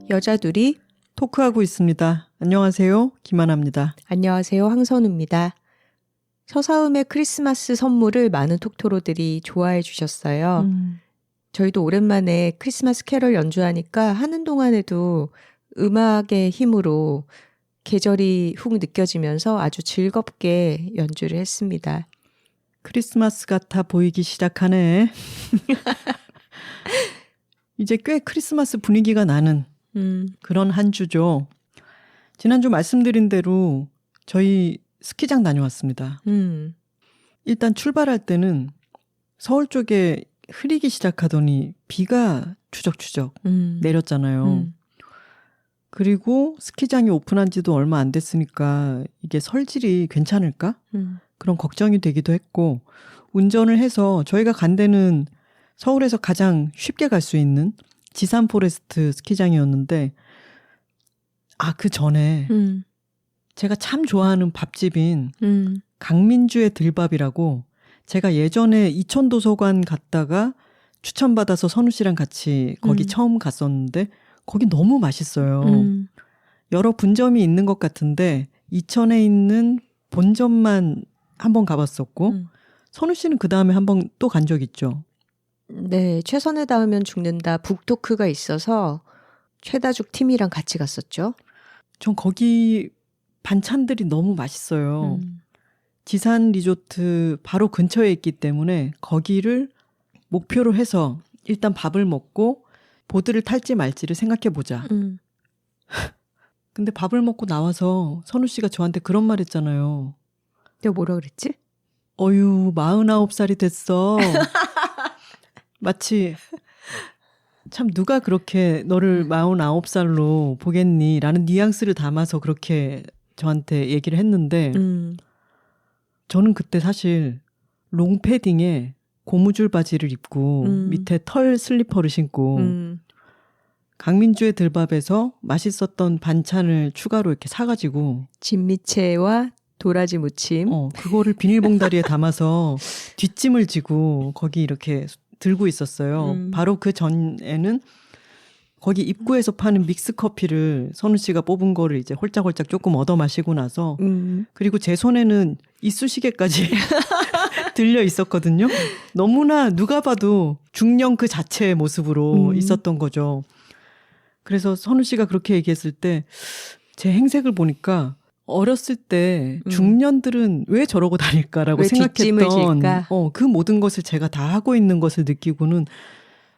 여자 둘이 토크하고 있습니다. 안녕하세요. 김하나입니다. 안녕하세요. 황선우입니다. 서사음의 크리스마스 선물을 많은 톡토로들이 좋아해 주셨어요. 저희도 오랜만에 크리스마스 캐럴 연주하니까 하는 동안에도 음악의 힘으로 계절이 훅 느껴지면서 아주 즐겁게 연주를 했습니다. 크리스마스 같아 보이기 시작하네. 이제 꽤 크리스마스 분위기가 나는 그런 한 주죠. 지난주 말씀드린 대로 저희 스키장 다녀왔습니다. 일단 출발할 때는 서울 쪽에 흐리기 시작하더니 비가 추적추적 내렸잖아요. 그리고 스키장이 오픈한 지도 얼마 안 됐으니까 이게 설질이 괜찮을까? 그런 걱정이 되기도 했고, 운전을 해서 저희가 간 데는 서울에서 가장 쉽게 갈 수 있는 지산 포레스트 스키장이었는데, 그 전에 제가 참 좋아하는 밥집인 강민주의 들밥이라고, 제가 예전에 이천도서관 갔다가 추천받아서 선우 씨랑 같이 거기 처음 갔었는데 거기 너무 맛있어요. 여러 분점이 있는 것 같은데 이천에 있는 본점만 한번 가봤었고 선우 씨는 그 다음에 한번 또 간 적 있죠? 네, 최선을 다하면 죽는다 북토크가 있어서 최다죽 팀이랑 같이 갔었죠. 전 거기 반찬들이 너무 맛있어요. 지산 리조트 바로 근처에 있기 때문에 거기를 목표로 해서 일단 밥을 먹고 보드를 탈지 말지를 생각해 보자. 근데 밥을 먹고 나와서 선우 씨가 저한테 그런 말 했잖아요. 내가 뭐라 그랬지? 어유 49살이 됐어. 마치 참 누가 그렇게 너를 49살로 보겠니? 라는 뉘앙스를 담아서 그렇게 저한테 얘기를 했는데 저는 그때 사실 롱패딩에 고무줄 바지를 입고 밑에 털 슬리퍼를 신고 강민주의 들밥에서 맛있었던 반찬을 추가로 이렇게 사가지고 진미채와 도라지 무침 그거를 비닐봉다리에 담아서 뒷짐을 지고 거기 이렇게 들고 있었어요. 바로 그 전에는 거기 입구에서 파는 믹스커피를 선우 씨가 뽑은 거를 이제 홀짝홀짝 조금 얻어 마시고 나서 그리고 제 손에는 이쑤시개까지 들려 있었거든요. 너무나 누가 봐도 중년 그 자체의 모습으로 있었던 거죠. 그래서 선우 씨가 그렇게 얘기했을 때 제 행색을 보니까 어렸을 때 중년들은 왜 저러고 다닐까라고 왜 뒷짐을 생각했던 질까? 그 모든 것을 제가 다 하고 있는 것을 느끼고는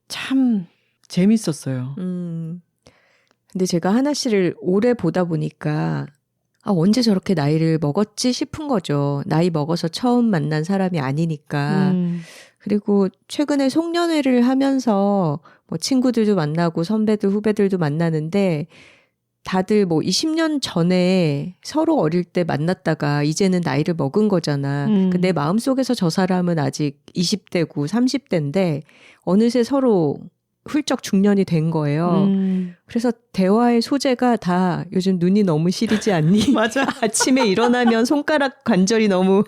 참 재밌었어요. 근데 제가 하나 씨를 오래 보다 보니까 언제 저렇게 나이를 먹었지 싶은 거죠. 나이 먹어서 처음 만난 사람이 아니니까. 그리고 최근에 송년회를 하면서 뭐 친구들도 만나고 선배들 후배들도 만나는데 다들 뭐 20년 전에 서로 어릴 때 만났다가 이제는 나이를 먹은 거잖아. 내 마음속에서 저 사람은 아직 20대고 30대인데 어느새 서로 훌쩍 중년이 된 거예요. 그래서 대화의 소재가 다 요즘 눈이 너무 시리지 않니? 맞아. 아침에 일어나면 손가락 관절이 너무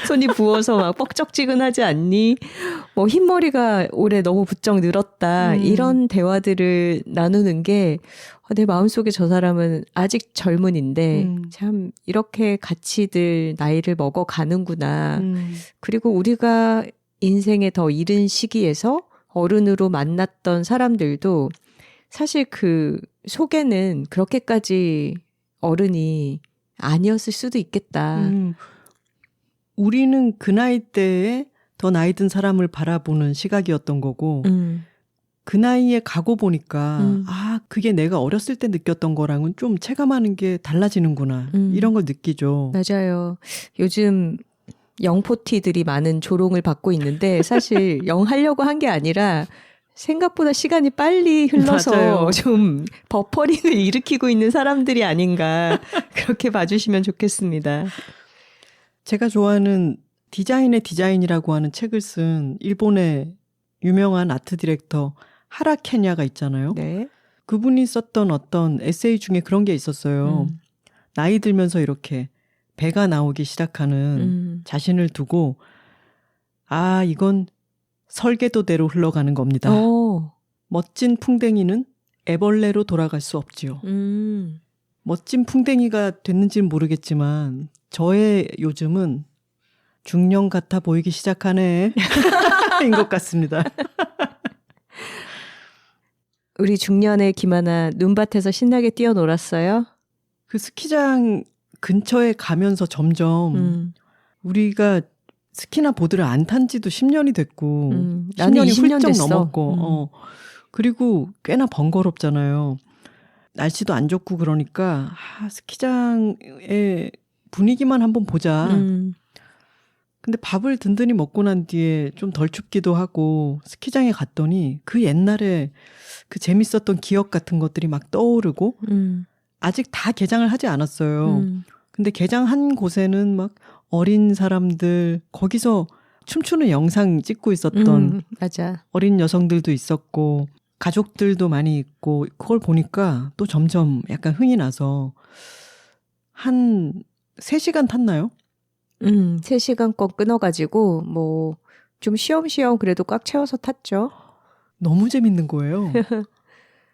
손이 부어서 막 뻑적지근하지 않니? 뭐 흰머리가 올해 너무 부쩍 늘었다. 이런 대화들을 나누는 게 내 마음속에 저 사람은 아직 젊은인데 참 이렇게 같이들 나이를 먹어가는구나. 그리고 우리가 인생의 더 이른 시기에서 어른으로 만났던 사람들도 사실 그 속에는 그렇게까지 어른이 아니었을 수도 있겠다. 우리는 그 나이 때에 더 나이 든 사람을 바라보는 시각이었던 거고 그 나이에 가고 보니까 그게 내가 어렸을 때 느꼈던 거랑은 좀 체감하는 게 달라지는구나. 이런 걸 느끼죠. 맞아요. 요즘 영포티들이 많은 조롱을 받고 있는데 사실 영 하려고 한 게 아니라 생각보다 시간이 빨리 흘러서 맞아요. 좀 버퍼링을 일으키고 있는 사람들이 아닌가 그렇게 봐주시면 좋겠습니다. 제가 좋아하는 디자인의 디자인이라고 하는 책을 쓴 일본의 유명한 아트 디렉터 하라 케냐가 있잖아요. 네. 그분이 썼던 어떤 에세이 중에 그런 게 있었어요. 나이 들면서 이렇게 배가 나오기 시작하는 자신을 두고 아, 이건 설계도대로 흘러가는 겁니다. 멋진 풍뎅이는 애벌레로 돌아갈 수 없지요. 멋진 풍뎅이가 됐는지는 모르겠지만 저의 요즘은 중년 같아 보이기 시작하네 인 것 같습니다. 우리 중년의 김하나 눈밭에서 신나게 뛰어놀았어요? 그 스키장 근처에 가면서 점점 우리가 스키나 보드를 안 탄 지도 10년이 됐고 10년이 20년 훌쩍 됐어. 넘었고 그리고 꽤나 번거롭잖아요. 날씨도 안 좋고 그러니까 스키장의 분위기만 한번 보자. 근데 밥을 든든히 먹고 난 뒤에 좀 덜 춥기도 하고 스키장에 갔더니 그 옛날에 그 재밌었던 기억 같은 것들이 막 떠오르고 아직 다 개장을 하지 않았어요. 근데 개장한 곳에는 막 어린 사람들 거기서 춤추는 영상 찍고 있었던 맞아. 어린 여성들도 있었고 가족들도 많이 있고 그걸 보니까 또 점점 약간 흥이 나서 한 3시간 탔나요? 3시간권 끊어가지고 뭐 좀 쉬엄쉬엄 그래도 꽉 채워서 탔죠. 너무 재밌는 거예요.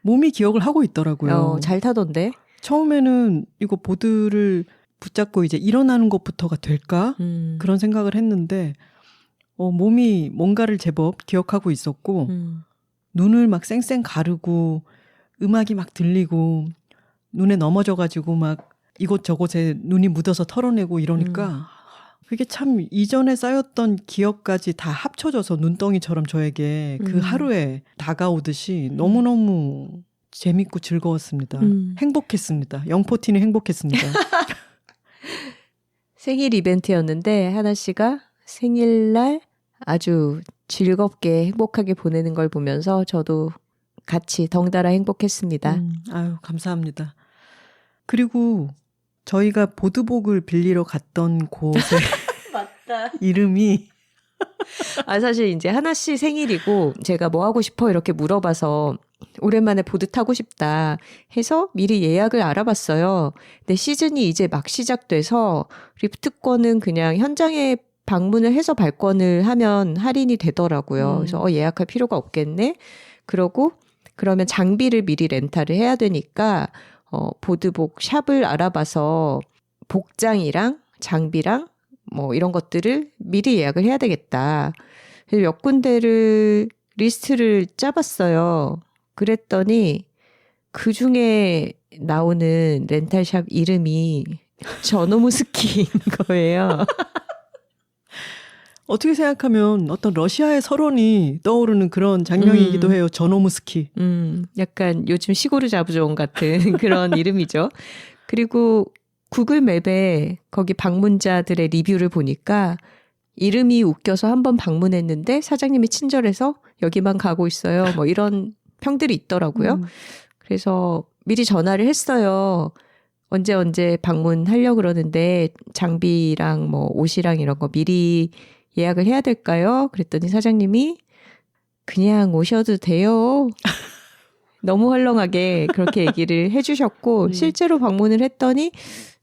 몸이 기억을 하고 있더라고요. 잘 타던데. 처음에는 이거 보드를 붙잡고 이제 일어나는 것부터가 될까? 그런 생각을 했는데 몸이 뭔가를 제법 기억하고 있었고 눈을 막 쌩쌩 가르고 음악이 막 들리고 눈에 넘어져가지고 막 이곳저곳에 눈이 묻어서 털어내고 이러니까 그게 참 이전에 쌓였던 기억까지 다 합쳐져서 눈덩이처럼 저에게 그 하루에 다가오듯이 너무너무 재밌고 즐거웠습니다. 행복했습니다. 영포티는 행복했습니다. 생일 이벤트였는데 하나 씨가 생일날 아주 즐겁게 행복하게 보내는 걸 보면서 저도 같이 덩달아 행복했습니다. 아유, 감사합니다. 그리고 저희가 보드복을 빌리러 갔던 곳의 맞다. 이름이 사실 이제 하나 씨 생일이고 제가 뭐 하고 싶어 이렇게 물어봐서 오랜만에 보드 타고 싶다 해서 미리 예약을 알아봤어요. 근데 시즌이 이제 막 시작돼서 리프트권은 그냥 현장에 방문을 해서 발권을 하면 할인이 되더라고요. 그래서 예약할 필요가 없겠네. 그러고 그러면 장비를 미리 렌탈을 해야 되니까 보드복 샵을 알아봐서 복장이랑 장비랑 뭐 이런 것들을 미리 예약을 해야 되겠다. 그래서 몇 군데를 리스트를 짜봤어요. 그랬더니 그 중에 나오는 렌탈샵 이름이 저노무스키인 거예요. 어떻게 생각하면 어떤 러시아의 설원이 떠오르는 그런 장면이기도 해요. 저노무스키. 약간 요즘 시골의 자부종 같은 그런 이름이죠. 그리고 구글 맵에 거기 방문자들의 리뷰를 보니까 이름이 웃겨서 한번 방문했는데 사장님이 친절해서 여기만 가고 있어요. 뭐 이런 평들이 있더라고요. 그래서 미리 전화를 했어요. 언제 방문하려고 그러는데 장비랑 뭐 옷이랑 이런 거 미리 예약을 해야 될까요? 그랬더니 사장님이 그냥 오셔도 돼요. 너무 헐렁하게 그렇게 얘기를 해주셨고 실제로 방문을 했더니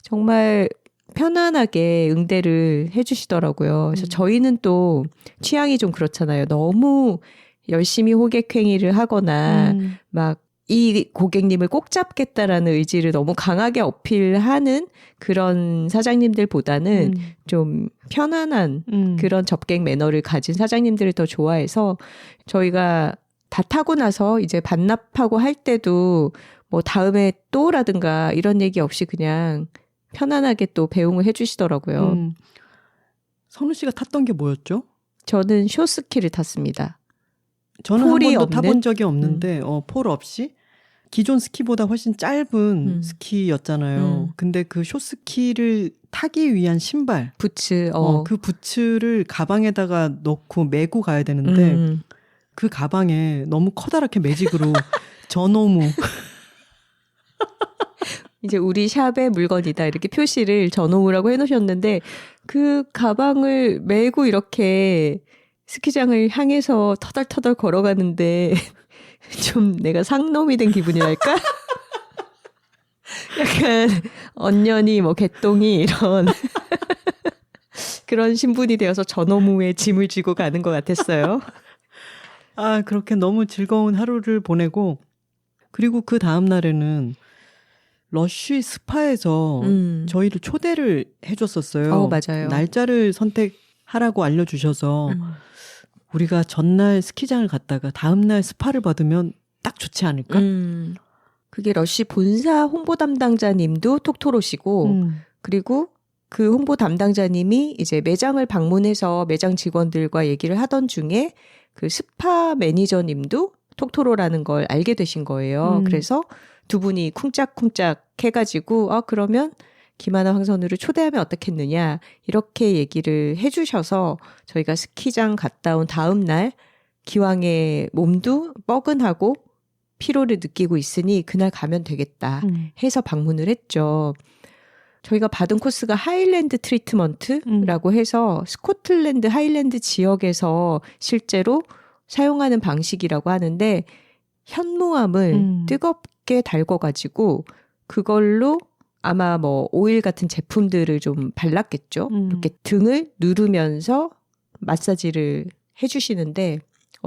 정말 편안하게 응대를 해주시더라고요. 그래서 저희는 또 취향이 좀 그렇잖아요. 너무 열심히 호객행위를 하거나 막 이 고객님을 꼭 잡겠다라는 의지를 너무 강하게 어필하는 그런 사장님들보다는 좀 편안한 그런 접객 매너를 가진 사장님들을 더 좋아해서 저희가 다 타고 나서 이제 반납하고 할 때도 뭐 다음에 또라든가 이런 얘기 없이 그냥 편안하게 또 배웅을 해주시더라고요. 선우 씨가 탔던 게 뭐였죠? 저는 쇼스키를 탔습니다. 저는 한 번도 없는? 타본 적이 없는데 폴 없이 기존 스키보다 훨씬 짧은 스키였잖아요. 근데 그 쇼스키를 타기 위한 신발 부츠 그 부츠를 가방에다가 넣고 메고 가야 되는데 그 가방에 너무 커다랗게 매직으로 저노무 이제 우리 샵의 물건이다 이렇게 표시를 저노무라고 해놓으셨는데 그 가방을 메고 이렇게 스키장을 향해서 터덜터덜 걸어가는데 좀 내가 상놈이 된 기분이랄까? 약간 언년이 뭐 개똥이 이런 그런 신분이 되어서 전어무에 짐을 지고 가는 것 같았어요. 아, 그렇게 너무 즐거운 하루를 보내고 그리고 그 다음 날에는 러쉬 스파에서 저희를 초대를 해줬었어요. 맞아요. 날짜를 선택하라고 알려주셔서 우리가 전날 스키장을 갔다가 다음날 스파를 받으면 딱 좋지 않을까? 그게 러쉬 본사 홍보 담당자님도 톡토로시고 그리고 그 홍보 담당자님이 이제 매장을 방문해서 매장 직원들과 얘기를 하던 중에 그 스파 매니저님도 톡토로라는 걸 알게 되신 거예요. 그래서 두 분이 쿵짝쿵짝 해가지고 그러면 김하나 황선우를 초대하면 어떻겠느냐 이렇게 얘기를 해주셔서 저희가 스키장 갔다 온 다음 날 기왕에 몸도 뻐근하고 피로를 느끼고 있으니 그날 가면 되겠다 해서 방문을 했죠. 저희가 받은 코스가 하일랜드 트리트먼트라고 해서 스코틀랜드 하일랜드 지역에서 실제로 사용하는 방식이라고 하는데 현무암을 뜨겁게 달궈가지고 그걸로 아마 뭐 오일 같은 제품들을 좀 발랐겠죠. 이렇게 등을 누르면서 마사지를 해주시는데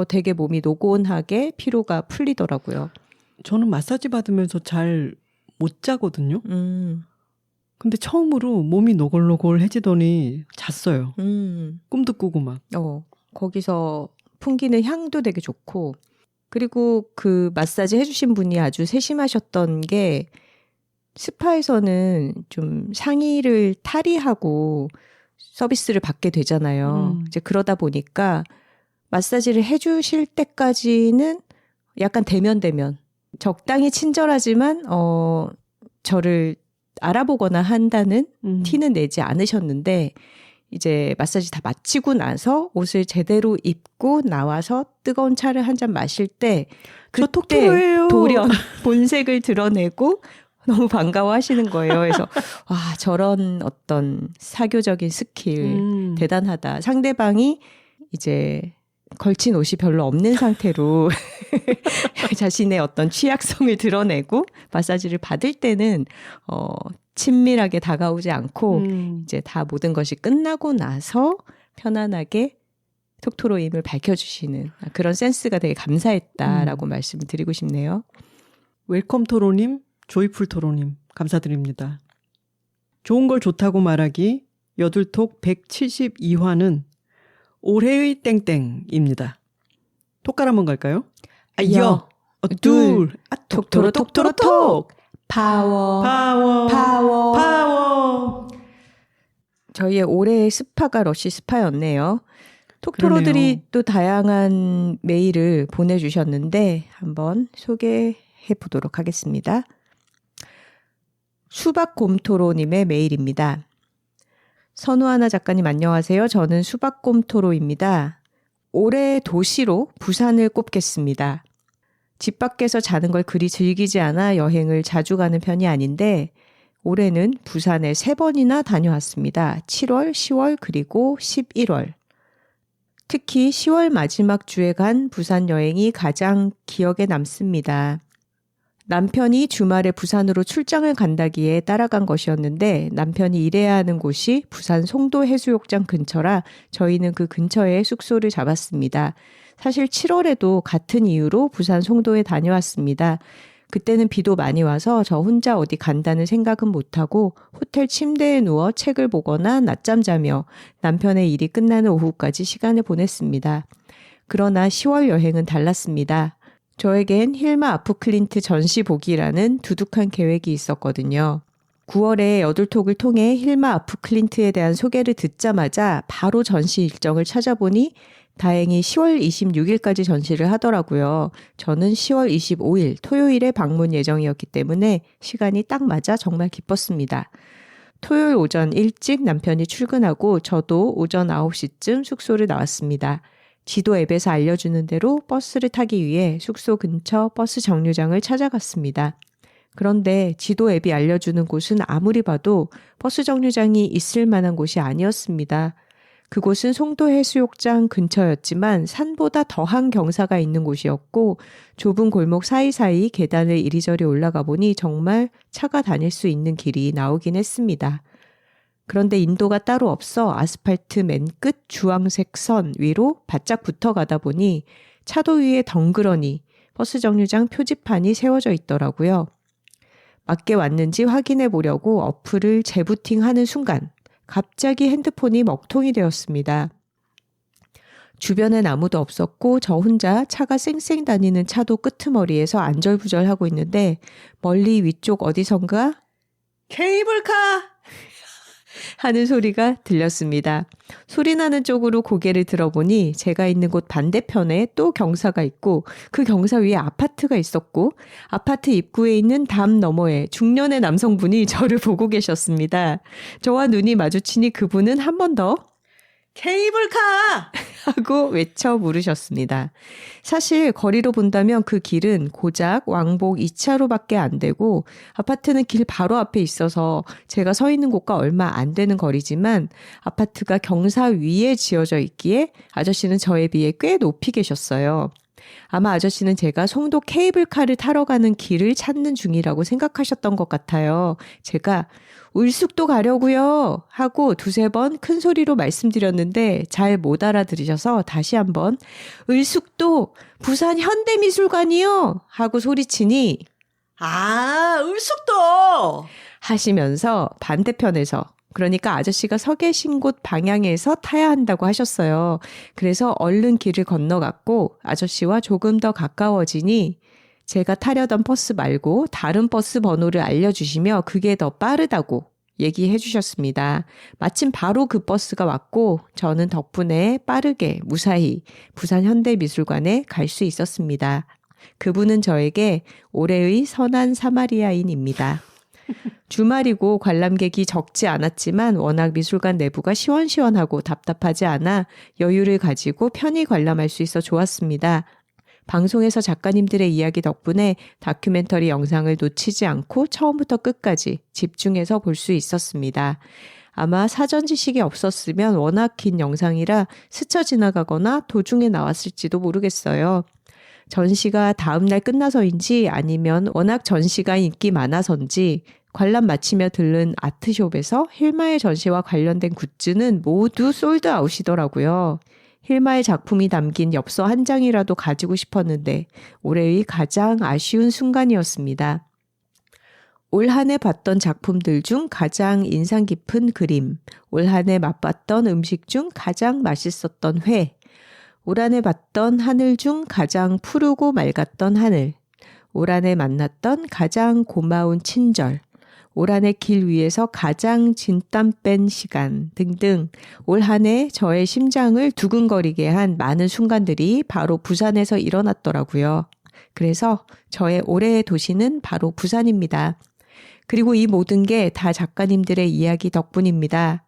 되게 몸이 노곤하게 피로가 풀리더라고요. 저는 마사지 받으면서 잘 못 자거든요. 근데 처음으로 몸이 노골노골해지더니 잤어요. 꿈도 꾸고 막. 거기서 풍기는 향도 되게 좋고 그리고 그 마사지 해주신 분이 아주 세심하셨던 게 스파에서는 좀 상의를 탈의하고 서비스를 받게 되잖아요. 이제 그러다 보니까 마사지를 해주실 때까지는 약간 대면 적당히 친절하지만 저를 알아보거나 한다는 티는 내지 않으셨는데 이제 마사지 다 마치고 나서 옷을 제대로 입고 나와서 뜨거운 차를 한 잔 마실 때 그때 돌연 본색을 드러내고 너무 반가워하시는 거예요. 그래서 와 저런 어떤 사교적인 스킬 대단하다. 상대방이 이제 걸친 옷이 별로 없는 상태로 자신의 어떤 취약성을 드러내고 마사지를 받을 때는 친밀하게 다가오지 않고 이제 다 모든 것이 끝나고 나서 편안하게 톡토로임을 밝혀주시는 그런 센스가 되게 감사했다라고 말씀을 드리고 싶네요. 웰컴 토로님, 조이풀 토로님 감사드립니다. 좋은 걸 좋다고 말하기 여둘톡 172화는 올해의 땡땡입니다. 톡깔 한번 갈까요? 여, 둘, 톡토로 톡토로 톡! 파워. 저희의 올해의 스파가 러쉬 스파였네요. 톡토로들이 그러네요. 또 다양한 메일을 보내주셨는데 한번 소개해 보도록 하겠습니다. 수박곰토로님의 메일입니다. 선우하나 작가님 안녕하세요. 저는 수박곰토로입니다. 올해 도시로 부산을 꼽겠습니다. 집 밖에서 자는 걸 그리 즐기지 않아 여행을 자주 가는 편이 아닌데 올해는 부산에 3번이나 다녀왔습니다. 7월, 10월 그리고 11월. 특히 10월 마지막 주에 간 부산 여행이 가장 기억에 남습니다. 남편이 주말에 부산으로 출장을 간다기에 따라간 것이었는데 남편이 일해야 하는 곳이 부산 송도 해수욕장 근처라 저희는 그 근처에 숙소를 잡았습니다. 사실 7월에도 같은 이유로 부산 송도에 다녀왔습니다. 그때는 비도 많이 와서 저 혼자 어디 간다는 생각은 못하고 호텔 침대에 누워 책을 보거나 낮잠 자며 남편의 일이 끝나는 오후까지 시간을 보냈습니다. 그러나 10월 여행은 달랐습니다. 저에겐 힐마 아프클린트 전시 보기라는 두둑한 계획이 있었거든요. 9월에 여둘톡을 통해 힐마 아프클린트에 대한 소개를 듣자마자 바로 전시 일정을 찾아보니 다행히 10월 26일까지 전시를 하더라고요. 저는 10월 25일 토요일에 방문 예정이었기 때문에 시간이 딱 맞아 정말 기뻤습니다. 토요일 오전 일찍 남편이 출근하고 저도 오전 9시쯤 숙소를 나왔습니다. 지도 앱에서 알려주는 대로 버스를 타기 위해 숙소 근처 버스 정류장을 찾아갔습니다. 그런데 지도 앱이 알려주는 곳은 아무리 봐도 버스 정류장이 있을 만한 곳이 아니었습니다. 그곳은 송도 해수욕장 근처였지만 산보다 더한 경사가 있는 곳이었고 좁은 골목 사이사이 계단을 이리저리 올라가 보니 정말 차가 다닐 수 있는 길이 나오긴 했습니다. 그런데 인도가 따로 없어 아스팔트 맨 끝 주황색 선 위로 바짝 붙어 가다 보니 차도 위에 덩그러니 버스 정류장 표지판이 세워져 있더라고요. 맞게 왔는지 확인해 보려고 어플을 재부팅하는 순간 갑자기 핸드폰이 먹통이 되었습니다. 주변엔 아무도 없었고 저 혼자 차가 쌩쌩 다니는 차도 끄트머리에서 안절부절하고 있는데 멀리 위쪽 어디선가 케이블카! 하는 소리가 들렸습니다. 소리 나는 쪽으로 고개를 들어보니 제가 있는 곳 반대편에 또 경사가 있고 그 경사 위에 아파트가 있었고 아파트 입구에 있는 담 너머에 중년의 남성분이 저를 보고 계셨습니다. 저와 눈이 마주치니 그분은 한 번 더 케이블카! 하고 외쳐 물으셨습니다. 사실 거리로 본다면 그 길은 고작 왕복 2차로밖에 안 되고 아파트는 길 바로 앞에 있어서 제가 서 있는 곳과 얼마 안 되는 거리지만 아파트가 경사 위에 지어져 있기에 아저씨는 저에 비해 꽤 높이 계셨어요. 아마 아저씨는 제가 송도 케이블카를 타러 가는 길을 찾는 중이라고 생각하셨던 것 같아요. 제가 울숙도 가려고요 하고 두세 번 큰 소리로 말씀드렸는데 잘 못 알아들으셔서 다시 한번 울숙도 부산 현대미술관이요 하고 소리치니 울숙도! 하시면서 반대편에서 그러니까 아저씨가 서 계신 곳 방향에서 타야 한다고 하셨어요. 그래서 얼른 길을 건너갔고 아저씨와 조금 더 가까워지니 제가 타려던 버스 말고 다른 버스 번호를 알려주시며 그게 더 빠르다고 얘기해 주셨습니다. 마침 바로 그 버스가 왔고 저는 덕분에 빠르게 무사히 부산 현대미술관에 갈 수 있었습니다. 그분은 저에게 올해의 선한 사마리아인입니다. 주말이고 관람객이 적지 않았지만 워낙 미술관 내부가 시원시원하고 답답하지 않아 여유를 가지고 편히 관람할 수 있어 좋았습니다. 방송에서 작가님들의 이야기 덕분에 다큐멘터리 영상을 놓치지 않고 처음부터 끝까지 집중해서 볼 수 있었습니다. 아마 사전 지식이 없었으면 워낙 긴 영상이라 스쳐 지나가거나 도중에 나왔을지도 모르겠어요. 전시가 다음 날 끝나서인지 아니면 워낙 전시가 인기 많아서인지 관람 마치며 들른 아트숍에서 힐마의 전시와 관련된 굿즈는 모두 솔드아웃이더라고요. 힐마의 작품이 담긴 엽서 한 장이라도 가지고 싶었는데 올해의 가장 아쉬운 순간이었습니다. 올 한 해 봤던 작품들 중 가장 인상 깊은 그림, 올 한 해 맛봤던 음식 중 가장 맛있었던 회, 올 한 해 봤던 하늘 중 가장 푸르고 맑았던 하늘, 올 한 해 만났던 가장 고마운 친절, 올 한 해 길 위에서 가장 진땀 뺀 시간 등등 올 한 해 저의 심장을 두근거리게 한 많은 순간들이 바로 부산에서 일어났더라고요. 그래서 저의 올해의 도시는 바로 부산입니다. 그리고 이 모든 게 다 작가님들의 이야기 덕분입니다.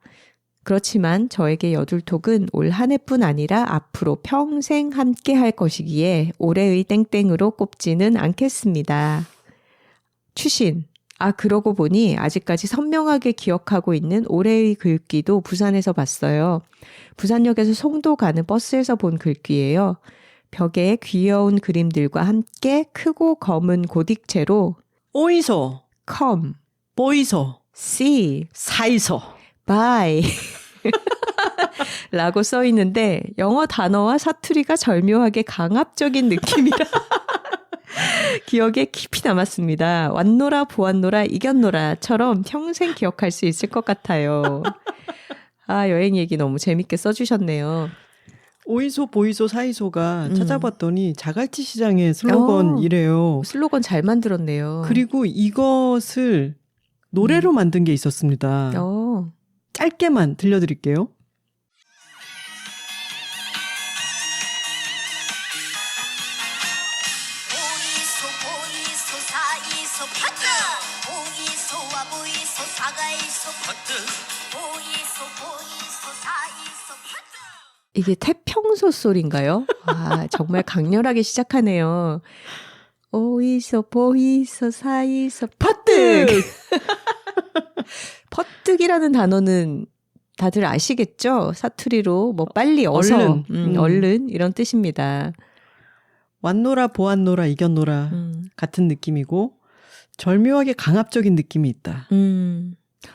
그렇지만 저에게 여둘톡은 올 한 해뿐 아니라 앞으로 평생 함께 할 것이기에 올해의 땡땡으로 꼽지는 않겠습니다. 추신. 그러고 보니 아직까지 선명하게 기억하고 있는 올해의 글귀도 부산에서 봤어요. 부산역에서 송도 가는 버스에서 본 글귀예요. 벽에 귀여운 그림들과 함께 크고 검은 고딕체로 오이소, come, 보이소, see, 사이소, bye 라고 써 있는데 영어 단어와 사투리가 절묘하게 강압적인 느낌이라 기억에 깊이 남았습니다. 왔노라 보았노라 이겼노라처럼 평생 기억할 수 있을 것 같아요. 여행 얘기 너무 재밌게 써주셨네요. 오이소, 보이소, 사이소가 찾아봤더니 자갈치 시장의 슬로건이래요. 슬로건 잘 만들었네요. 그리고 이것을 노래로 만든 게 있었습니다. 짧게만 들려드릴게요. 이게 태평소 소리인가요? 정말 강렬하게 시작하네요. 오이소 보이소 사이소 퍼뜩 퍼뜩이라는 단어는 다들 아시겠죠? 사투리로 뭐 빨리 어서 얼른 이런 뜻입니다. 왔노라 보았노라 이겼노라 같은 느낌이고 절묘하게 강압적인 느낌이 있다.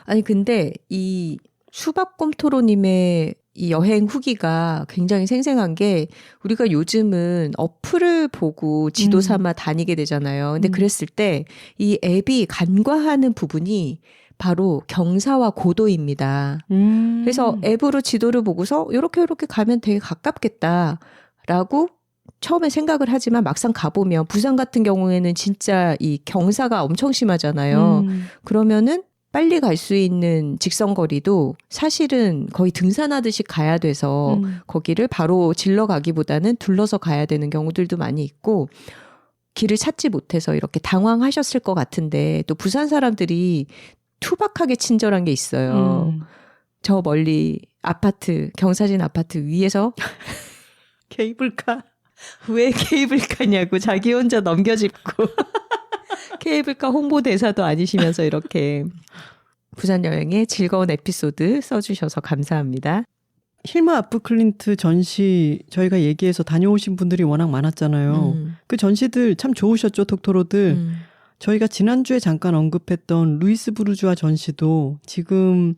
아니 근데 이 수박곰토로님의 이 여행 후기가 굉장히 생생한 게 우리가 요즘은 어플을 보고 지도 삼아 다니게 되잖아요. 근데 그랬을 때 이 앱이 간과하는 부분이 바로 경사와 고도입니다. 그래서 앱으로 지도를 보고서 이렇게 가면 되게 가깝겠다라고 처음에 생각을 하지만 막상 가보면 부산 같은 경우에는 진짜 이 경사가 엄청 심하잖아요. 그러면은 빨리 갈 수 있는 직선거리도 사실은 거의 등산하듯이 가야 돼서 거기를 바로 질러 가기보다는 둘러서 가야 되는 경우들도 많이 있고 길을 찾지 못해서 이렇게 당황하셨을 것 같은데 또 부산 사람들이 투박하게 친절한 게 있어요. 저 멀리 아파트, 경사진 아파트 위에서 케이블카. 왜 케이블카냐고 자기 혼자 넘겨짚고 케이블카 홍보대사도 아니시면서 이렇게 부산 여행의 즐거운 에피소드 써주셔서 감사합니다. 힐마 아프클린트 전시 저희가 얘기해서 다녀오신 분들이 워낙 많았잖아요. 그 전시들 참 좋으셨죠, 톡토로들. 저희가 지난주에 잠깐 언급했던 루이스 부르주아 전시도 지금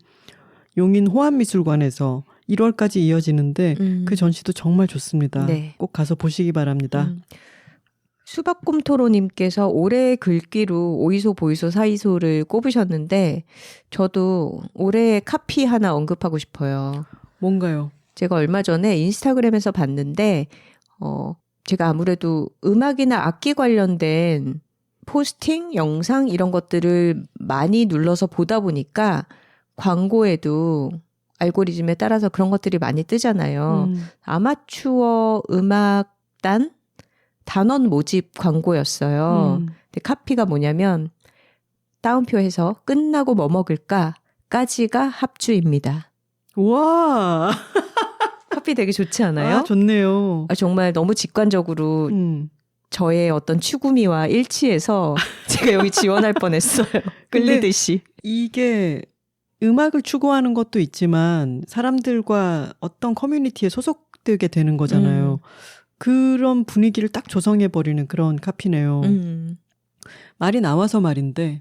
용인 호암미술관에서 1월까지 이어지는데 그 전시도 정말 좋습니다. 네. 꼭 가서 보시기 바랍니다. 수박곰토로님께서 올해의 글귀로 오이소 보이소 사이소를 꼽으셨는데 저도 올해의 카피 하나 언급하고 싶어요. 뭔가요? 제가 얼마 전에 인스타그램에서 봤는데 제가 아무래도 음악이나 악기 관련된 포스팅, 영상 이런 것들을 많이 눌러서 보다 보니까 광고에도 알고리즘에 따라서 그런 것들이 많이 뜨잖아요. 아마추어 음악단 단원 모집 광고였어요. 근데 카피가 뭐냐면 따옴표해서 끝나고 뭐 먹을까까지가 합주입니다. 와, 카피 되게 좋지 않아요? 아, 좋네요. 정말 너무 직관적으로 저의 어떤 추구미와 일치해서 제가 여기 지원할 뻔했어요. 끌리듯이. 이게 음악을 추구하는 것도 있지만 사람들과 어떤 커뮤니티에 소속되게 되는 거잖아요. 그런 분위기를 딱 조성해버리는 그런 카피네요. 말이 나와서 말인데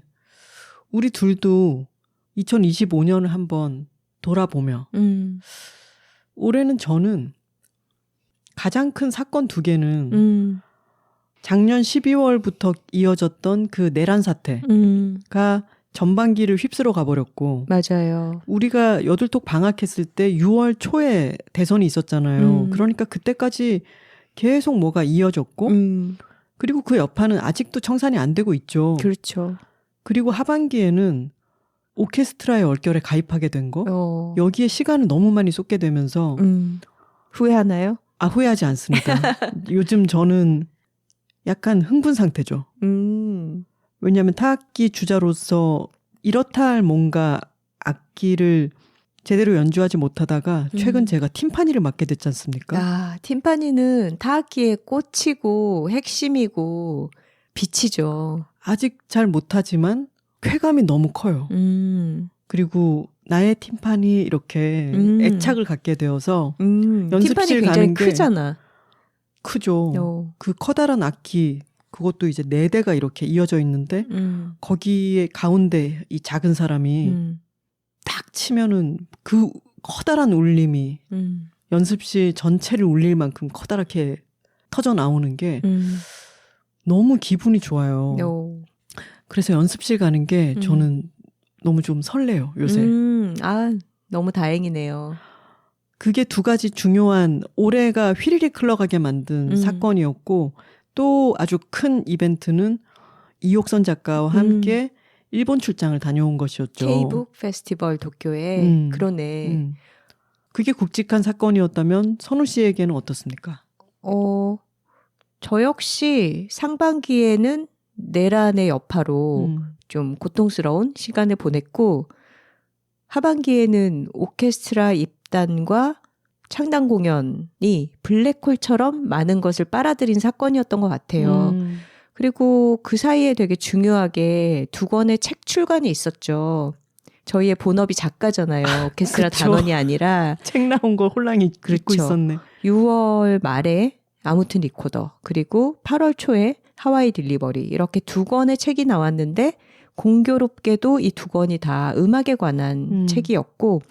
우리 둘도 2025년을 한번 돌아보며 올해는 저는 가장 큰 사건 2개는 작년 12월부터 이어졌던 그 내란 사태가 전반기를 휩쓸어 가버렸고 맞아요. 우리가 여둘톡 방학했을 때 6월 초에 대선이 있었잖아요. 그러니까 그때까지 계속 뭐가 이어졌고 그리고 그 여파는 아직도 청산이 안 되고 있죠. 그렇죠. 그리고 하반기에는 오케스트라의 얼결에 가입하게 된 거. 여기에 시간을 너무 많이 쏟게 되면서 후회하나요? 아, 후회하지 않습니다. 요즘 저는 약간 흥분 상태죠. 왜냐하면 타악기 주자로서 이렇다 할 뭔가 악기를 제대로 연주하지 못하다가 최근 제가 팀파니를 맡게 됐지 않습니까? 아, 팀파니는 타악기의 꽃이고 핵심이고 빛이죠. 아직 잘 못하지만 쾌감이 너무 커요. 그리고 나의 팀파니 이렇게 애착을 갖게 되어서 연습실 가는 게 크잖아. 크죠. 그 커다란 악기 그것도 이제 4대가 이렇게 이어져 있는데 거기에 가운데 이 작은 사람이 딱 치면은 그 커다란 울림이 연습실 전체를 울릴 만큼 커다랗게 터져 나오는 게 너무 기분이 좋아요. 그래서 연습실 가는 게 저는 너무 좀 설레요, 요새. 아, 너무 다행이네요. 그게 2가지 중요한 올해가 휘리릭 흘러가게 만든 사건이었고 또 아주 큰 이벤트는 이옥선 작가와 함께 일본 출장을 다녀온 것이었죠. K북 페스티벌 도쿄에. 그러네. 그게 굵직한 사건이었다면 선우 씨에게는 어떻습니까? 저 역시 상반기에는 내란의 여파로 좀 고통스러운 시간을 보냈고 하반기에는 오케스트라 입단과 창단 공연이 블랙홀처럼 많은 것을 빨아들인 사건이었던 것 같아요. 그리고 그 사이에 되게 중요하게 2권의 책 출간이 있었죠. 저희의 본업이 작가잖아요. 오케스트라 단원이 아니라. 책 나온 거 홀랑이 그렇죠. 읽고 있었네. 6월 말에 아무튼 리코더, 그리고 8월 초에 하와이 딜리버리, 이렇게 2권의 책이 나왔는데 공교롭게도 이 2권이 다 음악에 관한 책이었고,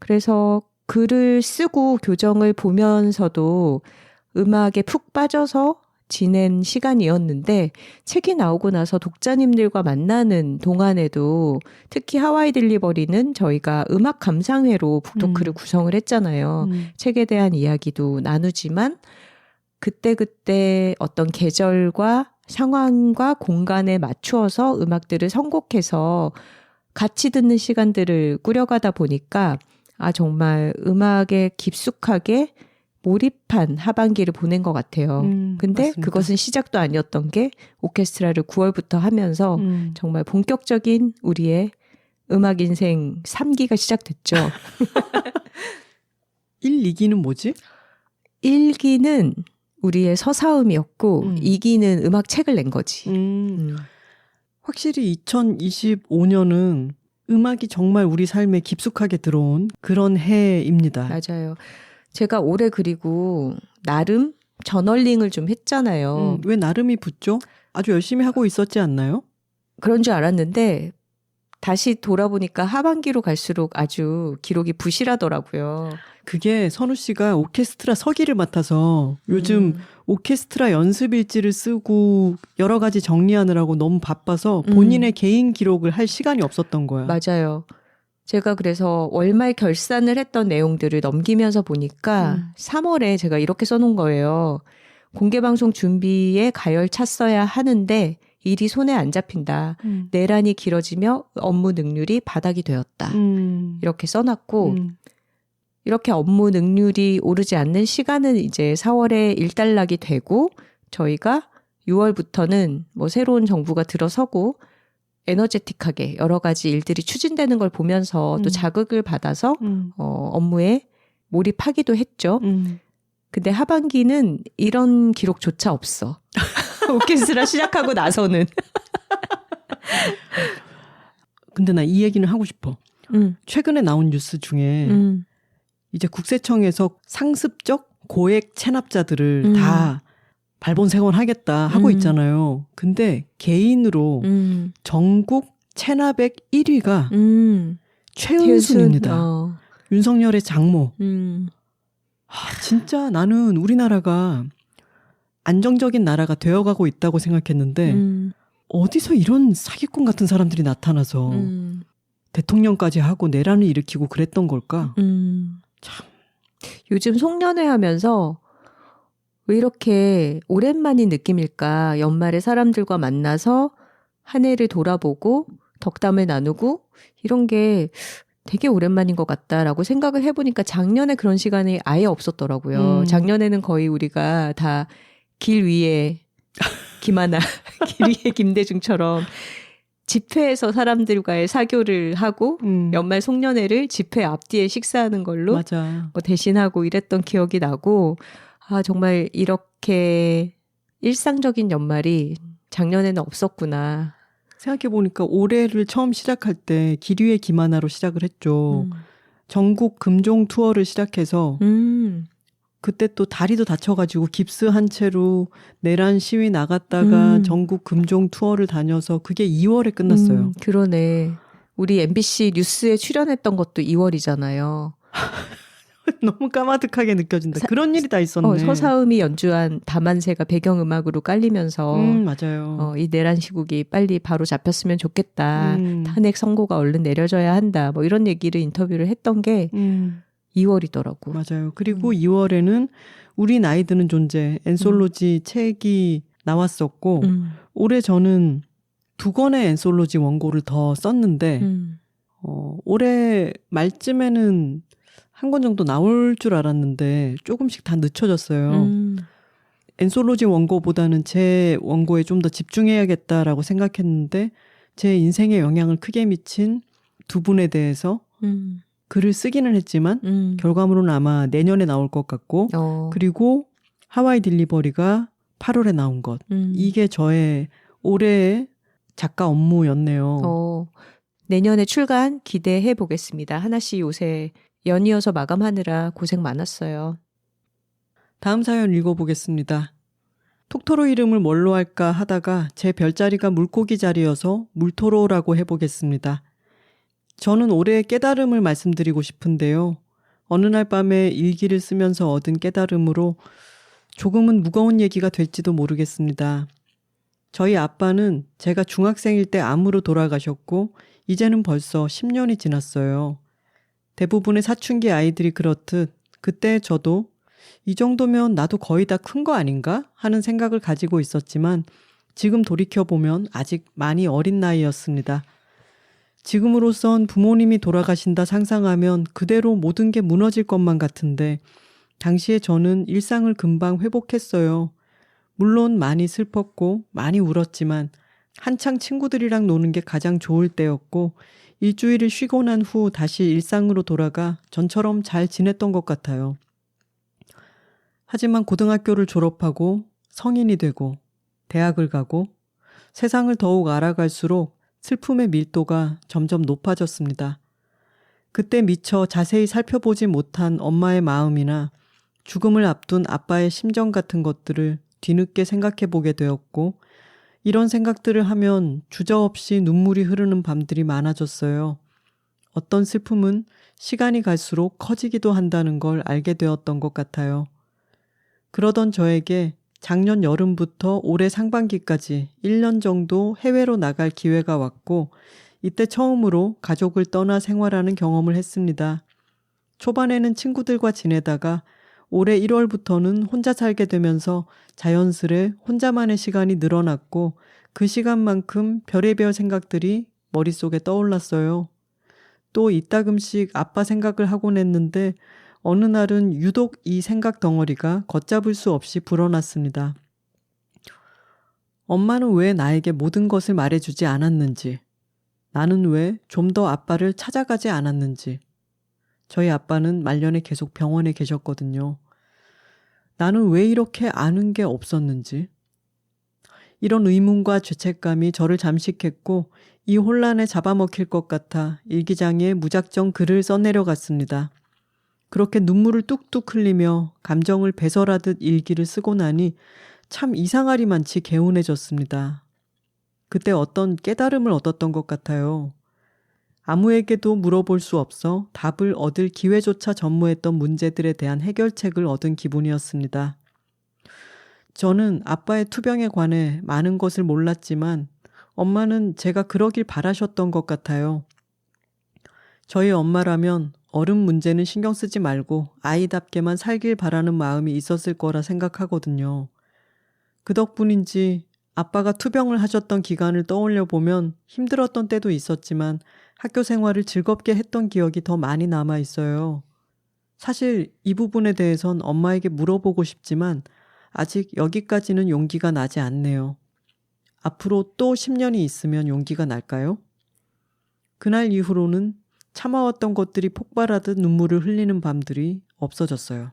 그래서 글을 쓰고 교정을 보면서도 음악에 푹 빠져서 지낸 시간이었는데, 책이 나오고 나서 독자님들과 만나는 동안에도 특히 하와이 딜리버리는 저희가 음악 감상회로 북토크를 구성을 했잖아요. 책에 대한 이야기도 나누지만 그때그때 어떤 계절과 상황과 공간에 맞추어서 음악들을 선곡해서 같이 듣는 시간들을 꾸려가다 보니까 정말 음악에 깊숙하게 몰입한 하반기를 보낸 것 같아요. 근데 맞습니다. 그것은 시작도 아니었던 게 오케스트라를 9월부터 하면서 정말 본격적인 우리의 음악 인생 3기가 시작됐죠. 1, 2기는 뭐지? 1기는 우리의 서사음이었고 2기는 음악 책을 낸 거지. 확실히 2025년은 음악이 정말 우리 삶에 깊숙하게 들어온 그런 해입니다. 맞아요. 제가 올해 그리고 나름 저널링을 좀 했잖아요. 왜 나름이 붙죠? 아주 열심히 하고 있었지 않나요? 그런 줄 알았는데 다시 돌아보니까 하반기로 갈수록 아주 기록이 부실하더라고요. 그게 선우 씨가 오케스트라 서기를 맡아서 요즘 오케스트라 연습 일지를 쓰고 여러 가지 정리하느라고 너무 바빠서 본인의 개인 기록을 할 시간이 없었던 거야. 맞아요. 제가 그래서 월말 결산을 했던 내용들을 넘기면서 보니까 3월에 제가 이렇게 써놓은 거예요. 공개방송 준비에 가열 찼어야 하는데 일이 손에 안 잡힌다. 내란이 길어지며 업무 능률이 바닥이 되었다. 이렇게 써놨고 이렇게 업무 능률이 오르지 않는 시간은 이제 4월에 일단락이 되고 저희가 6월부터는 뭐 새로운 정부가 들어서고 에너제틱하게 여러 가지 일들이 추진되는 걸 보면서 또 자극을 받아서 업무에 몰입하기도 했죠. 근데 하반기는 이런 기록조차 없어. 오케스트라 시작하고 나서는. 근데 나 이 얘기는 하고 싶어. 최근에 나온 뉴스 중에 이제 국세청에서 상습적 고액 체납자들을 다 발본색원하겠다 하고 있잖아요. 근데 개인으로 전국 체납액 1위가 최은순입니다. 윤석열의 장모. 진짜 나는 우리나라가 안정적인 나라가 되어가고 있다고 생각했는데 어디서 이런 사기꾼 같은 사람들이 나타나서 대통령까지 하고 내란을 일으키고 그랬던 걸까? 참. 요즘 송년회 하면서 왜 이렇게 오랜만인 느낌일까? 연말에 사람들과 만나서 한 해를 돌아보고 덕담을 나누고 이런 게 되게 오랜만인 것 같다라고 생각을 해보니까 작년에 그런 시간이 아예 없었더라고요. 작년에는 거의 우리가 다 길 위에 김하나, 길 위에 김대중처럼 집회에서 사람들과의 사교를 하고 연말 송년회를 집회 앞뒤에 식사하는 걸로 맞아. 뭐 대신하고 이랬던 기억이 나고 정말 이렇게 일상적인 연말이 작년에는 없었구나. 생각해보니까 올해를 처음 시작할 때 길 위에 김하나로 시작을 했죠. 전국 금종 투어를 시작해서 그때 또 다리도 다쳐가지고 깁스한 채로 내란 시위 나갔다가 전국 금종 투어를 다녀서 그게 2월에 끝났어요. 그러네. 우리 MBC 뉴스에 출연했던 것도 2월이잖아요. 너무 까마득하게 느껴진다. 그런 일이 다 있었네. 서사음이 연주한 다만세가 배경음악으로 깔리면서 맞아요. 이 내란 시국이 빨리 바로 잡혔으면 좋겠다. 탄핵 선고가 얼른 내려져야 한다. 뭐 이런 얘기를 인터뷰를 했던 게 2월이더라고. 맞아요. 그리고 2월에는 우리 나이 드는 존재 엔솔로지 책이 나왔었고 올해 저는 2권의 엔솔로지 원고를 더 썼는데 올해 말쯤에는 한 권 정도 나올 줄 알았는데 조금씩 다 늦춰졌어요. 엔솔로지 원고보다는 제 원고에 좀 더 집중해야겠다라고 생각했는데 제 인생에 영향을 크게 미친 두 분에 대해서 글을 쓰기는 했지만 결과물은 아마 내년에 나올 것 같고 그리고 하와이 딜리버리가 8월에 나온 것. 이게 저의 올해의 작가 업무였네요. 내년에 출간 기대해 보겠습니다. 하나씨 요새 연이어서 마감하느라 고생 많았어요. 다음 사연 읽어보겠습니다. 톡토로 이름을 뭘로 할까 하다가 제 별자리가 물고기 자리여서 물토로라고 해보겠습니다. 저는 올해의 깨달음을 말씀드리고 싶은데요. 어느 날 밤에 일기를 쓰면서 얻은 깨달음으로 조금은 무거운 얘기가 될지도 모르겠습니다. 저희 아빠는 제가 중학생일 때 암으로 돌아가셨고 이제는 벌써 10년이 지났어요. 대부분의 사춘기 아이들이 그렇듯 그때 저도 이 정도면 나도 거의 다 큰 거 아닌가 하는 생각을 가지고 있었지만 지금 돌이켜보면 아직 많이 어린 나이였습니다. 지금으로선 부모님이 돌아가신다 상상하면 그대로 모든 게 무너질 것만 같은데 당시에 저는 일상을 금방 회복했어요. 물론 많이 슬펐고 많이 울었지만 한창 친구들이랑 노는 게 가장 좋을 때였고 일주일을 쉬고 난 후 다시 일상으로 돌아가 전처럼 잘 지냈던 것 같아요. 하지만 고등학교를 졸업하고 성인이 되고 대학을 가고 세상을 더욱 알아갈수록 슬픔의 밀도가 점점 높아졌습니다. 그때 미처 자세히 살펴보지 못한 엄마의 마음이나 죽음을 앞둔 아빠의 심정 같은 것들을 뒤늦게 생각해 보게 되었고 이런 생각들을 하면 주저없이 눈물이 흐르는 밤들이 많아졌어요. 어떤 슬픔은 시간이 갈수록 커지기도 한다는 걸 알게 되었던 것 같아요. 그러던 저에게 작년 여름부터 올해 상반기까지 1년 정도 해외로 나갈 기회가 왔고 이때 처음으로 가족을 떠나 생활하는 경험을 했습니다. 초반에는 친구들과 지내다가 올해 1월부터는 혼자 살게 되면서 자연스레 혼자만의 시간이 늘어났고 그 시간만큼 별의별 생각들이 머릿속에 떠올랐어요. 또 이따금씩 아빠 생각을 하곤 했는데 어느 날은 유독 이 생각 덩어리가 걷잡을 수 없이 불어났습니다. 엄마는 왜 나에게 모든 것을 말해주지 않았는지, 나는 왜 좀 더 아빠를 찾아가지 않았는지, 저희 아빠는 말년에 계속 병원에 계셨거든요. 나는 왜 이렇게 아는 게 없었는지, 이런 의문과 죄책감이 저를 잠식했고 이 혼란에 잡아먹힐 것 같아 일기장에 무작정 글을 써내려갔습니다. 그렇게 눈물을 뚝뚝 흘리며 감정을 배설하듯 일기를 쓰고 나니 참 이상하리만치 개운해졌습니다. 그때 어떤 깨달음을 얻었던 것 같아요. 아무에게도 물어볼 수 없어 답을 얻을 기회조차 전무했던 문제들에 대한 해결책을 얻은 기분이었습니다. 저는 아빠의 투병에 관해 많은 것을 몰랐지만 엄마는 제가 그러길 바라셨던 것 같아요. 저희 엄마라면 어른 문제는 신경 쓰지 말고 아이답게만 살길 바라는 마음이 있었을 거라 생각하거든요. 그 덕분인지 아빠가 투병을 하셨던 기간을 떠올려 보면 힘들었던 때도 있었지만 학교 생활을 즐겁게 했던 기억이 더 많이 남아 있어요. 사실 이 부분에 대해선 엄마에게 물어보고 싶지만 아직 여기까지는 용기가 나지 않네요. 앞으로 또 10년이 있으면 용기가 날까요? 그날 이후로는 참아왔던 것들이 폭발하듯 눈물을 흘리는 밤들이 없어졌어요.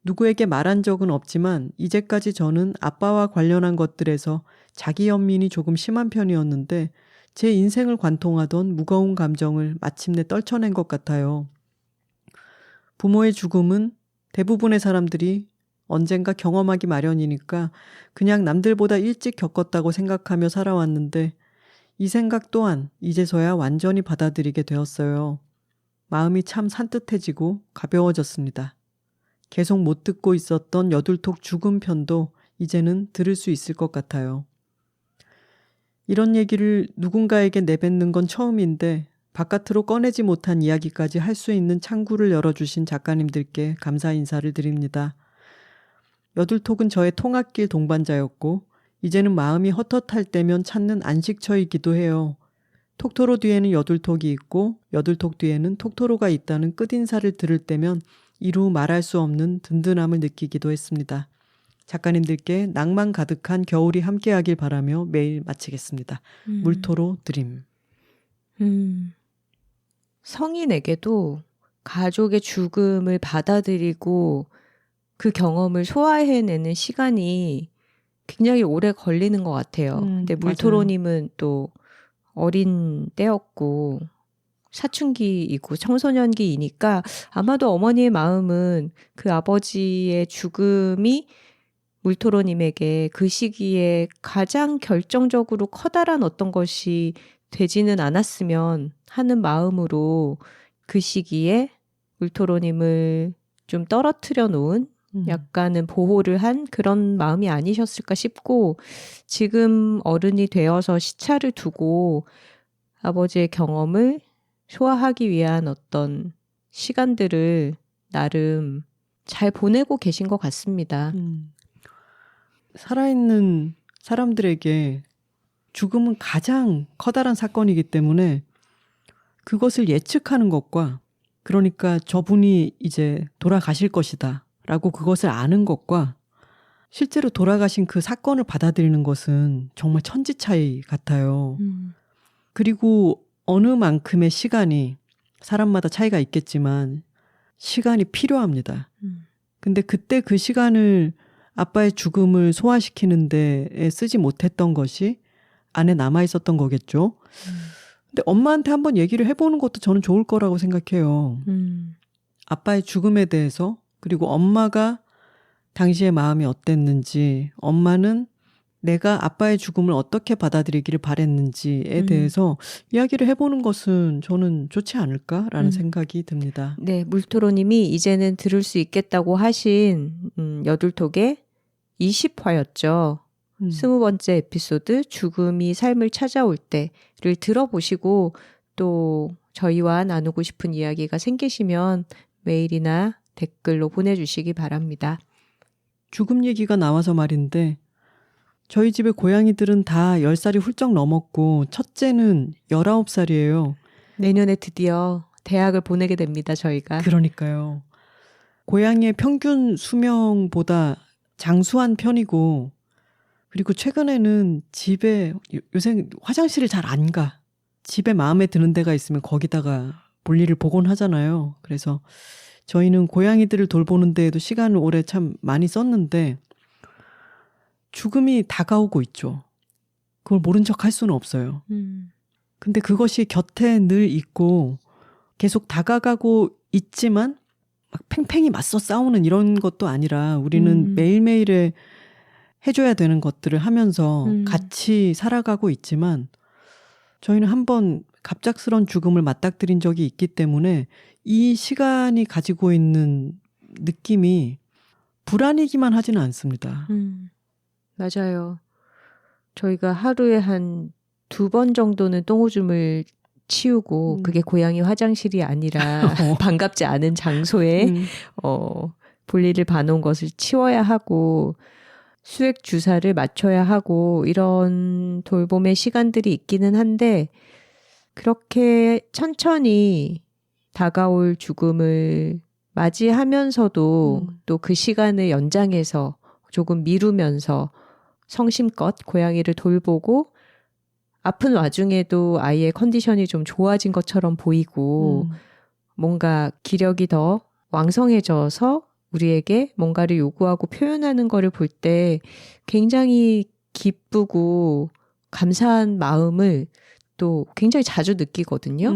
누구에게 말한 적은 없지만 이제까지 저는 아빠와 관련한 것들에서 자기 연민이 조금 심한 편이었는데 제 인생을 관통하던 무거운 감정을 마침내 떨쳐낸 것 같아요. 부모의 죽음은 대부분의 사람들이 언젠가 경험하기 마련이니까 그냥 남들보다 일찍 겪었다고 생각하며 살아왔는데 이 생각 또한 이제서야 완전히 받아들이게 되었어요. 마음이 참 산뜻해지고 가벼워졌습니다. 계속 못 듣고 있었던 여둘톡 죽음 편도 이제는 들을 수 있을 것 같아요. 이런 얘기를 누군가에게 내뱉는 건 처음인데 바깥으로 꺼내지 못한 이야기까지 할 수 있는 창구를 열어주신 작가님들께 감사 인사를 드립니다. 여둘톡은 저의 통학길 동반자였고 이제는 마음이 헛헛할 때면 찾는 안식처이기도 해요. 톡토로 뒤에는 여둘톡이 있고 여둘톡 뒤에는 톡토로가 있다는 끝인사를 들을 때면 이루 말할 수 없는 든든함을 느끼기도 했습니다. 작가님들께 낭만 가득한 겨울이 함께하길 바라며 매일 마치겠습니다. 물토로 드림. 성인에게도 가족의 죽음을 받아들이고 그 경험을 소화해내는 시간이 굉장히 오래 걸리는 것 같아요. 근데 물토로님은 또 어린 때였고 사춘기이고 청소년기이니까 아마도 어머니의 마음은 그 아버지의 죽음이 물토로님에게 그 시기에 가장 결정적으로 커다란 어떤 것이 되지는 않았으면 하는 마음으로 그 시기에 물토로님을 좀 떨어뜨려 놓은 약간은 보호를 한 그런 마음이 아니셨을까 싶고, 지금 어른이 되어서 시차를 두고 아버지의 경험을 소화하기 위한 어떤 시간들을 나름 잘 보내고 계신 것 같습니다. 살아있는 사람들에게 죽음은 가장 커다란 사건이기 때문에 그것을 예측하는 것과, 그러니까 저분이 이제 돌아가실 것이다 라고 그것을 아는 것과 실제로 돌아가신 그 사건을 받아들이는 것은 정말 천지 차이 같아요. 그리고 어느 만큼의 시간이, 사람마다 차이가 있겠지만 시간이 필요합니다. 근데 그때 그 시간을 아빠의 죽음을 소화시키는 데에 쓰지 못했던 것이 안에 남아 있었던 거겠죠. 근데 엄마한테 한번 얘기를 해보는 것도 저는 좋을 거라고 생각해요. 아빠의 죽음에 대해서, 그리고 엄마가 당시의 마음이 어땠는지, 엄마는 내가 아빠의 죽음을 어떻게 받아들이기를 바랬는지에 대해서 이야기를 해보는 것은 저는 좋지 않을까라는 생각이 듭니다. 네, 물토로님이 이제는 들을 수 있겠다고 하신 여둘톡의 20화였죠. 20번째 에피소드 죽음이 삶을 찾아올 때를 들어보시고 또 저희와 나누고 싶은 이야기가 생기시면 메일이나 댓글로 보내주시기 바랍니다. 죽음 얘기가 나와서 말인데 저희 집의 고양이들은 다 10살이 훌쩍 넘었고 첫째는 19살이에요. 내년에 드디어 대학을 보내게 됩니다, 저희가. 그러니까요. 고양이의 평균 수명보다 장수한 편이고, 그리고 최근에는 집에, 요새 화장실을 잘 안 가. 집에 마음에 드는 데가 있으면 거기다가 볼일을 보곤 하잖아요. 그래서 저희는 고양이들을 돌보는 데에도 시간을 올해 참 많이 썼는데 죽음이 다가오고 있죠. 그걸 모른 척 할 수는 없어요. 근데 그것이 곁에 늘 있고 계속 다가가고 있지만 막 팽팽히 맞서 싸우는 이런 것도 아니라 우리는 매일매일에 해줘야 되는 것들을 하면서 같이 살아가고 있지만 저희는 한번 갑작스런 죽음을 맞닥뜨린 적이 있기 때문에 이 시간이 가지고 있는 느낌이 불안이기만 하지는 않습니다. 맞아요. 저희가 하루에 한 2번 정도는 똥오줌을 치우고 그게 고양이 화장실이 아니라 반갑지 않은 장소에 볼일을 봐놓은 것을 치워야 하고 수액 주사를 맞춰야 하고 이런 돌봄의 시간들이 있기는 한데 그렇게 천천히 다가올 죽음을 맞이하면서도 또 그 시간을 연장해서 조금 미루면서 성심껏 고양이를 돌보고 아픈 와중에도 아이의 컨디션이 좀 좋아진 것처럼 보이고 뭔가 기력이 더 왕성해져서 우리에게 뭔가를 요구하고 표현하는 거를 볼 때 굉장히 기쁘고 감사한 마음을 또 굉장히 자주 느끼거든요.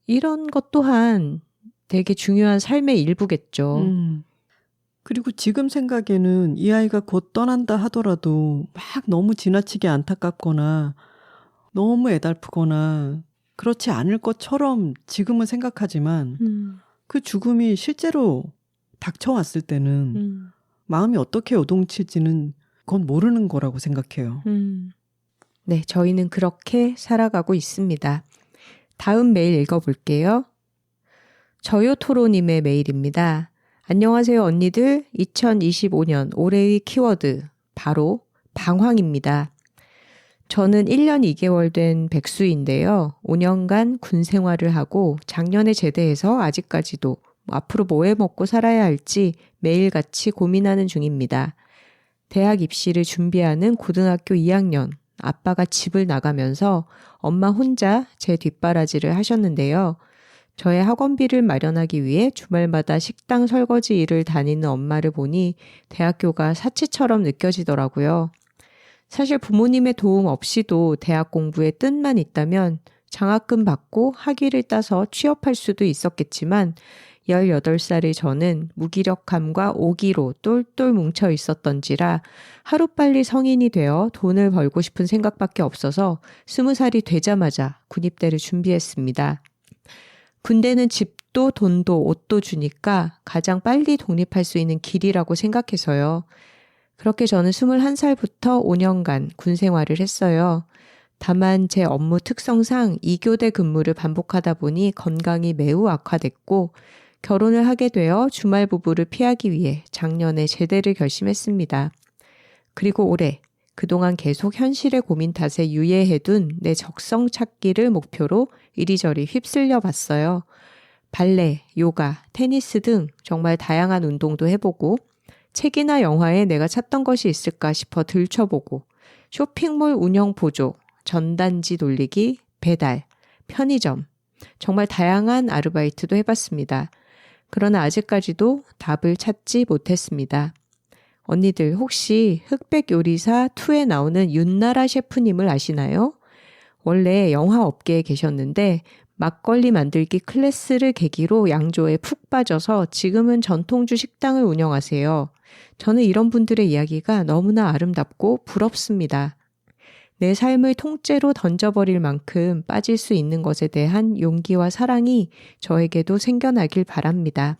이런 것 또한 되게 중요한 삶의 일부겠죠. 그리고 지금 생각에는 이 아이가 곧 떠난다 하더라도 막 너무 지나치게 안타깝거나 너무 애달프거나 그렇지 않을 것처럼 지금은 생각하지만 그 죽음이 실제로 닥쳐왔을 때는 마음이 어떻게 요동칠지는 그건 모르는 거라고 생각해요. 네, 저희는 그렇게 살아가고 있습니다. 다음 메일 읽어볼게요. 저요토로님의 메일입니다. 안녕하세요 언니들. 2025년 올해의 키워드 바로 방황입니다. 저는 1년 2개월 된 백수인데요. 5년간 군 생활을 하고 작년에 제대해서 아직까지도 앞으로 뭐 해 먹고 살아야 할지 매일같이 고민하는 중입니다. 대학 입시를 준비하는 고등학교 2학년, 아빠가 집을 나가면서 엄마 혼자 제 뒷바라지를 하셨는데요. 저의 학원비를 마련하기 위해 주말마다 식당 설거지 일을 다니는 엄마를 보니 대학교가 사치처럼 느껴지더라고요. 사실 부모님의 도움 없이도 대학 공부에 뜻만 있다면 장학금 받고 학위를 따서 취업할 수도 있었겠지만 18살의 저는 무기력함과 오기로 똘똘 뭉쳐 있었던지라 하루빨리 성인이 되어 돈을 벌고 싶은 생각밖에 없어서 20살이 되자마자 군입대를 준비했습니다. 군대는 집도 돈도 옷도 주니까 가장 빨리 독립할 수 있는 길이라고 생각해서요. 그렇게 저는 21살부터 5년간 군 생활을 했어요. 다만 제 업무 특성상 2교대 근무를 반복하다 보니 건강이 매우 악화됐고 결혼을 하게 되어 주말 부부를 피하기 위해 작년에 제대를 결심했습니다. 그리고 올해 그동안 계속 현실의 고민 탓에 유예해둔 내 적성 찾기를 목표로 이리저리 휩쓸려 봤어요. 발레, 요가, 테니스 등 정말 다양한 운동도 해보고 책이나 영화에 내가 찾던 것이 있을까 싶어 들춰보고 쇼핑몰 운영 보조, 전단지 돌리기, 배달, 편의점 정말 다양한 아르바이트도 해봤습니다. 그러나 아직까지도 답을 찾지 못했습니다. 언니들 혹시 흑백 요리사 2에 나오는 윤나라 셰프님을 아시나요? 원래 영화 업계에 계셨는데 막걸리 만들기 클래스를 계기로 양조에 푹 빠져서 지금은 전통주 식당을 운영하세요. 저는 이런 분들의 이야기가 너무나 아름답고 부럽습니다. 내 삶을 통째로 던져버릴 만큼 빠질 수 있는 것에 대한 용기와 사랑이 저에게도 생겨나길 바랍니다.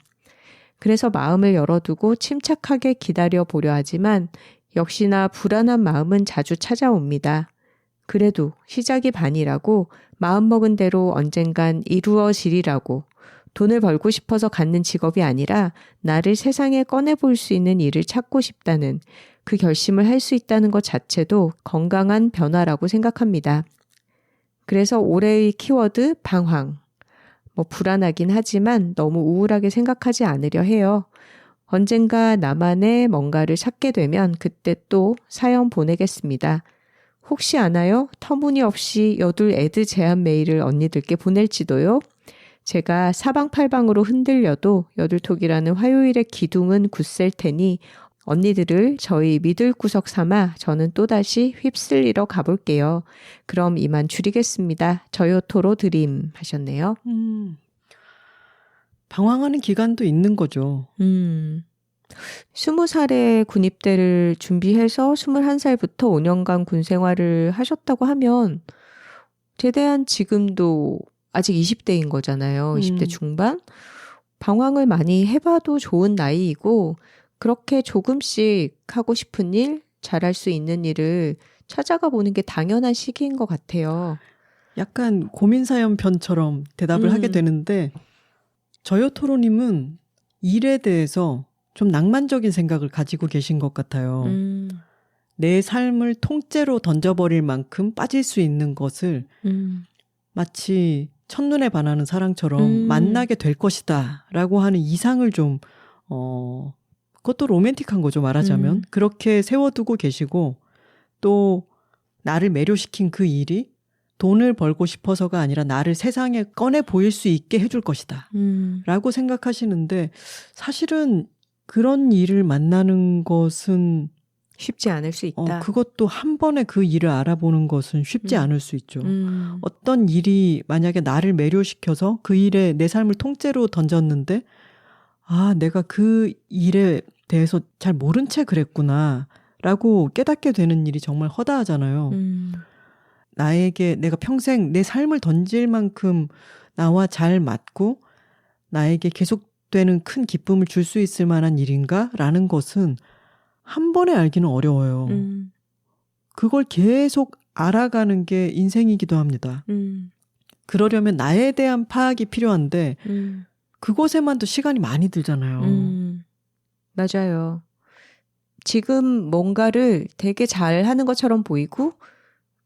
그래서 마음을 열어두고 침착하게 기다려보려 하지만 역시나 불안한 마음은 자주 찾아옵니다. 그래도 시작이 반이라고 마음먹은 대로 언젠간 이루어지리라고 돈을 벌고 싶어서 갖는 직업이 아니라 나를 세상에 꺼내볼 수 있는 일을 찾고 싶다는 그 결심을 할 수 있다는 것 자체도 건강한 변화라고 생각합니다. 그래서 올해의 키워드 방황. 불안하긴 하지만 너무 우울하게 생각하지 않으려 해요. 언젠가 나만의 뭔가를 찾게 되면 그때 또 사연 보내겠습니다. 혹시 아나요? 터무니없이 여둘 애드 제안 메일을 언니들께 보낼지도요? 제가 사방팔방으로 흔들려도 여둘톡이라는 화요일의 기둥은 굳셀 테니 언니들을 저희 믿을 구석 삼아 저는 또다시 휩쓸리러 가볼게요. 그럼 이만 줄이겠습니다. 저요토로 드림 하셨네요. 방황하는 기간도 있는 거죠. 20살에 군입대를 준비해서 21살부터 5년간 군 생활을 하셨다고 하면 제대한 지금도 아직 20대인 거잖아요. 20대 중반. 방황을 많이 해봐도 좋은 나이이고 그렇게 조금씩 하고 싶은 일, 잘할 수 있는 일을 찾아가 보는 게 당연한 시기인 것 같아요. 약간 고민사연 편처럼 대답을 하게 되는데 저요토로님은 일에 대해서 좀 낭만적인 생각을 가지고 계신 것 같아요. 내 삶을 통째로 던져버릴 만큼 빠질 수 있는 것을 마치 첫눈에 반하는 사랑처럼 만나게 될 것이다 라고 하는 이상을 좀 그것도 로맨틱한 거죠, 말하자면. 그렇게 세워두고 계시고 또 나를 매료시킨 그 일이 돈을 벌고 싶어서가 아니라 나를 세상에 꺼내 보일 수 있게 해줄 것이다 라고 생각하시는데 사실은 그런 일을 만나는 것은 쉽지 않을 수 있다. 그것도 한 번에 그 일을 알아보는 것은 쉽지 않을 수 있죠. 어떤 일이 만약에 나를 매료시켜서 그 일에 내 삶을 통째로 던졌는데 내가 그 일에 대해서 잘 모른 채 그랬구나 라고 깨닫게 되는 일이 정말 허다하잖아요. 나에게 내가 평생 내 삶을 던질 만큼 나와 잘 맞고 나에게 계속되는 큰 기쁨을 줄 수 있을 만한 일인가? 라는 것은 한 번에 알기는 어려워요. 그걸 계속 알아가는 게 인생이기도 합니다. 그러려면 나에 대한 파악이 필요한데 그곳에만도 시간이 많이 들잖아요. 맞아요. 지금 뭔가를 되게 잘하는 것처럼 보이고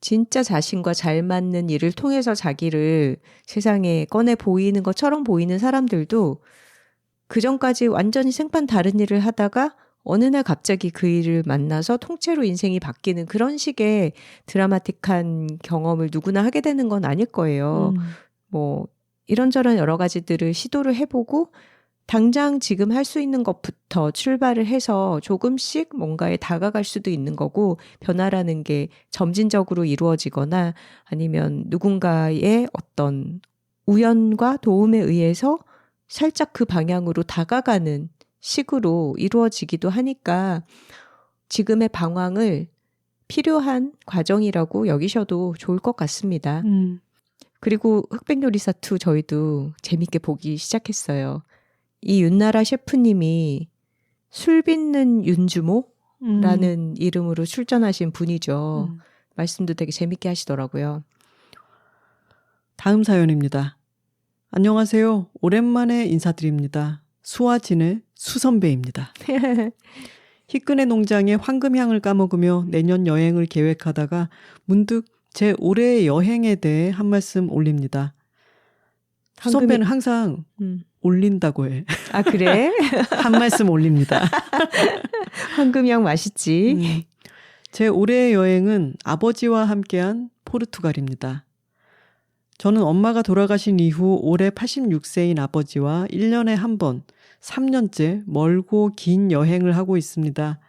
진짜 자신과 잘 맞는 일을 통해서 자기를 세상에 꺼내 보이는 것처럼 보이는 사람들도 그전까지 완전히 생판 다른 일을 하다가 어느 날 갑자기 그 일을 만나서 통째로 인생이 바뀌는 그런 식의 드라마틱한 경험을 누구나 하게 되는 건 아닐 거예요. 이런저런 여러 가지들을 시도를 해보고 당장 지금 할 수 있는 것부터 출발을 해서 조금씩 뭔가에 다가갈 수도 있는 거고, 변화라는 게 점진적으로 이루어지거나 아니면 누군가의 어떤 우연과 도움에 의해서 살짝 그 방향으로 다가가는 식으로 이루어지기도 하니까 지금의 방황을 필요한 과정이라고 여기셔도 좋을 것 같습니다. 그리고 흑백요리사 2 저희도 재밌게 보기 시작했어요. 이 윤나라 셰프님이 술 빚는 윤주모라는 이름으로 출전하신 분이죠. 말씀도 되게 재밌게 하시더라고요. 다음 사연입니다. 안녕하세요. 오랜만에 인사드립니다. 수아진의 수선배입니다. 희끈의 농장의 황금향을 까먹으며 내년 여행을 계획하다가 문득 제 올해의 여행에 대해 한 말씀 올립니다. 수선배는 항상 올린다고 해. 아, 그래? 한 말씀 올립니다. 황금향 맛있지. 제 올해의 여행은 아버지와 함께한 포르투갈입니다. 저는 엄마가 돌아가신 이후 올해 86세인 아버지와 1년에 한 번, 3년째 멀고 긴 여행을 하고 있습니다.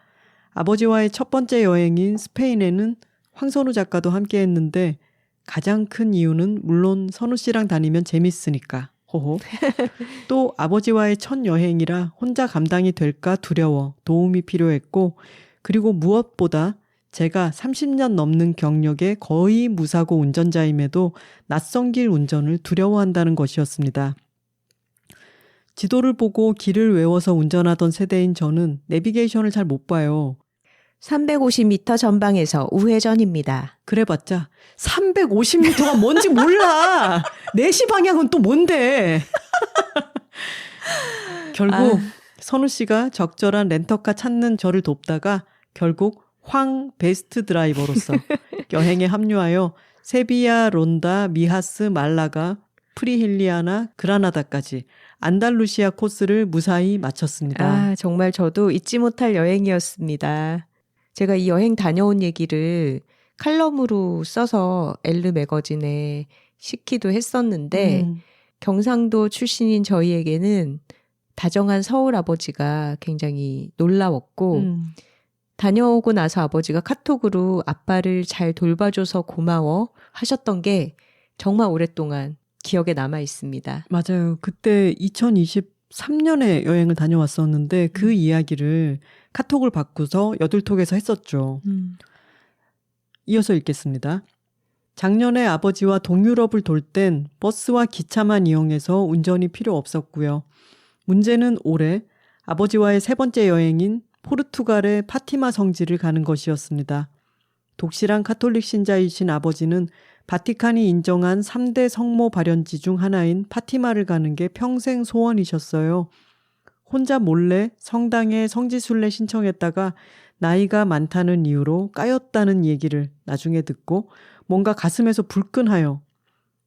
아버지와의 첫 번째 여행인 스페인에는 황선우 작가도 함께 했는데 가장 큰 이유는 물론 선우 씨랑 다니면 재밌으니까. 호호. 또 아버지와의 첫 여행이라 혼자 감당이 될까 두려워 도움이 필요했고, 그리고 무엇보다 제가 30년 넘는 경력의 거의 무사고 운전자임에도 낯선 길 운전을 두려워한다는 것이었습니다. 지도를 보고 길을 외워서 운전하던 세대인 저는 내비게이션을 잘 못 봐요. 350m 전방에서 우회전입니다. 그래봤자 350m가 뭔지 몰라. 4시 방향은 또 뭔데. 결국 선우 씨가 적절한 렌터카 찾는 저를 돕다가 결국 황 베스트 드라이버로서 여행에 합류하여 세비야, 론다, 미하스, 말라가, 프리힐리아나, 그라나다까지 안달루시아 코스를 무사히 마쳤습니다. 아, 정말 저도 잊지 못할 여행이었습니다. 제가 이 여행 다녀온 얘기를 칼럼으로 써서 엘르 매거진에 싣기도 했었는데 경상도 출신인 저희에게는 다정한 서울 아버지가 굉장히 놀라웠고 다녀오고 나서 아버지가 카톡으로 아빠를 잘 돌봐줘서 고마워 하셨던 게 정말 오랫동안 기억에 남아 있습니다. 맞아요. 그때 2023년에 여행을 다녀왔었는데 그 이야기를 카톡을 받고서 여둘톡에서 했었죠. 이어서 읽겠습니다. 작년에 아버지와 동유럽을 돌 땐 버스와 기차만 이용해서 운전이 필요 없었고요. 문제는 올해 아버지와의 세 번째 여행인 포르투갈의 파티마 성지를 가는 것이었습니다. 독실한 카톨릭 신자이신 아버지는 바티칸이 인정한 3대 성모 발현지 중 하나인 파티마를 가는 게 평생 소원이셨어요. 혼자 몰래 성당에 성지순례 신청했다가 나이가 많다는 이유로 까였다는 얘기를 나중에 듣고 뭔가 가슴에서 불끈하여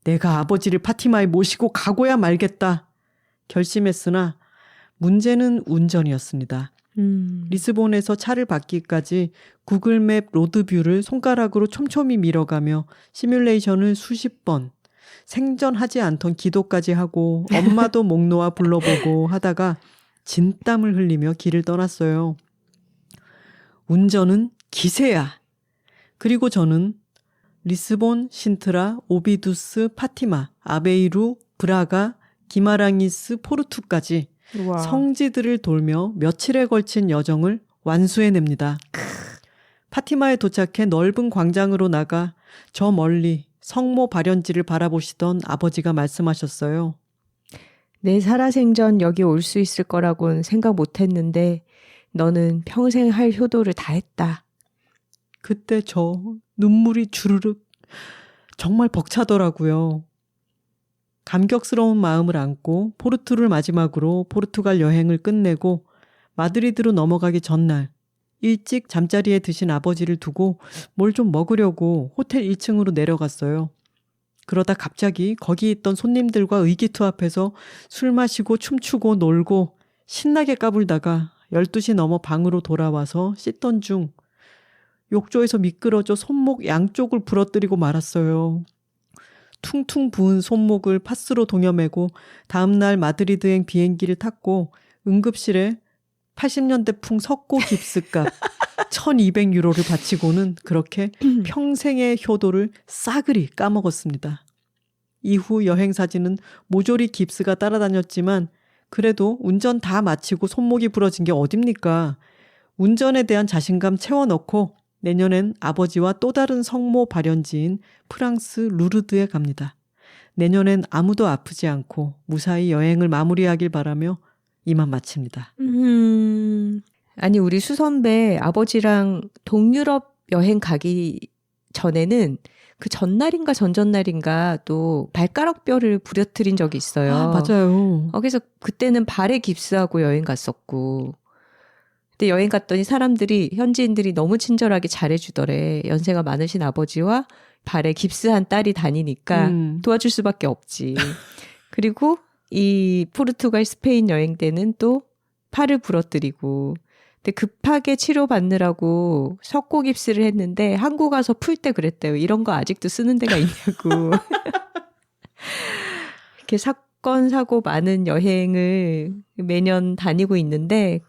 내가 아버지를 파티마에 모시고 가고야 말겠다 결심했으나 문제는 운전이었습니다. 리스본에서 차를 받기까지 구글맵 로드뷰를 손가락으로 촘촘히 밀어가며 시뮬레이션을 수십 번, 생전하지 않던 기도까지 하고 엄마도 목 놓아 불러보고 하다가 진땀을 흘리며 길을 떠났어요. 운전은 기세야. 그리고 저는 리스본, 신트라, 오비두스, 파티마, 아베이루, 브라가, 기마랑이스, 포르투까지 우와. 성지들을 돌며 며칠에 걸친 여정을 완수해냅니다. 파티마에 도착해 넓은 광장으로 나가 저 멀리 성모 발현지를 바라보시던 아버지가 말씀하셨어요. 내 살아생전 여기 올 수 있을 거라고는 생각 못했는데 너는 평생 할 효도를 다 했다. 그때 저 눈물이 주르륵 정말 벅차더라고요. 감격스러운 마음을 안고 포르투를 마지막으로 포르투갈 여행을 끝내고 마드리드로 넘어가기 전날 일찍 잠자리에 드신 아버지를 두고 뭘 좀 먹으려고 호텔 1층으로 내려갔어요. 그러다 갑자기 거기 있던 손님들과 의기투합해서 술 마시고 춤추고 놀고 신나게 까불다가 12시 넘어 방으로 돌아와서 씻던 중 욕조에서 미끄러져 손목 양쪽을 부러뜨리고 말았어요. 퉁퉁 부은 손목을 파스로 동여매고 다음날 마드리드행 비행기를 탔고 응급실에 80년대풍 석고 깁스값 1200유로를 바치고는 그렇게 평생의 효도를 싸그리 까먹었습니다. 이후 여행 사진은 모조리 깁스가 따라다녔지만 그래도 운전 다 마치고 손목이 부러진 게 어딥니까? 운전에 대한 자신감 채워넣고 내년엔 아버지와 또 다른 성모 발연지인 프랑스 루르드에 갑니다. 내년엔 아무도 아프지 않고 무사히 여행을 마무리하길 바라며 이만 마칩니다. 아니 우리 수선배 아버지랑 동유럽 여행 가기 전에는 그 전날인가 전전날인가 또 발가락 뼈를 부러뜨린 적이 있어요. 아, 맞아요. 그래서 그때는 발에 깁스하고 여행 갔었고 근데 여행 갔더니 사람들이 현지인들이 너무 친절하게 잘해주더래. 연세가 많으신 아버지와 발에 깁스한 딸이 다니니까 도와줄 수밖에 없지. 그리고 이 포르투갈 스페인 여행 때는 또 팔을 부러뜨리고 근데 급하게 치료받느라고 석고 깁스를 했는데 한국 가서 풀 때 그랬대요. 이런 거 아직도 쓰는 데가 있냐고. 이렇게 사건 사고 많은 여행을 매년 다니고 있는데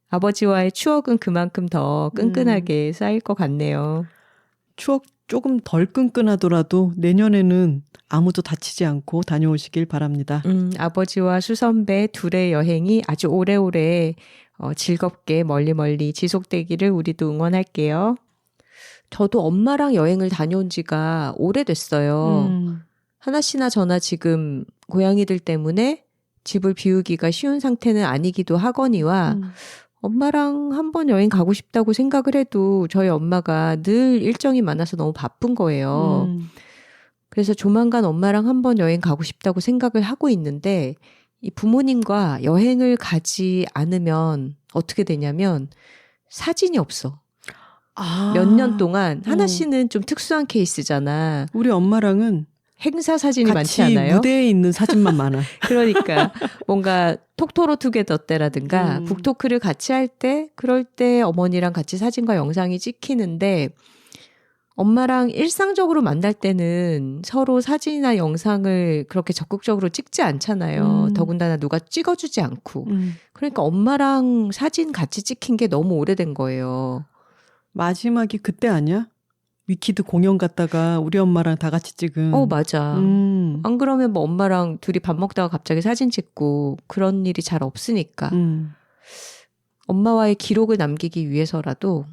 아버지와의 추억은 그만큼 더 끈끈하게 쌓일 것 같네요. 추억 조금 덜 끈끈하더라도 내년에는 아무도 다치지 않고 다녀오시길 바랍니다. 아버지와 수선배 둘의 여행이 아주 오래오래 즐겁게 멀리 지속되기를 우리도 응원할게요. 저도 엄마랑 여행을 다녀온 지가 오래됐어요. 하나 씨나 저나 지금 고양이들 때문에 집을 비우기가 쉬운 상태는 아니기도 하거니와 엄마랑 한번 여행 가고 싶다고 생각을 해도 저희 엄마가 늘 일정이 많아서 너무 바쁜 거예요. 그래서 조만간 엄마랑 한번 여행 가고 싶다고 생각을 하고 있는데 이 부모님과 여행을 가지 않으면 어떻게 되냐면 사진이 없어. 몇 년 동안 하나 씨는 좀 특수한 케이스잖아. 우리 엄마랑은 행사 사진이 많지 같이 않아요? 무대에 있는 사진만 많아. 그러니까 뭔가 톡토로 투게더 때라든가 북토크를 같이 할 때 그럴 때 어머니랑 같이 사진과 영상이 찍히는데 엄마랑 일상적으로 만날 때는 서로 사진이나 영상을 그렇게 적극적으로 찍지 않잖아요. 더군다나 누가 찍어주지 않고. 그러니까 엄마랑 사진 같이 찍힌 게 너무 오래된 거예요. 마지막이 그때 아니야? 위키드 공연 갔다가 우리 엄마랑 다 같이 찍은. 맞아. 안 그러면 뭐 엄마랑 둘이 밥 먹다가 갑자기 사진 찍고 그런 일이 잘 없으니까. 엄마와의 기록을 남기기 위해서라도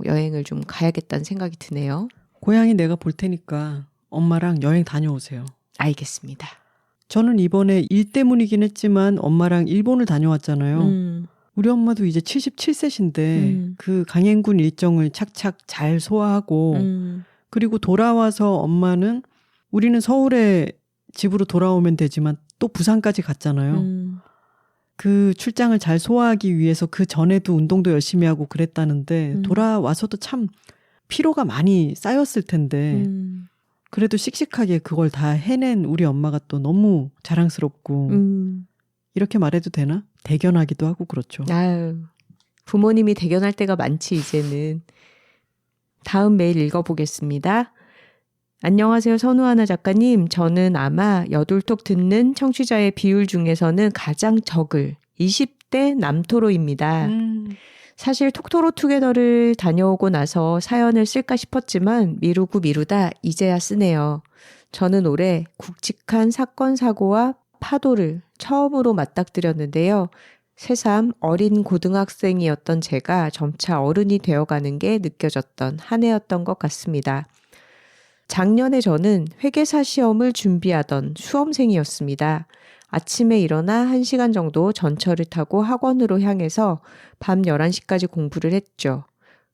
여행을 좀 가야겠다는 생각이 드네요. 고양이 내가 볼 테니까 엄마랑 여행 다녀오세요. 알겠습니다. 저는 이번에 일 때문이긴 했지만 엄마랑 일본을 다녀왔잖아요. 우리 엄마도 이제 77세신데 그 강행군 일정을 착착 잘 소화하고 그리고 돌아와서 엄마는 우리는 서울에 집으로 돌아오면 되지만 또 부산까지 갔잖아요. 그 출장을 잘 소화하기 위해서 그 전에도 운동도 열심히 하고 그랬다는데 돌아와서도 참 피로가 많이 쌓였을 텐데 그래도 씩씩하게 그걸 다 해낸 우리 엄마가 또 너무 자랑스럽고 이렇게 말해도 되나? 대견하기도 하고 그렇죠. 아유, 부모님이 대견할 때가 많지 이제는. 다음 메일 읽어보겠습니다. 안녕하세요. 선우하나 작가님. 저는 아마 여둘톡 듣는 청취자의 비율 중에서는 가장 적을 20대 남토로입니다. 사실 톡토로 투게더를 다녀오고 나서 사연을 쓸까 싶었지만 미루다 이제야 쓰네요. 저는 올해 굵직한 사건 사고와 파도를 처음으로 맞닥뜨렸는데요. 새삼 어린 고등학생이었던 제가 점차 어른이 되어가는 게 느껴졌던 한 해였던 것 같습니다. 작년에 저는 회계사 시험을 준비하던 수험생이었습니다. 아침에 일어나 1시간 정도 전철을 타고 학원으로 향해서 밤 11시까지 공부를 했죠.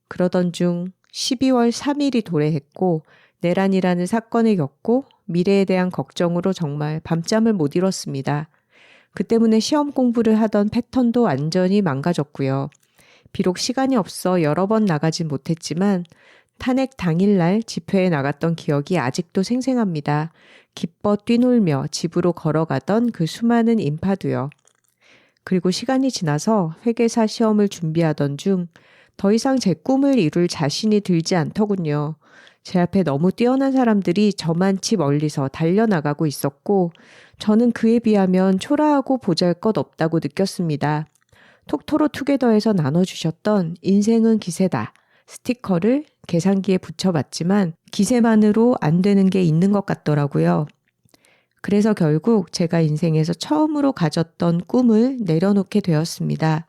그러던 중 12월 3일이 도래했고 내란이라는 사건을 겪고 미래에 대한 걱정으로 정말 밤잠을 못 이뤘습니다. 그 때문에 시험 공부를 하던 패턴도 완전히 망가졌고요. 비록 시간이 없어 여러 번 나가진 못했지만 탄핵 당일날 집회에 나갔던 기억이 아직도 생생합니다. 기뻐 뛰놀며 집으로 걸어가던 그 수많은 인파도요. 그리고 시간이 지나서 회계사 시험을 준비하던 중 더 이상 제 꿈을 이룰 자신이 들지 않더군요. 제 앞에 너무 뛰어난 사람들이 저만치 멀리서 달려나가고 있었고 저는 그에 비하면 초라하고 보잘것없다고 느꼈습니다. 톡토로 투게더에서 나눠주셨던 인생은 기세다 스티커를 계산기에 붙여봤지만 기세만으로 안 되는 게 있는 것 같더라고요. 그래서 결국 제가 인생에서 처음으로 가졌던 꿈을 내려놓게 되었습니다.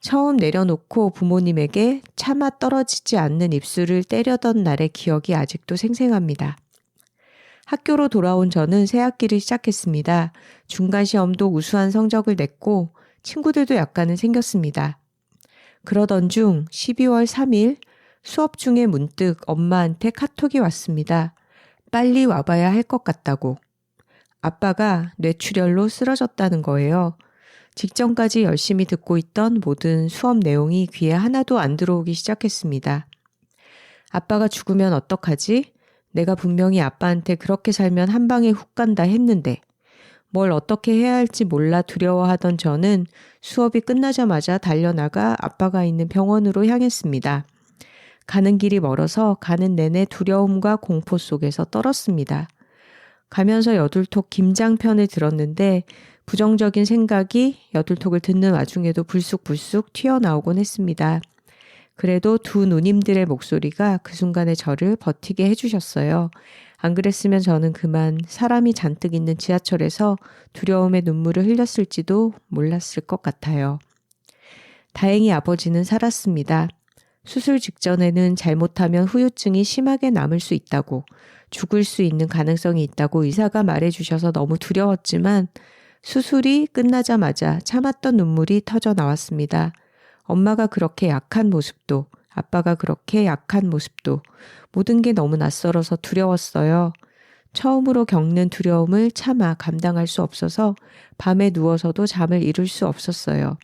처음 내려놓고 부모님에게 차마 떨어지지 않는 입술을 때려던 날의 기억이 아직도 생생합니다. 학교로 돌아온 저는 새 학기를 시작했습니다. 중간 시험도 우수한 성적을 냈고 친구들도 약간은 생겼습니다. 그러던 중 12월 3일 수업 중에 문득 엄마한테 카톡이 왔습니다. 빨리 와봐야 할 것 같다고. 아빠가 뇌출혈로 쓰러졌다는 거예요. 직전까지 열심히 듣고 있던 모든 수업 내용이 귀에 하나도 안 들어오기 시작했습니다. 아빠가 죽으면 어떡하지? 내가 분명히 아빠한테 그렇게 살면 한 방에 훅 간다 했는데 뭘 어떻게 해야 할지 몰라 두려워하던 저는 수업이 끝나자마자 달려나가 아빠가 있는 병원으로 향했습니다. 가는 길이 멀어서 가는 내내 두려움과 공포 속에서 떨었습니다. 가면서 여둘톡 김장편을 들었는데 부정적인 생각이 여둘톡을 듣는 와중에도 불쑥불쑥 튀어나오곤 했습니다. 그래도 두 누님들의 목소리가 그 순간에 저를 버티게 해주셨어요. 안 그랬으면 저는 그만 사람이 잔뜩 있는 지하철에서 두려움의 눈물을 흘렸을지도 몰랐을 것 같아요. 다행히 아버지는 살았습니다. 수술 직전에는 잘못하면 후유증이 심하게 남을 수 있다고, 죽을 수 있는 가능성이 있다고 의사가 말해주셔서 너무 두려웠지만 수술이 끝나자마자 참았던 눈물이 터져 나왔습니다. 엄마가 그렇게 약한 모습도, 아빠가 그렇게 약한 모습도 모든 게 너무 낯설어서 두려웠어요. 처음으로 겪는 두려움을 차마 감당할 수 없어서 밤에 누워서도 잠을 이룰 수 없었어요.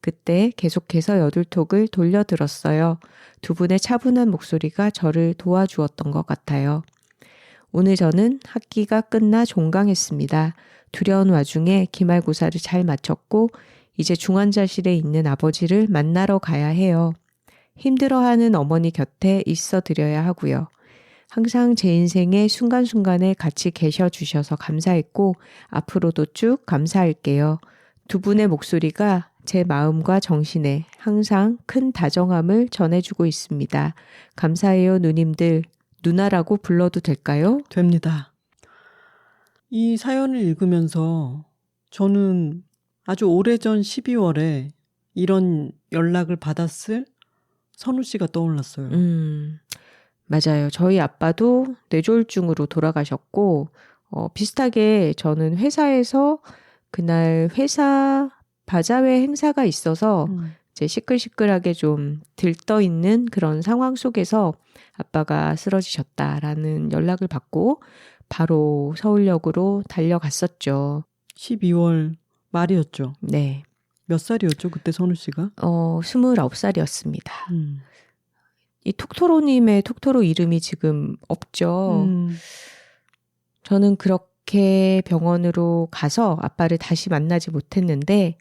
그때 계속해서 여둘톡을 돌려들었어요. 두 분의 차분한 목소리가 저를 도와주었던 것 같아요. 오늘 저는 학기가 끝나 종강했습니다. 두려운 와중에 기말고사를 잘 마쳤고 이제 중환자실에 있는 아버지를 만나러 가야 해요. 힘들어하는 어머니 곁에 있어 드려야 하고요. 항상 제 인생의 순간순간에 같이 계셔 주셔서 감사했고 앞으로도 쭉 감사할게요. 두 분의 목소리가 제 마음과 정신에 항상 큰 다정함을 전해주고 있습니다. 감사해요, 누님들. 누나라고 불러도 될까요? 됩니다. 이 사연을 읽으면서 저는 아주 오래전 12월에 이런 연락을 받았을 선우 씨가 떠올랐어요. 맞아요. 저희 아빠도 뇌졸중으로 돌아가셨고 비슷하게 저는 회사에서 그날 회사 바자회 행사가 있어서 이제 시끌시끌하게 좀 들떠있는 그런 상황 속에서 아빠가 쓰러지셨다라는 연락을 받고 바로 서울역으로 달려갔었죠. 12월 말이었죠. 네. 몇 살이었죠? 그때 선우 씨가? 29살이었습니다. 이 톡토로님의 톡토로 이름이 지금 없죠. 저는 그렇게 병원으로 가서 아빠를 다시 만나지 못했는데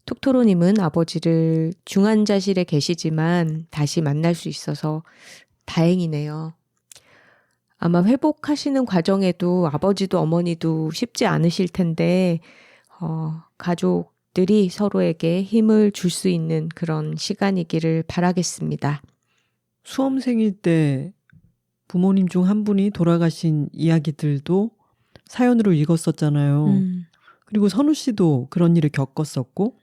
톡토로님은 아버지를 중환자실에 계시지만 다시 만날 수 있어서 다행이네요. 아마 회복하시는 과정에도 아버지도 어머니도 쉽지 않으실 텐데 가족들이 서로에게 힘을 줄 수 있는 그런 시간이기를 바라겠습니다. 수험생일 때 부모님 중 한 분이 돌아가신 이야기들도 사연으로 읽었었잖아요. 그리고 선우 씨도 그런 일을 겪었었고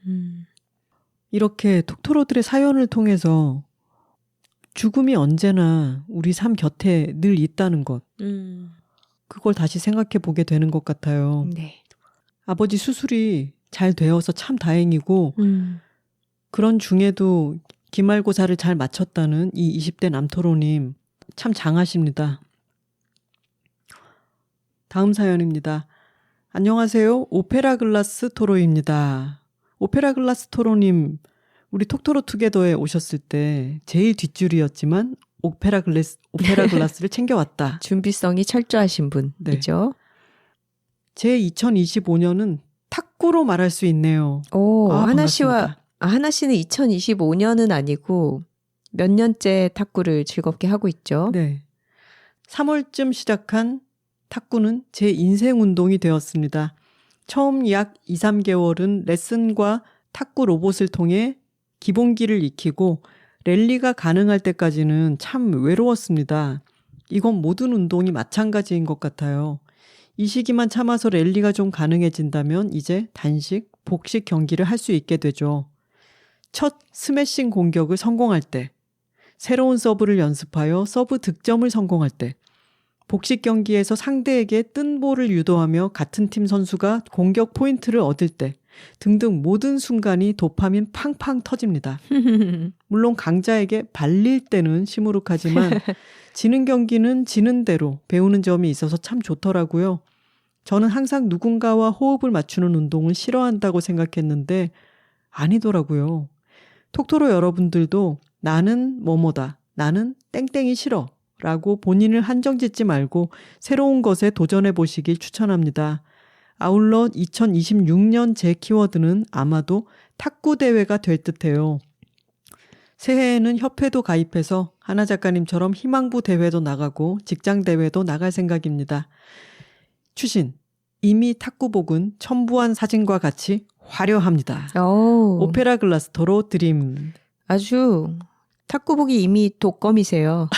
이렇게 톡토로들의 사연을 통해서 죽음이 언제나 우리 삶 곁에 늘 있다는 것. 그걸 다시 생각해 보게 되는 것 같아요. 네. 아버지 수술이 잘 되어서 참 다행이고 그런 중에도 기말고사를 잘 마쳤다는 이 20대 남토로님 참 장하십니다. 다음 사연입니다. 안녕하세요. 오페라 글라스 토로입니다. 오페라 글라스 토로님, 우리 톡토로 투게더에 오셨을 때 제일 뒷줄이었지만 오페라 글라스를 챙겨왔다. 준비성이 철저하신 분이죠. 네. 제 2025년은 탁구로 말할 수 있네요. 하나 씨와 하나 씨는 2025년은 아니고 몇 년째 탁구를 즐겁게 하고 있죠. 네. 3월쯤 시작한 탁구는 제 인생 운동이 되었습니다. 처음 약 2, 3개월은 레슨과 탁구 로봇을 통해 기본기를 익히고 랠리가 가능할 때까지는 참 외로웠습니다. 이건 모든 운동이 마찬가지인 것 같아요. 이 시기만 참아서 랠리가 좀 가능해진다면 이제 단식, 복식 경기를 할 수 있게 되죠. 첫 스매싱 공격을 성공할 때, 새로운 서브를 연습하여 서브 득점을 성공할 때, 복식 경기에서 상대에게 뜬 볼을 유도하며 같은 팀 선수가 공격 포인트를 얻을 때 등등 모든 순간이 도파민 팡팡 터집니다. 물론 강자에게 발릴 때는 시무룩하지만 지는 경기는 지는 대로 배우는 점이 있어서 참 좋더라고요. 저는 항상 누군가와 호흡을 맞추는 운동을 싫어한다고 생각했는데 아니더라고요. 톡토로 여러분들도 나는 뭐뭐다, 나는 땡땡이 싫어 라고 본인을 한정짓지 말고 새로운 것에 도전해 보시길 추천합니다. 아울러 2026년 제 키워드는 아마도 탁구 대회가 될 듯해요. 새해에는 협회도 가입해서 하나 작가님처럼 희망부 대회도 나가고 직장 대회도 나갈 생각입니다. 추신, 이미 탁구복은 첨부한 사진과 같이 화려합니다. 오페라 글라스터로 드림. 아주 탁구복이 이미 독검이세요.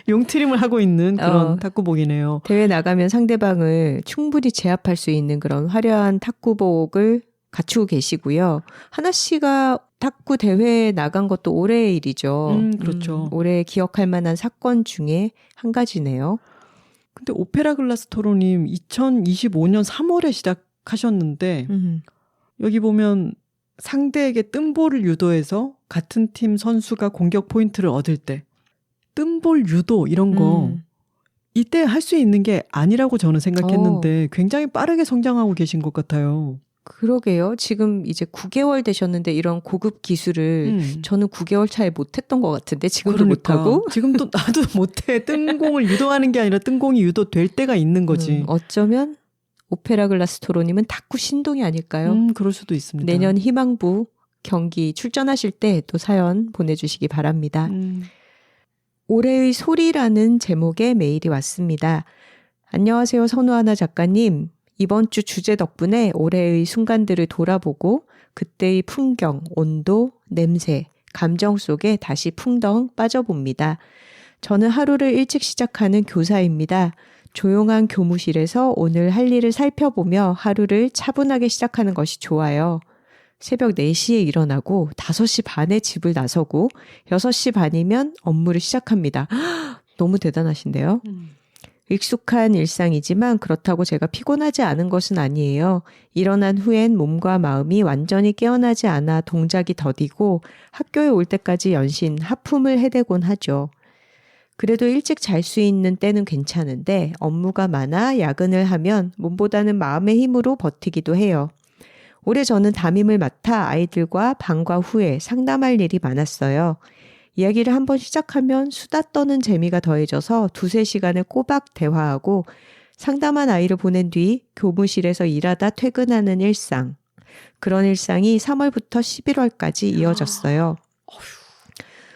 용트림을 하고 있는 그런 탁구복이네요. 대회 나가면 상대방을 충분히 제압할 수 있는 그런 화려한 탁구복을 갖추고 계시고요. 하나 씨가 탁구 대회에 나간 것도 올해의 일이죠. 그렇죠. 올해 기억할 만한 사건 중에 한 가지네요. 근데 오페라 글라스토로님 2025년 3월에 시작하셨는데 여기 보면 상대에게 뜬볼을 유도해서 같은 팀 선수가 공격 포인트를 얻을 때 뜬볼 유도 이런 거 이때 할 수 있는 게 아니라고 저는 생각했는데 굉장히 빠르게 성장하고 계신 것 같아요. 그러게요. 지금 이제 9개월 되셨는데 이런 고급 기술을 저는 9개월 차에 못했던 것 같은데 지금도 못하고. 지금도 나도 못해. 뜬공을 유도하는 게 아니라 뜬공이 유도될 때가 있는 거지. 어쩌면 오페라 글라스토로님은 탁구 신동이 아닐까요? 그럴 수도 있습니다. 내년 희망부 경기 출전하실 때 또 사연 보내주시기 바랍니다. 올해의 소리라는 제목의 메일이 왔습니다. 안녕하세요. 선우하나 작가님. 이번 주 주제 덕분에 올해의 순간들을 돌아보고 그때의 풍경, 온도, 냄새, 감정 속에 다시 풍덩 빠져봅니다. 저는 하루를 일찍 시작하는 교사입니다. 조용한 교무실에서 오늘 할 일을 살펴보며 하루를 차분하게 시작하는 것이 좋아요. 새벽 4시에 일어나고 5시 반에 집을 나서고 6시 반이면 업무를 시작합니다. 너무 대단하신데요. 익숙한 일상이지만 그렇다고 제가 피곤하지 않은 것은 아니에요. 일어난 후엔 몸과 마음이 완전히 깨어나지 않아 동작이 더디고 학교에 올 때까지 연신 하품을 해대곤 하죠. 그래도 일찍 잘 수 있는 때는 괜찮은데 업무가 많아 야근을 하면 몸보다는 마음의 힘으로 버티기도 해요. 올해 저는 담임을 맡아 아이들과 방과 후에 상담할 일이 많았어요. 이야기를 한번 시작하면 수다 떠는 재미가 더해져서 2-3시간을 꼬박 대화하고 상담한 아이를 보낸 뒤 교무실에서 일하다 퇴근하는 일상. 그런 일상이 3월부터 11월까지 이어졌어요.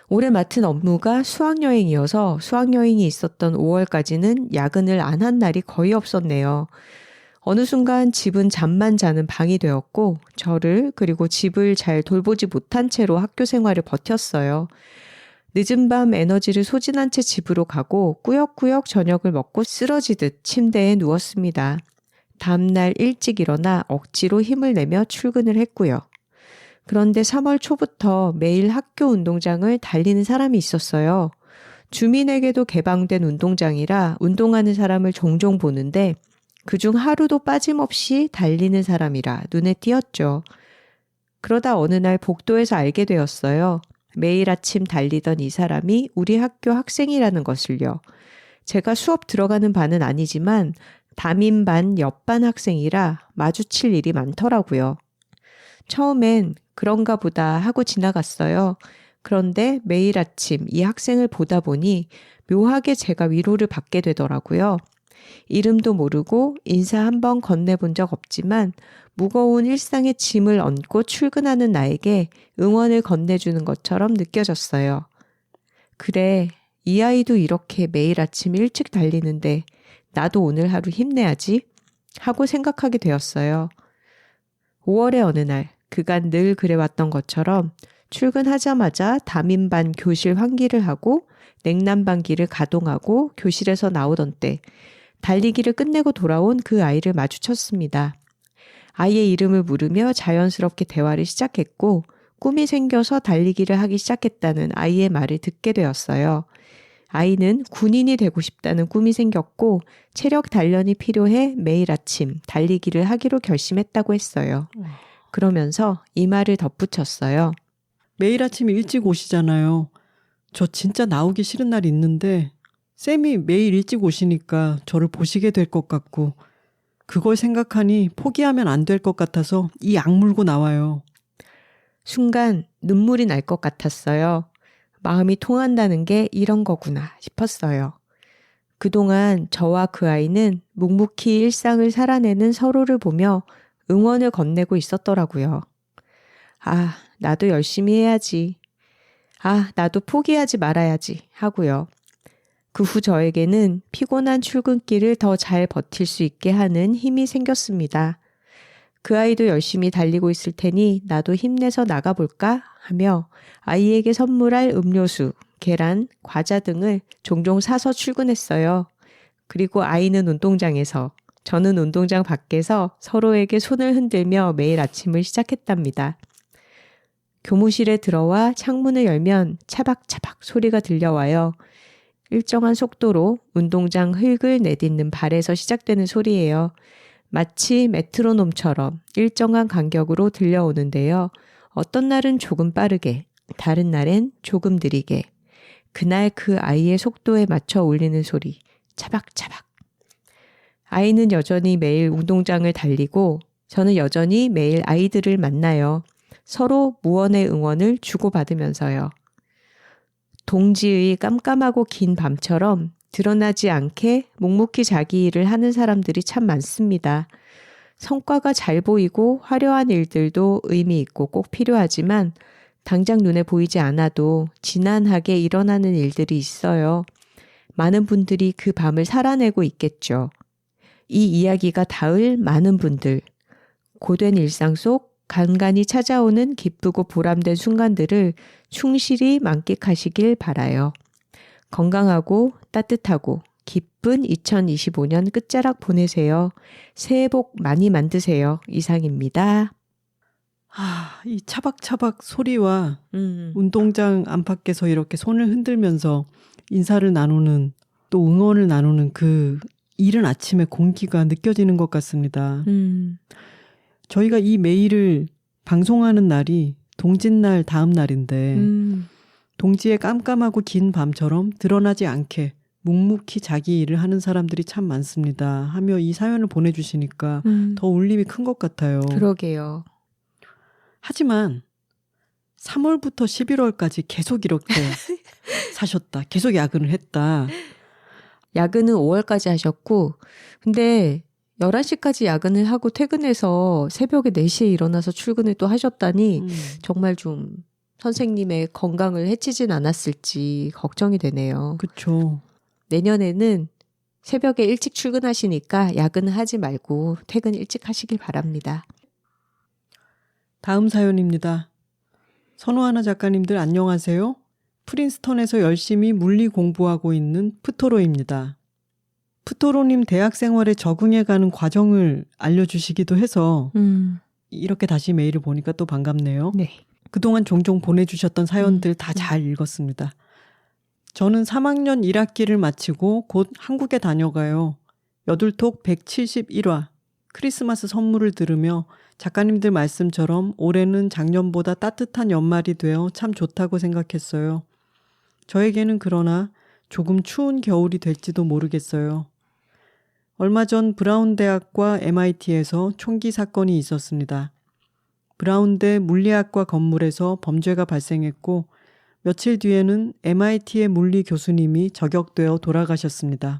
올해 맡은 업무가 수학여행이어서 수학여행이 있었던 5월까지는 야근을 안 한 날이 거의 없었네요. 어느 순간 집은 잠만 자는 방이 되었고 저를 그리고 집을 잘 돌보지 못한 채로 학교 생활을 버텼어요. 늦은 밤 에너지를 소진한 채 집으로 가고 꾸역꾸역 저녁을 먹고 쓰러지듯 침대에 누웠습니다. 다음날 일찍 일어나 억지로 힘을 내며 출근을 했고요. 그런데 3월 초부터 매일 학교 운동장을 달리는 사람이 있었어요. 주민에게도 개방된 운동장이라 운동하는 사람을 종종 보는데 그중 하루도 빠짐없이 달리는 사람이라 눈에 띄었죠. 그러다 어느 날 복도에서 알게 되었어요. 매일 아침 달리던 이 사람이 우리 학교 학생이라는 것을요. 제가 수업 들어가는 반은 아니지만 담임반 옆반 학생이라 마주칠 일이 많더라고요. 처음엔 그런가 보다 하고 지나갔어요. 그런데 매일 아침 이 학생을 보다 보니 묘하게 제가 위로를 받게 되더라고요. 이름도 모르고 인사 한번 건네본 적 없지만 무거운 일상의 짐을 얹고 출근하는 나에게 응원을 건네주는 것처럼 느껴졌어요. 그래, 이 아이도 이렇게 매일 아침 일찍 달리는데 나도 오늘 하루 힘내야지 하고 생각하게 되었어요. 5월의 어느 날 그간 늘 그래왔던 것처럼 출근하자마자 담임반 교실 환기를 하고 냉난방기를 가동하고 교실에서 나오던 때 달리기를 끝내고 돌아온 그 아이를 마주쳤습니다. 아이의 이름을 물으며 자연스럽게 대화를 시작했고 꿈이 생겨서 달리기를 하기 시작했다는 아이의 말을 듣게 되었어요. 아이는 군인이 되고 싶다는 꿈이 생겼고 체력 단련이 필요해 매일 아침 달리기를 하기로 결심했다고 했어요. 그러면서 이 말을 덧붙였어요. 매일 아침 일찍 오시잖아요. 저 진짜 나오기 싫은 날이 있는데 쌤이 매일 일찍 오시니까 저를 보시게 될 것 같고 그걸 생각하니 포기하면 안 될 것 같아서 이 악물고 나와요. 순간 눈물이 날 것 같았어요. 마음이 통한다는 게 이런 거구나 싶었어요. 그동안 저와 그 아이는 묵묵히 일상을 살아내는 서로를 보며 응원을 건네고 있었더라고요. 아, 나도 열심히 해야지. 아, 나도 포기하지 말아야지 하고요. 그 후 저에게는 피곤한 출근길을 더 잘 버틸 수 있게 하는 힘이 생겼습니다. 그 아이도 열심히 달리고 있을 테니 나도 힘내서 나가볼까 하며 아이에게 선물할 음료수, 계란, 과자 등을 종종 사서 출근했어요. 그리고 아이는 운동장에서, 저는 운동장 밖에서 서로에게 손을 흔들며 매일 아침을 시작했답니다. 교무실에 들어와 창문을 열면 차박차박 소리가 들려와요. 일정한 속도로 운동장 흙을 내딛는 발에서 시작되는 소리예요. 마치 메트로놈처럼 일정한 간격으로 들려오는데요. 어떤 날은 조금 빠르게, 다른 날엔 조금 느리게. 그날 그 아이의 속도에 맞춰 울리는 소리, 차박차박. 아이는 여전히 매일 운동장을 달리고 저는 여전히 매일 아이들을 만나요. 서로 무언의 응원을 주고받으면서요. 동지의 깜깜하고 긴 밤처럼 드러나지 않게 묵묵히 자기 일을 하는 사람들이 참 많습니다. 성과가 잘 보이고 화려한 일들도 의미 있고 꼭 필요하지만 당장 눈에 보이지 않아도 지난하게 일어나는 일들이 있어요. 많은 분들이 그 밤을 살아내고 있겠죠. 이 이야기가 닿을 많은 분들, 고된 일상 속 간간히 찾아오는 기쁘고 보람된 순간들을 충실히 만끽하시길 바라요. 건강하고 따뜻하고 기쁜 2025년 끝자락 보내세요. 새해 복 많이 만드세요. 이상입니다. 이 차박차박 소리와 운동장 안팎에서 이렇게 손을 흔들면서 인사를 나누는 또 응원을 나누는 그 이른 아침의 공기가 느껴지는 것 같습니다. 저희가 이 메일을 방송하는 날이 동짓날 다음 날인데 동지의 깜깜하고 긴 밤처럼 드러나지 않게 묵묵히 자기 일을 하는 사람들이 참 많습니다 하며 이 사연을 보내주시니까 더 울림이 큰 것 같아요. 그러게요. 하지만 3월부터 11월까지 계속 이렇게 사셨다. 계속 야근을 했다. 야근은 5월까지 하셨고 근데 11시까지 야근을 하고 퇴근해서 새벽에 4시에 일어나서 출근을 또 하셨다니 정말 좀 선생님의 건강을 해치진 않았을지 걱정이 되네요. 그렇죠. 내년에는 새벽에 일찍 출근하시니까 야근을 하지 말고 퇴근 일찍 하시길 바랍니다. 다음 사연입니다. 선호하나 작가님들 안녕하세요. 프린스턴에서 열심히 물리 공부하고 있는 프토로입니다. 프토로님 대학 생활에 적응해가는 과정을 알려주시기도 해서 이렇게 다시 메일을 보니까 또 반갑네요. 네. 그동안 종종 보내주셨던 사연들 다 잘 읽었습니다. 저는 3학년 1학기를 마치고 곧 한국에 다녀가요. 여둘톡 171화 크리스마스 선물을 들으며 작가님들 말씀처럼 올해는 작년보다 따뜻한 연말이 되어 참 좋다고 생각했어요. 저에게는 그러나 조금 추운 겨울이 될지도 모르겠어요. 얼마 전 브라운대학과 MIT에서 총기 사건이 있었습니다. 브라운대 물리학과 건물에서 범죄가 발생했고 며칠 뒤에는 MIT의 물리 교수님이 저격되어 돌아가셨습니다.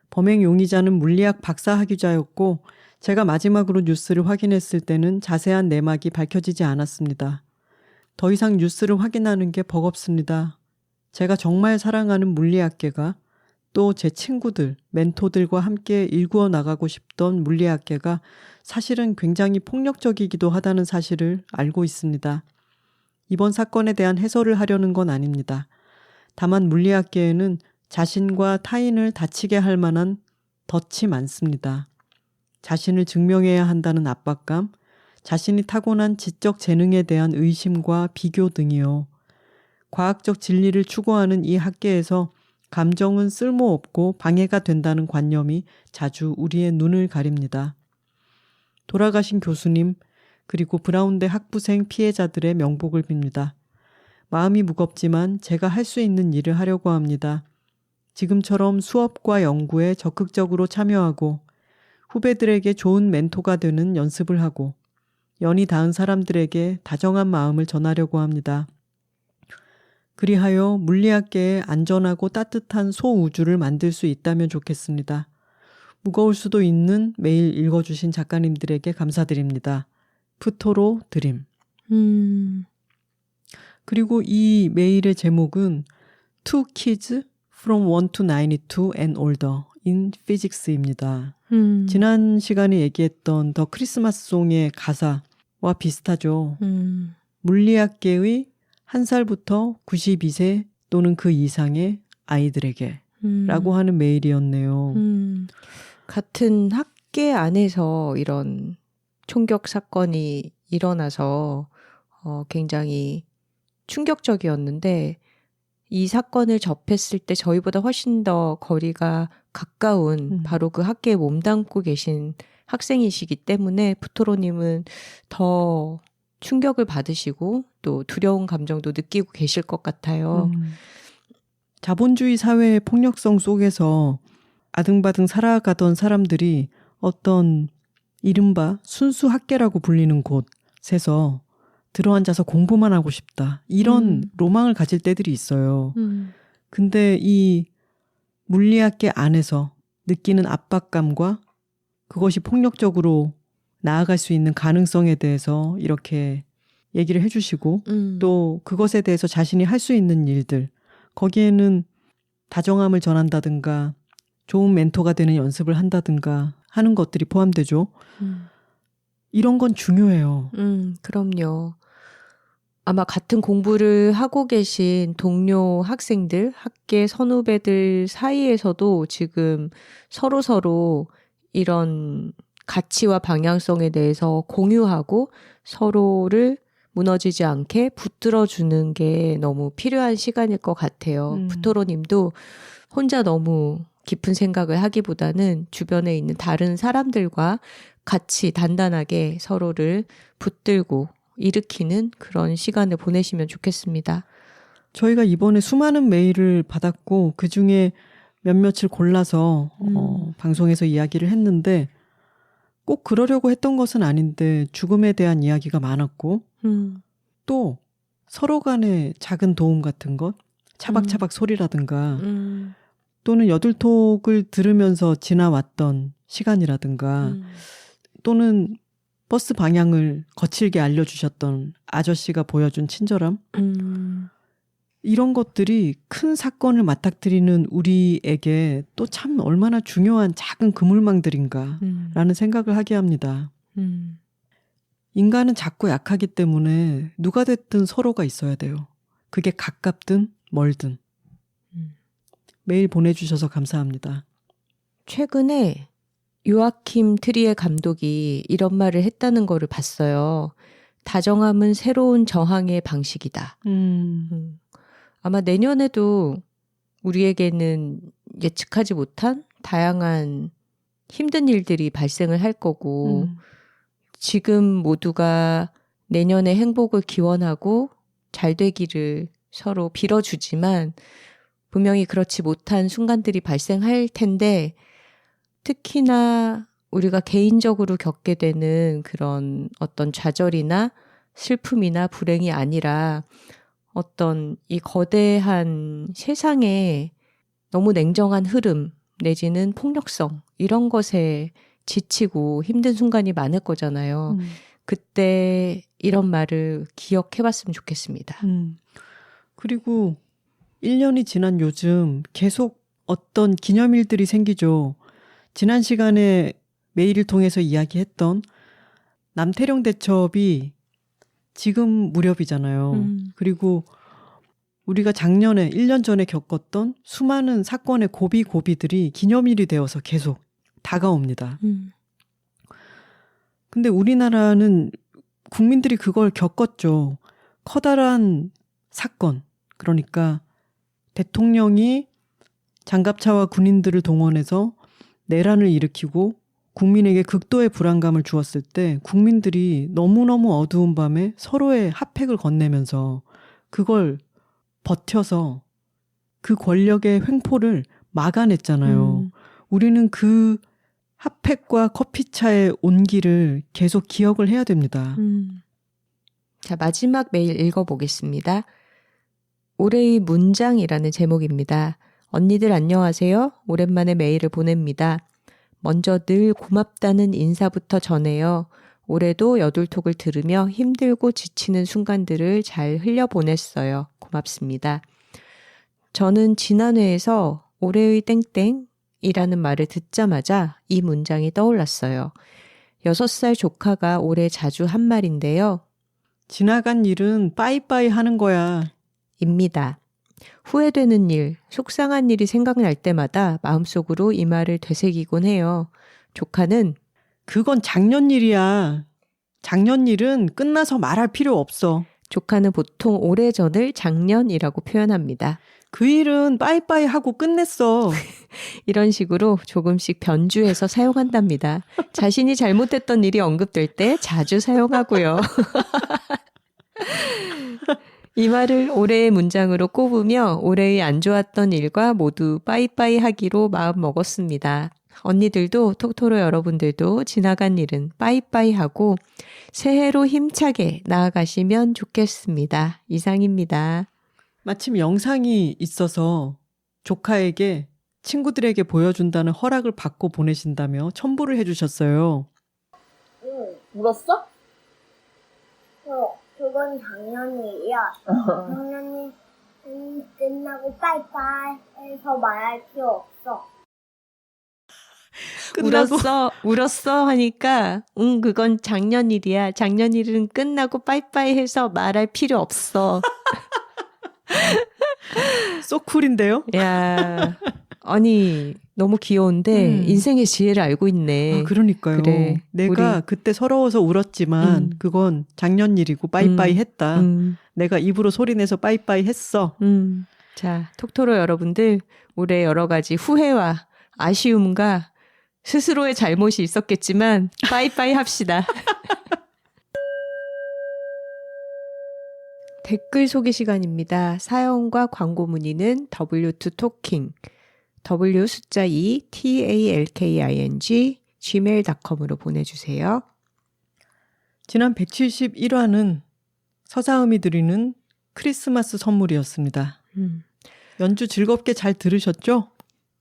범행 용의자는 물리학 박사 학위자였고 제가 마지막으로 뉴스를 확인했을 때는 자세한 내막이 밝혀지지 않았습니다. 더 이상 뉴스를 확인하는 게 버겁습니다. 제가 정말 사랑하는 물리학계가 또 제 친구들, 멘토들과 함께 일구어 나가고 싶던 물리학계가 사실은 굉장히 폭력적이기도 하다는 사실을 알고 있습니다. 이번 사건에 대한 해설을 하려는 건 아닙니다. 다만 물리학계에는 자신과 타인을 다치게 할 만한 덫이 많습니다. 자신을 증명해야 한다는 압박감, 자신이 타고난 지적 재능에 대한 의심과 비교 등이요. 과학적 진리를 추구하는 이 학계에서 감정은 쓸모없고 방해가 된다는 관념이 자주 우리의 눈을 가립니다. 돌아가신 교수님, 그리고 브라운대 학부생 피해자들의 명복을 빕니다. 마음이 무겁지만 제가 할 수 있는 일을 하려고 합니다. 지금처럼 수업과 연구에 적극적으로 참여하고 후배들에게 좋은 멘토가 되는 연습을 하고 연이 닿은 사람들에게 다정한 마음을 전하려고 합니다. 그리하여 물리학계에 안전하고 따뜻한 소우주를 만들 수 있다면 좋겠습니다. 무거울 수도 있는 메일 읽어주신 작가님들에게 감사드립니다. 프토로 드림. 그리고 이 메일의 제목은 Two Kids from 1 to 92 and Older in Physics입니다. 지난 시간에 얘기했던 더 크리스마스 송의 가사와 비슷하죠. 물리학계의 1살부터 92세 또는 그 이상의 아이들에게 라고 하는 메일이었네요. 같은 학계 안에서 이런 총격 사건이 일어나서 굉장히 충격적이었는데 이 사건을 접했을 때 저희보다 훨씬 더 거리가 가까운 바로 그 학계에 몸담고 계신 학생이시기 때문에 푸토로님은 더 충격을 받으시고 또 두려운 감정도 느끼고 계실 것 같아요. 자본주의 사회의 폭력성 속에서 아등바등 살아가던 사람들이 어떤 이른바 순수 학계라고 불리는 곳에서 들어앉아서 공부만 하고 싶다. 이런 로망을 가질 때들이 있어요. 근데 이 물리학계 안에서 느끼는 압박감과 그것이 폭력적으로 나아갈 수 있는 가능성에 대해서 이렇게 얘기를 해주시고 또 그것에 대해서 자신이 할 수 있는 일들, 거기에는 다정함을 전한다든가 좋은 멘토가 되는 연습을 한다든가 하는 것들이 포함되죠. 이런 건 중요해요. 그럼요. 아마 같은 공부를 하고 계신 동료 학생들, 학계 선후배들 사이에서도 지금 서로 이런 가치와 방향성에 대해서 공유하고 서로를 무너지지 않게 붙들어주는 게 너무 필요한 시간일 것 같아요. 푸토로님도 혼자 너무 깊은 생각을 하기보다는 주변에 있는 다른 사람들과 같이 단단하게 서로를 붙들고 일으키는 그런 시간을 보내시면 좋겠습니다. 저희가 이번에 수많은 메일을 받았고 그중에 몇몇을 골라서 방송에서 이야기를 했는데 꼭 그러려고 했던 것은 아닌데 죽음에 대한 이야기가 많았고 또 서로 간의 작은 도움 같은 것, 차박차박 소리라든가 또는 여들톡을 들으면서 지나왔던 시간이라든가 또는 버스 방향을 거칠게 알려주셨던 아저씨가 보여준 친절함 이런 것들이 큰 사건을 맞닥뜨리는 우리에게 또 참 얼마나 중요한 작은 그물망들인가 라는 생각을 하게 합니다. 인간은 작고 약하기 때문에 누가 됐든 서로가 있어야 돼요. 그게 가깝든 멀든. 메일 보내주셔서 감사합니다. 최근에 요아킴 트리에 감독이 이런 말을 했다는 거를 봤어요. 다정함은 새로운 저항의 방식이다. 아마 내년에도 우리에게는 예측하지 못한 다양한 힘든 일들이 발생을 할 거고 지금 모두가 내년의 행복을 기원하고 잘 되기를 서로 빌어주지만 분명히 그렇지 못한 순간들이 발생할 텐데 특히나 우리가 개인적으로 겪게 되는 그런 어떤 좌절이나 슬픔이나 불행이 아니라 어떤 이 거대한 세상의 너무 냉정한 흐름 내지는 폭력성 이런 것에 지치고 힘든 순간이 많을 거잖아요. 그때 이런 말을 기억해봤으면 좋겠습니다. 그리고 1년이 지난 요즘 계속 어떤 기념일들이 생기죠. 지난 시간에 메일을 통해서 이야기했던 남태령 대첩이 지금 무렵이잖아요. 그리고 우리가 작년에 1년 전에 겪었던 수많은 사건의 고비들이 기념일이 되어서 계속 다가옵니다. 근데 우리나라는 국민들이 그걸 겪었죠. 커다란 사건. 그러니까 대통령이 장갑차와 군인들을 동원해서 내란을 일으키고 국민에게 극도의 불안감을 주었을 때 국민들이 너무너무 어두운 밤에 서로의 핫팩을 건네면서 그걸 버텨서 그 권력의 횡포를 막아냈잖아요. 우리는 그 핫팩과 커피차의 온기를 계속 기억을 해야 됩니다. 자, 마지막 메일 읽어보겠습니다. 올해의 문장이라는 제목입니다. 언니들 안녕하세요. 오랜만에 메일을 보냅니다. 먼저 늘 고맙다는 인사부터 전해요. 올해도 여둘톡을 들으며 힘들고 지치는 순간들을 잘 흘려보냈어요. 고맙습니다. 저는 지난 회에서 올해의 땡땡이라는 말을 듣자마자 이 문장이 떠올랐어요. 6살 조카가 올해 자주 한 말인데요. 지나간 일은 빠이빠이 하는 거야. 입니다. 후회되는 일, 속상한 일이 생각날 때마다 마음속으로 이 말을 되새기곤 해요. 조카는 그건 작년 일이야. 작년 일은 끝나서 말할 필요 없어. 조카는 보통 오래전을 작년이라고 표현합니다. 그 일은 빠이빠이 하고 끝냈어. 이런 식으로 조금씩 변주해서 사용한답니다. 자신이 잘못했던 일이 언급될 때 자주 사용하고요. 이 말을 올해의 문장으로 꼽으며 올해의 안 좋았던 일과 모두 빠이빠이 하기로 마음 먹었습니다. 언니들도 톡토로 여러분들도 지나간 일은 빠이빠이 하고 새해로 힘차게 나아가시면 좋겠습니다. 이상입니다. 마침 영상이 있어서 조카에게 친구들에게 보여준다는 허락을 받고 보내신다며 첨부를 해주셨어요. 응, 울었어? 그건 작년이야. 작년이 끝나고 빠이빠이 해서 말할 필요 없어. 울었어 하니까 그건 작년 일이야. 작년 일은 끝나고 빠이빠이 해서 말할 필요 없어. 쏘쿨인데요? 야, 아니 너무 귀여운데 인생의 지혜를 알고 있네. 아, 그러니까요. 그래, 내가 그때 서러워서 울었지만 그건 작년 일이고 빠이빠이 했다. 내가 입으로 소리내서 빠이빠이 했어. 자, 톡토로 여러분들 올해 여러 가지 후회와 아쉬움과 스스로의 잘못이 있었겠지만 빠이빠이 합시다. 댓글 소개 시간입니다. 사연과 광고 문의는 W2Talking, W 숫자 2, TALKING, gmail.com으로 보내주세요. 지난 171화는 서사음이 드리는 크리스마스 선물이었습니다. 연주 즐겁게 잘 들으셨죠?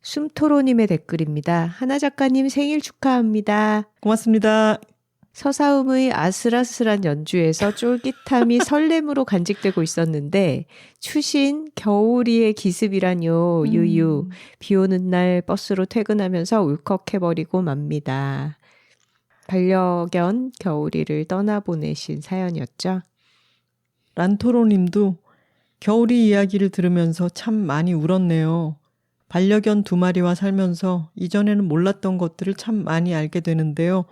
숨토로님의 댓글입니다. 하나 작가님 생일 축하합니다. 고맙습니다. 서사음의 아슬아슬한 연주에서 쫄깃함이 설렘으로 간직되고 있었는데 추신 겨울이의 기습이라뇨. 유유. 비 오는 날 버스로 퇴근하면서 울컥해버리고 맙니다. 반려견 겨울이를 떠나보내신 사연이었죠. 란토로님도 겨울이 이야기를 들으면서 참 많이 울었네요. 반려견 2마리와 살면서 이전에는 몰랐던 것들을 참 많이 알게 되는데요.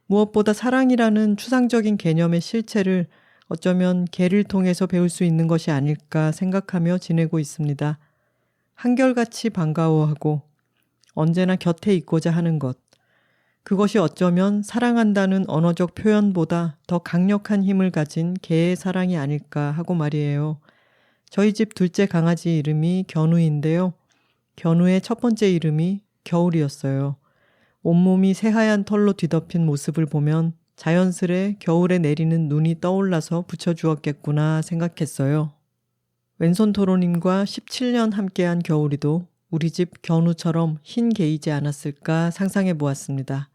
무엇보다 사랑이라는 추상적인 개념의 실체를 어쩌면 개를 통해서 배울 수 있는 것이 아닐까 생각하며 지내고 있습니다. 한결같이 반가워하고 언제나 곁에 있고자 하는 것. 그것이 어쩌면 사랑한다는 언어적 표현보다 더 강력한 힘을 가진 개의 사랑이 아닐까 하고 말이에요. 저희 집 둘째 강아지 이름이 견우인데요. 견우의 첫 번째 이름이 겨울이었어요. 온몸이 새하얀 털로 뒤덮인 모습을 보면 자연스레 겨울에 내리는 눈이 떠올라서 붙여주었겠구나 생각했어요. 왼손 토로님과 17년 함께한 겨울이도 우리 집 견우처럼 흰 개이지 않았을까 상상해 보았습니다.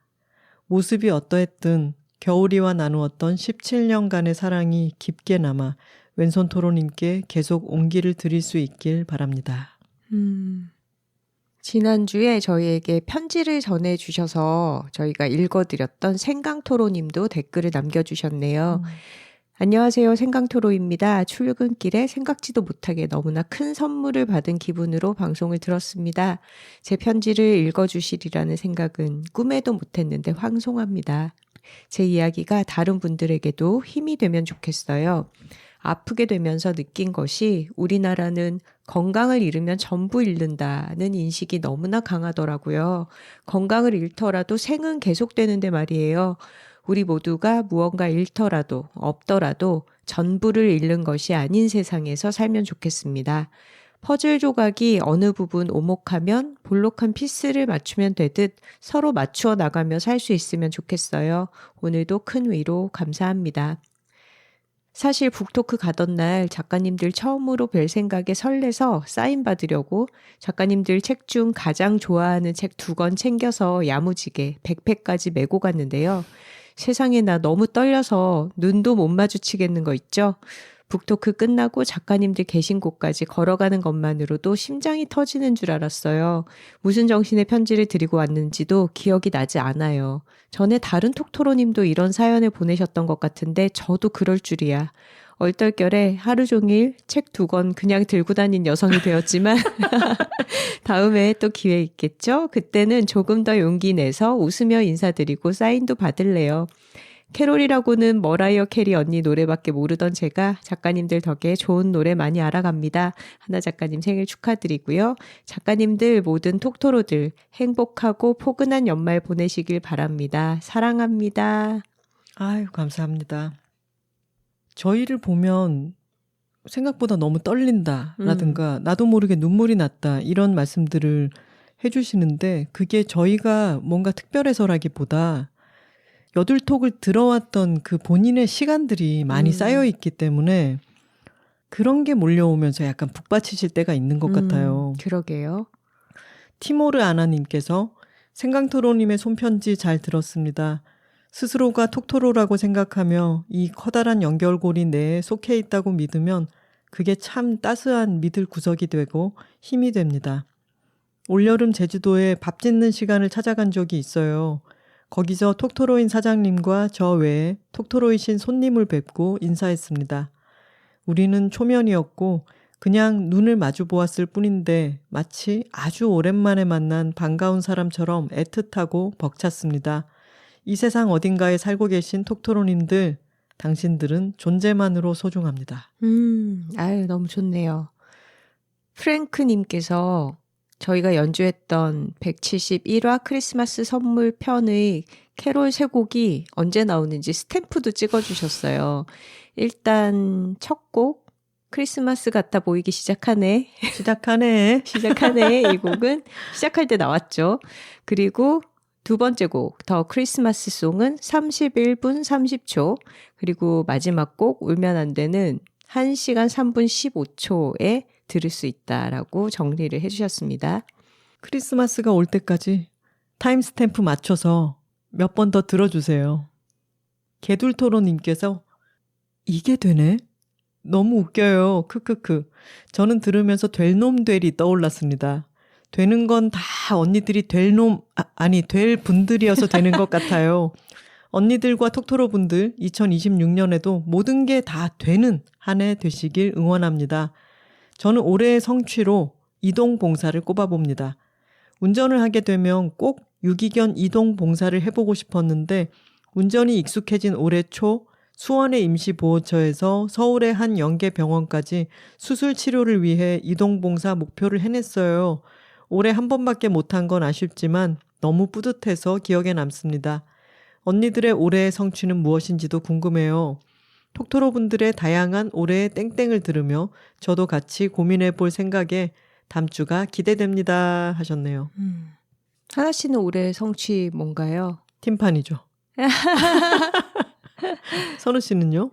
모습이 어떠했든 겨울이와 나누었던 17년간의 사랑이 깊게 남아 왼손 토로님께 계속 온기를 드릴 수 있길 바랍니다. 지난주에 저희에게 편지를 전해주셔서 저희가 읽어드렸던 생강토로님도 댓글을 남겨주셨네요. 안녕하세요. 생강토로입니다. 출근길에 생각지도 못하게 너무나 큰 선물을 받은 기분으로 방송을 들었습니다. 제 편지를 읽어주시리라는 생각은 꿈에도 못했는데 황송합니다. 제 이야기가 다른 분들에게도 힘이 되면 좋겠어요. 아프게 되면서 느낀 것이 우리나라는 건강을 잃으면 전부 잃는다는 인식이 너무나 강하더라고요. 건강을 잃더라도 생은 계속되는데 말이에요. 우리 모두가 무언가 잃더라도 없더라도 전부를 잃는 것이 아닌 세상에서 살면 좋겠습니다. 퍼즐 조각이 어느 부분 오목하면 볼록한 피스를 맞추면 되듯 서로 맞추어 나가며 살 수 있으면 좋겠어요. 오늘도 큰 위로 감사합니다. 사실 북토크 가던 날 작가님들 처음으로 뵐 생각에 설레서 사인 받으려고 작가님들 책 중 가장 좋아하는 책 2권 챙겨서 야무지게 백팩까지 메고 갔는데요. 세상에 나 너무 떨려서 눈도 못 마주치겠는 거 있죠? 북토크 끝나고 작가님들 계신 곳까지 걸어가는 것만으로도 심장이 터지는 줄 알았어요. 무슨 정신의 편지를 드리고 왔는지도 기억이 나지 않아요. 전에 다른 톡토로님도 이런 사연을 보내셨던 것 같은데 저도 그럴 줄이야. 얼떨결에 하루 종일 책 2권 그냥 들고 다닌 여성이 되었지만 다음에 또 기회 있겠죠? 그때는 조금 더 용기 내서 웃으며 인사드리고 사인도 받을래요. 캐롤이라고는 머라이어 캐리 언니 노래밖에 모르던 제가 작가님들 덕에 좋은 노래 많이 알아갑니다. 하나 작가님 생일 축하드리고요. 작가님들 모든 톡토로들 행복하고 포근한 연말 보내시길 바랍니다. 사랑합니다. 아유, 감사합니다. 저희를 보면 생각보다 너무 떨린다라든가 나도 모르게 눈물이 났다 이런 말씀들을 해주시는데 그게 저희가 뭔가 특별해서라기보다 여둘톡을 들어왔던 그 본인의 시간들이 많이 쌓여 있기 때문에 그런 게 몰려오면서 약간 북받치실 때가 있는 것 같아요. 그러게요. 티모르 아나님께서 생강토로님의 손편지 잘 들었습니다. 스스로가 톡토로라고 생각하며 이 커다란 연결고리 내에 속해 있다고 믿으면 그게 참 따스한 믿을 구석이 되고 힘이 됩니다. 올여름 제주도에 밥 짓는 시간을 찾아간 적이 있어요. 거기서 톡토로인 사장님과 저 외에 톡토로이신 손님을 뵙고 인사했습니다. 우리는 초면이었고 그냥 눈을 마주 보았을 뿐인데 마치 아주 오랜만에 만난 반가운 사람처럼 애틋하고 벅찼습니다. 이 세상 어딘가에 살고 계신 톡토로님들, 당신들은 존재만으로 소중합니다. 아유, 너무 좋네요. 프랭크님께서 저희가 연주했던 171화 크리스마스 선물 편의 캐롤 세 곡이 언제 나오는지 스탬프도 찍어주셨어요. 일단 첫 곡, 크리스마스 같아 보이기 시작하네. 이 곡은 시작할 때 나왔죠. 그리고 두 번째 곡, 더 크리스마스 송은 31분 30초, 그리고 마지막 곡, 울면 안 돼는 1시간 3분 15초에 들을 수 있다라고 정리를 해주셨습니다. 크리스마스가 올 때까지 타임스탬프 맞춰서 몇 번 더 들어주세요. 개둘토로님께서 이게 되네? 너무 웃겨요. 크크크. 저는 들으면서 될 놈 될이 떠올랐습니다. 되는 건 다 언니들이 될 분들이어서 되는 것 같아요. 언니들과 톡토로 분들 2026년에도 모든 게 다 되는 한 해 되시길 응원합니다. 저는 올해의 성취로 이동봉사를 꼽아봅니다. 운전을 하게 되면 꼭 유기견 이동봉사를 해보고 싶었는데 운전이 익숙해진 올해 초 수원의 임시보호처에서 서울의 한 연계병원까지 수술 치료를 위해 이동봉사 목표를 해냈어요. 올해 한 번밖에 못한 건 아쉽지만 너무 뿌듯해서 기억에 남습니다. 언니들의 올해의 성취는 무엇인지도 궁금해요. 톡토로 분들의 다양한 올해의 땡땡을 들으며 저도 같이 고민해 볼 생각에 다음 주가 기대됩니다 하셨네요. 하나 씨는 올해의 성취 뭔가요? 팀판이죠. 선우 씨는요?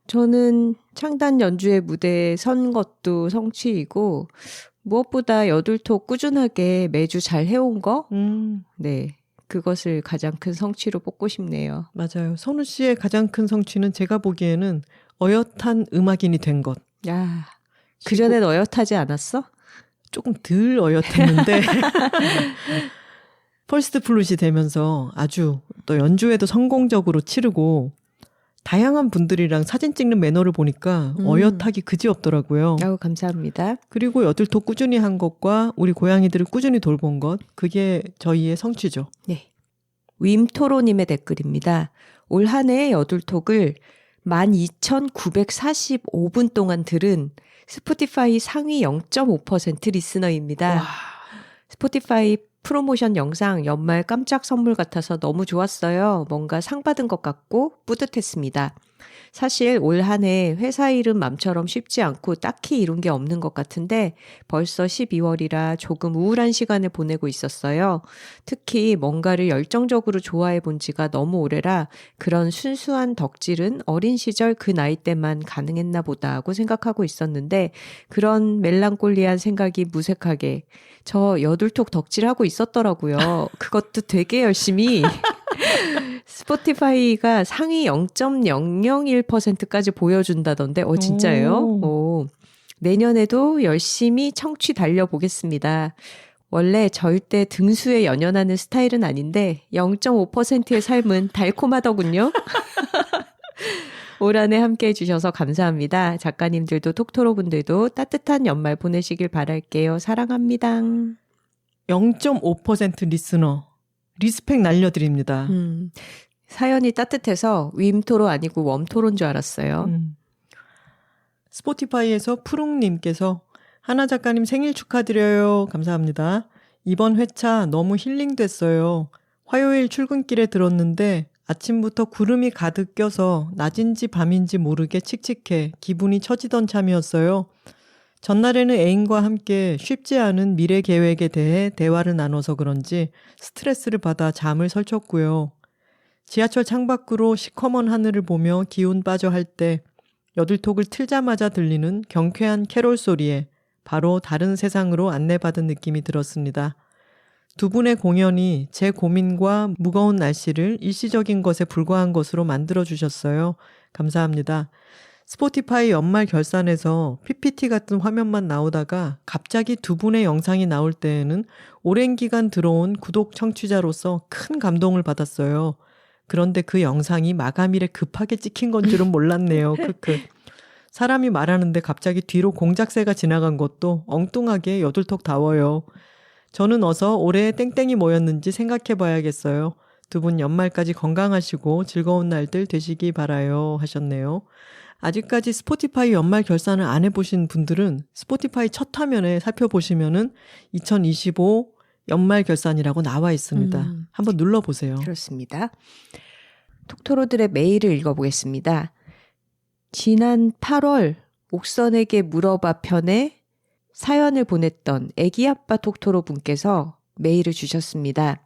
저는 창단 연주회 무대에 선 것도 성취이고 무엇보다 여둘톡 꾸준하게 매주 잘 해온 거? 네. 그것을 가장 큰 성취로 뽑고 싶네요. 맞아요. 선우 씨의 가장 큰 성취는 제가 보기에는 어엿한 음악인이 된 것. 야, 그전엔 어엿하지 않았어? 조금 덜 어엿했는데 퍼스트 플룻이 되면서 아주 또 연주회도 성공적으로 치르고 다양한 분들이랑 사진 찍는 매너를 보니까 어엿하기 그지없더라고요. 아우, 감사합니다. 그리고 여들톡 꾸준히 한 것과 우리 고양이들을 꾸준히 돌본 것, 그게 저희의 성취죠. 네. 윈토로님의 댓글입니다. 올 한 해 여들톡을 12,945분 동안 들은 스포티파이 상위 0.5% 리스너입니다. 와. 스포티파이 프로모션 영상 연말 깜짝 선물 같아서 너무 좋았어요. 뭔가 상 받은 것 같고 뿌듯했습니다. 사실 올 한 해 회사 일은 맘처럼 쉽지 않고 딱히 이룬 게 없는 것 같은데 벌써 12월이라 조금 우울한 시간을 보내고 있었어요. 특히 뭔가를 열정적으로 좋아해 본 지가 너무 오래라 그런 순수한 덕질은 어린 시절 그 나이 때만 가능했나 보다 하고 생각하고 있었는데 그런 멜랑콜리한 생각이 무색하게 저 여둘톡 덕질하고 있었더라고요. 그것도 되게 열심히 스포티파이가 상위 0.001%까지 보여준다던데 진짜예요? 오. 내년에도 열심히 청취 달려보겠습니다. 원래 절대 등수에 연연하는 스타일은 아닌데 0.5%의 삶은 달콤하더군요. 올 한 해 함께해 주셔서 감사합니다. 작가님들도 톡토로분들도 따뜻한 연말 보내시길 바랄게요. 사랑합니다. 0.5% 리스너. 리스펙 날려드립니다. 사연이 따뜻해서 윈토로 아니고 웜토로인 줄 알았어요. 스포티파이에서 푸릉님께서 하나 작가님 생일 축하드려요. 감사합니다. 이번 회차 너무 힐링됐어요. 화요일 출근길에 들었는데 아침부터 구름이 가득 껴서 낮인지 밤인지 모르게 칙칙해 기분이 처지던 참이었어요. 전날에는 애인과 함께 쉽지 않은 미래 계획에 대해 대화를 나눠서 그런지 스트레스를 받아 잠을 설쳤고요. 지하철 창밖으로 시커먼 하늘을 보며 기운 빠져 할 때 여들톡을 틀자마자 들리는 경쾌한 캐롤 소리에 바로 다른 세상으로 안내받은 느낌이 들었습니다. 두 분의 공연이 제 고민과 무거운 날씨를 일시적인 것에 불과한 것으로 만들어주셨어요. 감사합니다. 스포티파이 연말 결산에서 PPT 같은 화면만 나오다가 갑자기 두 분의 영상이 나올 때에는 오랜 기간 들어온 구독 청취자로서 큰 감동을 받았어요. 그런데 그 영상이 마감일에 급하게 찍힌 건 줄은 몰랐네요. 크크. 사람이 말하는데 갑자기 뒤로 공작새가 지나간 것도 엉뚱하게 여들톡다워요. 저는 어서 올해 땡땡이 뭐였는지 생각해봐야겠어요. 두 분 연말까지 건강하시고 즐거운 날들 되시기 바라요 하셨네요. 아직까지 스포티파이 연말 결산을 안 해보신 분들은 스포티파이 첫 화면에 살펴보시면은 2025 연말 결산이라고 나와 있습니다. 한번 눌러보세요. 그렇습니다. 톡토로들의 메일을 읽어보겠습니다. 지난 8월 옥선에게 물어봐 편에 사연을 보냈던 애기아빠 톡토로 분께서 메일을 주셨습니다.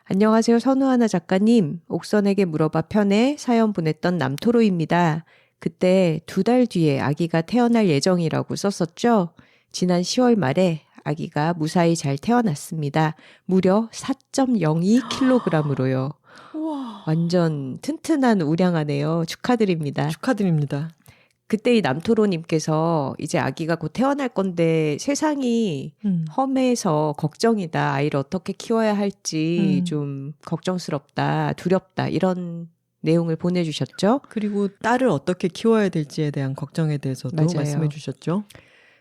안녕하세요. 선우하나 작가님. 옥선에게 물어봐 편에 사연 보냈던 남토로입니다. 그때 2달 뒤에 아기가 태어날 예정이라고 썼었죠. 지난 10월 말에 아기가 무사히 잘 태어났습니다. 무려 4.02kg으로요. 완전 튼튼한 우량하네요. 축하드립니다. 축하드립니다. 그때 이 남토로님께서 이제 아기가 곧 태어날 건데 세상이 험해서 걱정이다. 아이를 어떻게 키워야 할지 좀 걱정스럽다. 두렵다. 이런 내용을 보내주셨죠. 그리고 딸을 어떻게 키워야 될지에 대한 걱정에 대해서도 맞아요. 말씀해 주셨죠.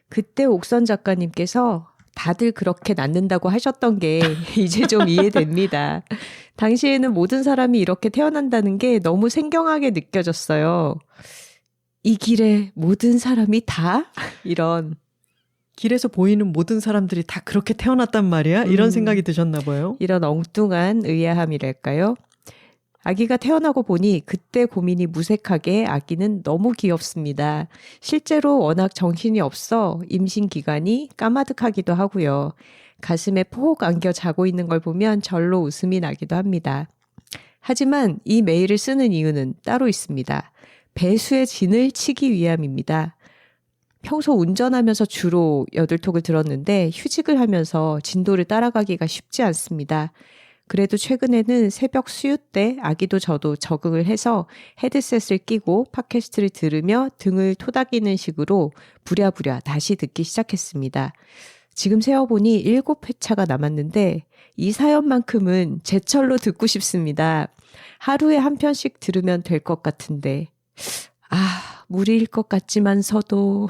그때 옥선 작가님께서 다들 그렇게 낳는다고 하셨던 게 이제 좀 이해됩니다. 당시에는 모든 사람이 이렇게 태어난다는 게 너무 생경하게 느껴졌어요. 이 길에 모든 사람이 다? 이런. 길에서 보이는 모든 사람들이 다 그렇게 태어났단 말이야? 이런 생각이 드셨나 봐요. 이런 엉뚱한 의아함이랄까요? 아기가 태어나고 보니 그때 고민이 무색하게 아기는 너무 귀엽습니다. 실제로 워낙 정신이 없어 임신 기간이 까마득하기도 하고요. 가슴에 폭 안겨 자고 있는 걸 보면 절로 웃음이 나기도 합니다. 하지만 이 메일을 쓰는 이유는 따로 있습니다. 배수의 진을 치기 위함입니다. 평소 운전하면서 주로 여들톡을 들었는데 휴직을 하면서 진도를 따라가기가 쉽지 않습니다. 그래도 최근에는 새벽 수유 때 아기도 저도 적응을 해서 헤드셋을 끼고 팟캐스트를 들으며 등을 토닥이는 식으로 부랴부랴 다시 듣기 시작했습니다. 지금 세어보니 7회차가 남았는데 이 사연만큼은 제철로 듣고 싶습니다. 하루에 한 편씩 들으면 될 것 같은데 무리일 것 같지만서도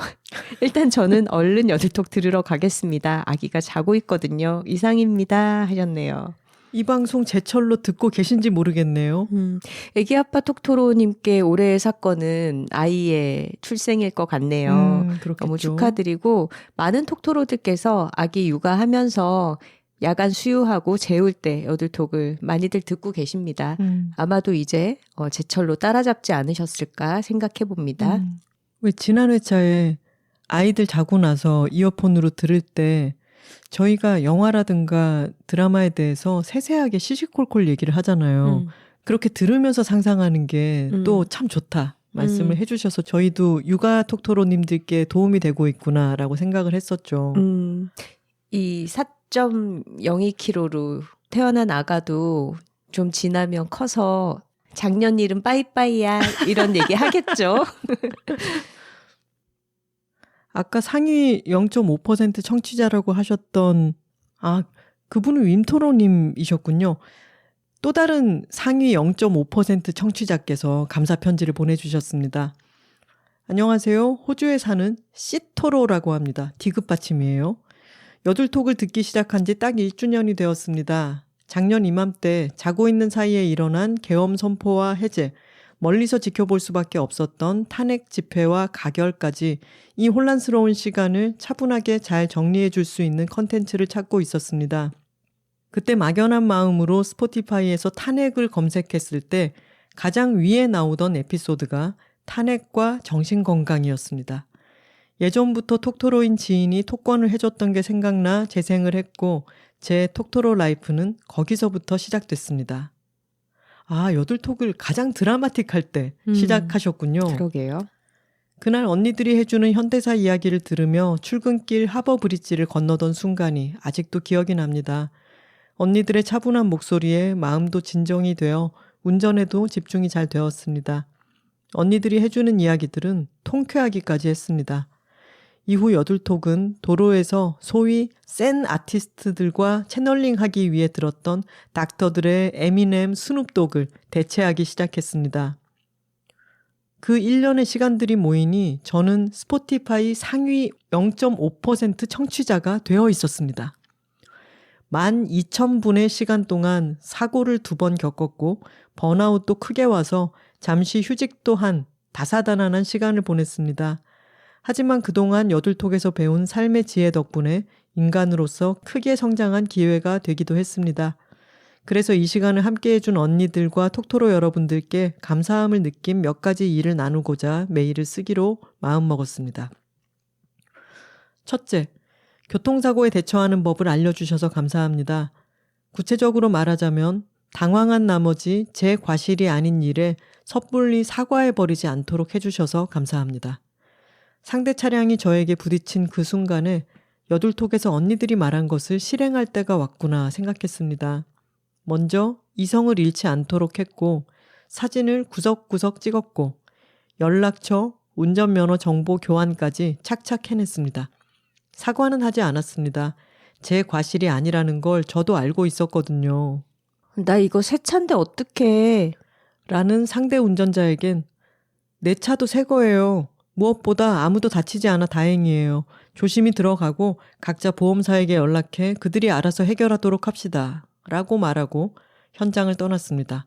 일단 저는 얼른 8톡 들으러 가겠습니다. 아기가 자고 있거든요. 이상입니다 하셨네요. 이 방송 제철로 듣고 계신지 모르겠네요. 애기 아빠 톡토로님께 올해의 사건은 아이의 출생일 것 같네요. 너무 축하드리고 많은 톡토로들께서 아기 육아하면서 야간 수유하고 재울 때 8톡을 많이들 듣고 계십니다. 아마도 이제 제철로 따라잡지 않으셨을까 생각해 봅니다. 왜 지난 회차에 아이들 자고 나서 이어폰으로 들을 때 저희가 영화라든가 드라마에 대해서 세세하게 시시콜콜 얘기를 하잖아요. 그렇게 들으면서 상상하는 게 또 참 좋다 말씀을 해주셔서 저희도 육아 톡토로님들께 도움이 되고 있구나라고 생각을 했었죠. 이 4.02kg로 태어난 아가도 좀 지나면 커서 작년 일은 빠이빠이야 이런 얘기 하겠죠. 아까 상위 0.5% 청취자라고 하셨던 그분은 윈토로님이셨군요. 또 다른 상위 0.5% 청취자께서 감사 편지를 보내주셨습니다. 안녕하세요. 호주에 사는 시토로라고 합니다. 디귿 받침이에요. 8톡을 듣기 시작한 지 딱 1주년이 되었습니다. 작년 이맘때 자고 있는 사이에 일어난 계엄 선포와 해제, 멀리서 지켜볼 수밖에 없었던 탄핵 집회와 가결까지 이 혼란스러운 시간을 차분하게 잘 정리해 줄 수 있는 컨텐츠를 찾고 있었습니다. 그때 막연한 마음으로 스포티파이에서 탄핵을 검색했을 때 가장 위에 나오던 에피소드가 탄핵과 정신건강이었습니다. 예전부터 톡토로인 지인이 톡권을 해줬던 게 생각나 재생을 했고 제 톡토로 라이프는 거기서부터 시작됐습니다. 8톡을 가장 드라마틱할 때 시작하셨군요. 그러게요. 그날 언니들이 해주는 현대사 이야기를 들으며 출근길 하버브리지를 건너던 순간이 아직도 기억이 납니다. 언니들의 차분한 목소리에 마음도 진정이 되어 운전에도 집중이 잘 되었습니다. 언니들이 해주는 이야기들은 통쾌하기까지 했습니다. 이후 8톡은 도로에서 소위 센 아티스트들과 채널링하기 위해 들었던 닥터들의 에미넴, 스눕독을 대체하기 시작했습니다. 그 1년의 시간들이 모이니 저는 스포티파이 상위 0.5% 청취자가 되어 있었습니다. 12,000분의 시간 동안 사고를 2번 겪었고 번아웃도 크게 와서 잠시 휴직도 한 다사다난한 시간을 보냈습니다. 하지만 그동안 8톡에서 배운 삶의 지혜 덕분에 인간으로서 크게 성장한 기회가 되기도 했습니다. 그래서 이 시간을 함께 해준 언니들과 톡토로 여러분들께 감사함을 느낀 몇 가지 일을 나누고자 메일을 쓰기로 마음먹었습니다. 첫째, 교통사고에 대처하는 법을 알려주셔서 감사합니다. 구체적으로 말하자면 당황한 나머지 제 과실이 아닌 일에 섣불리 사과해버리지 않도록 해주셔서 감사합니다. 상대 차량이 저에게 부딪힌 그 순간에 8톡에서 언니들이 말한 것을 실행할 때가 왔구나 생각했습니다. 먼저 이성을 잃지 않도록 했고 사진을 구석구석 찍었고 연락처, 운전면허 정보 교환까지 착착 해냈습니다. 사과는 하지 않았습니다. 제 과실이 아니라는 걸 저도 알고 있었거든요. 나 이거 새 차인데 어떡해? 라는 상대 운전자에겐 내 차도 새 거예요. 무엇보다 아무도 다치지 않아 다행이에요. 조심히 들어가고 각자 보험사에게 연락해 그들이 알아서 해결하도록 합시다. 라고 말하고 현장을 떠났습니다.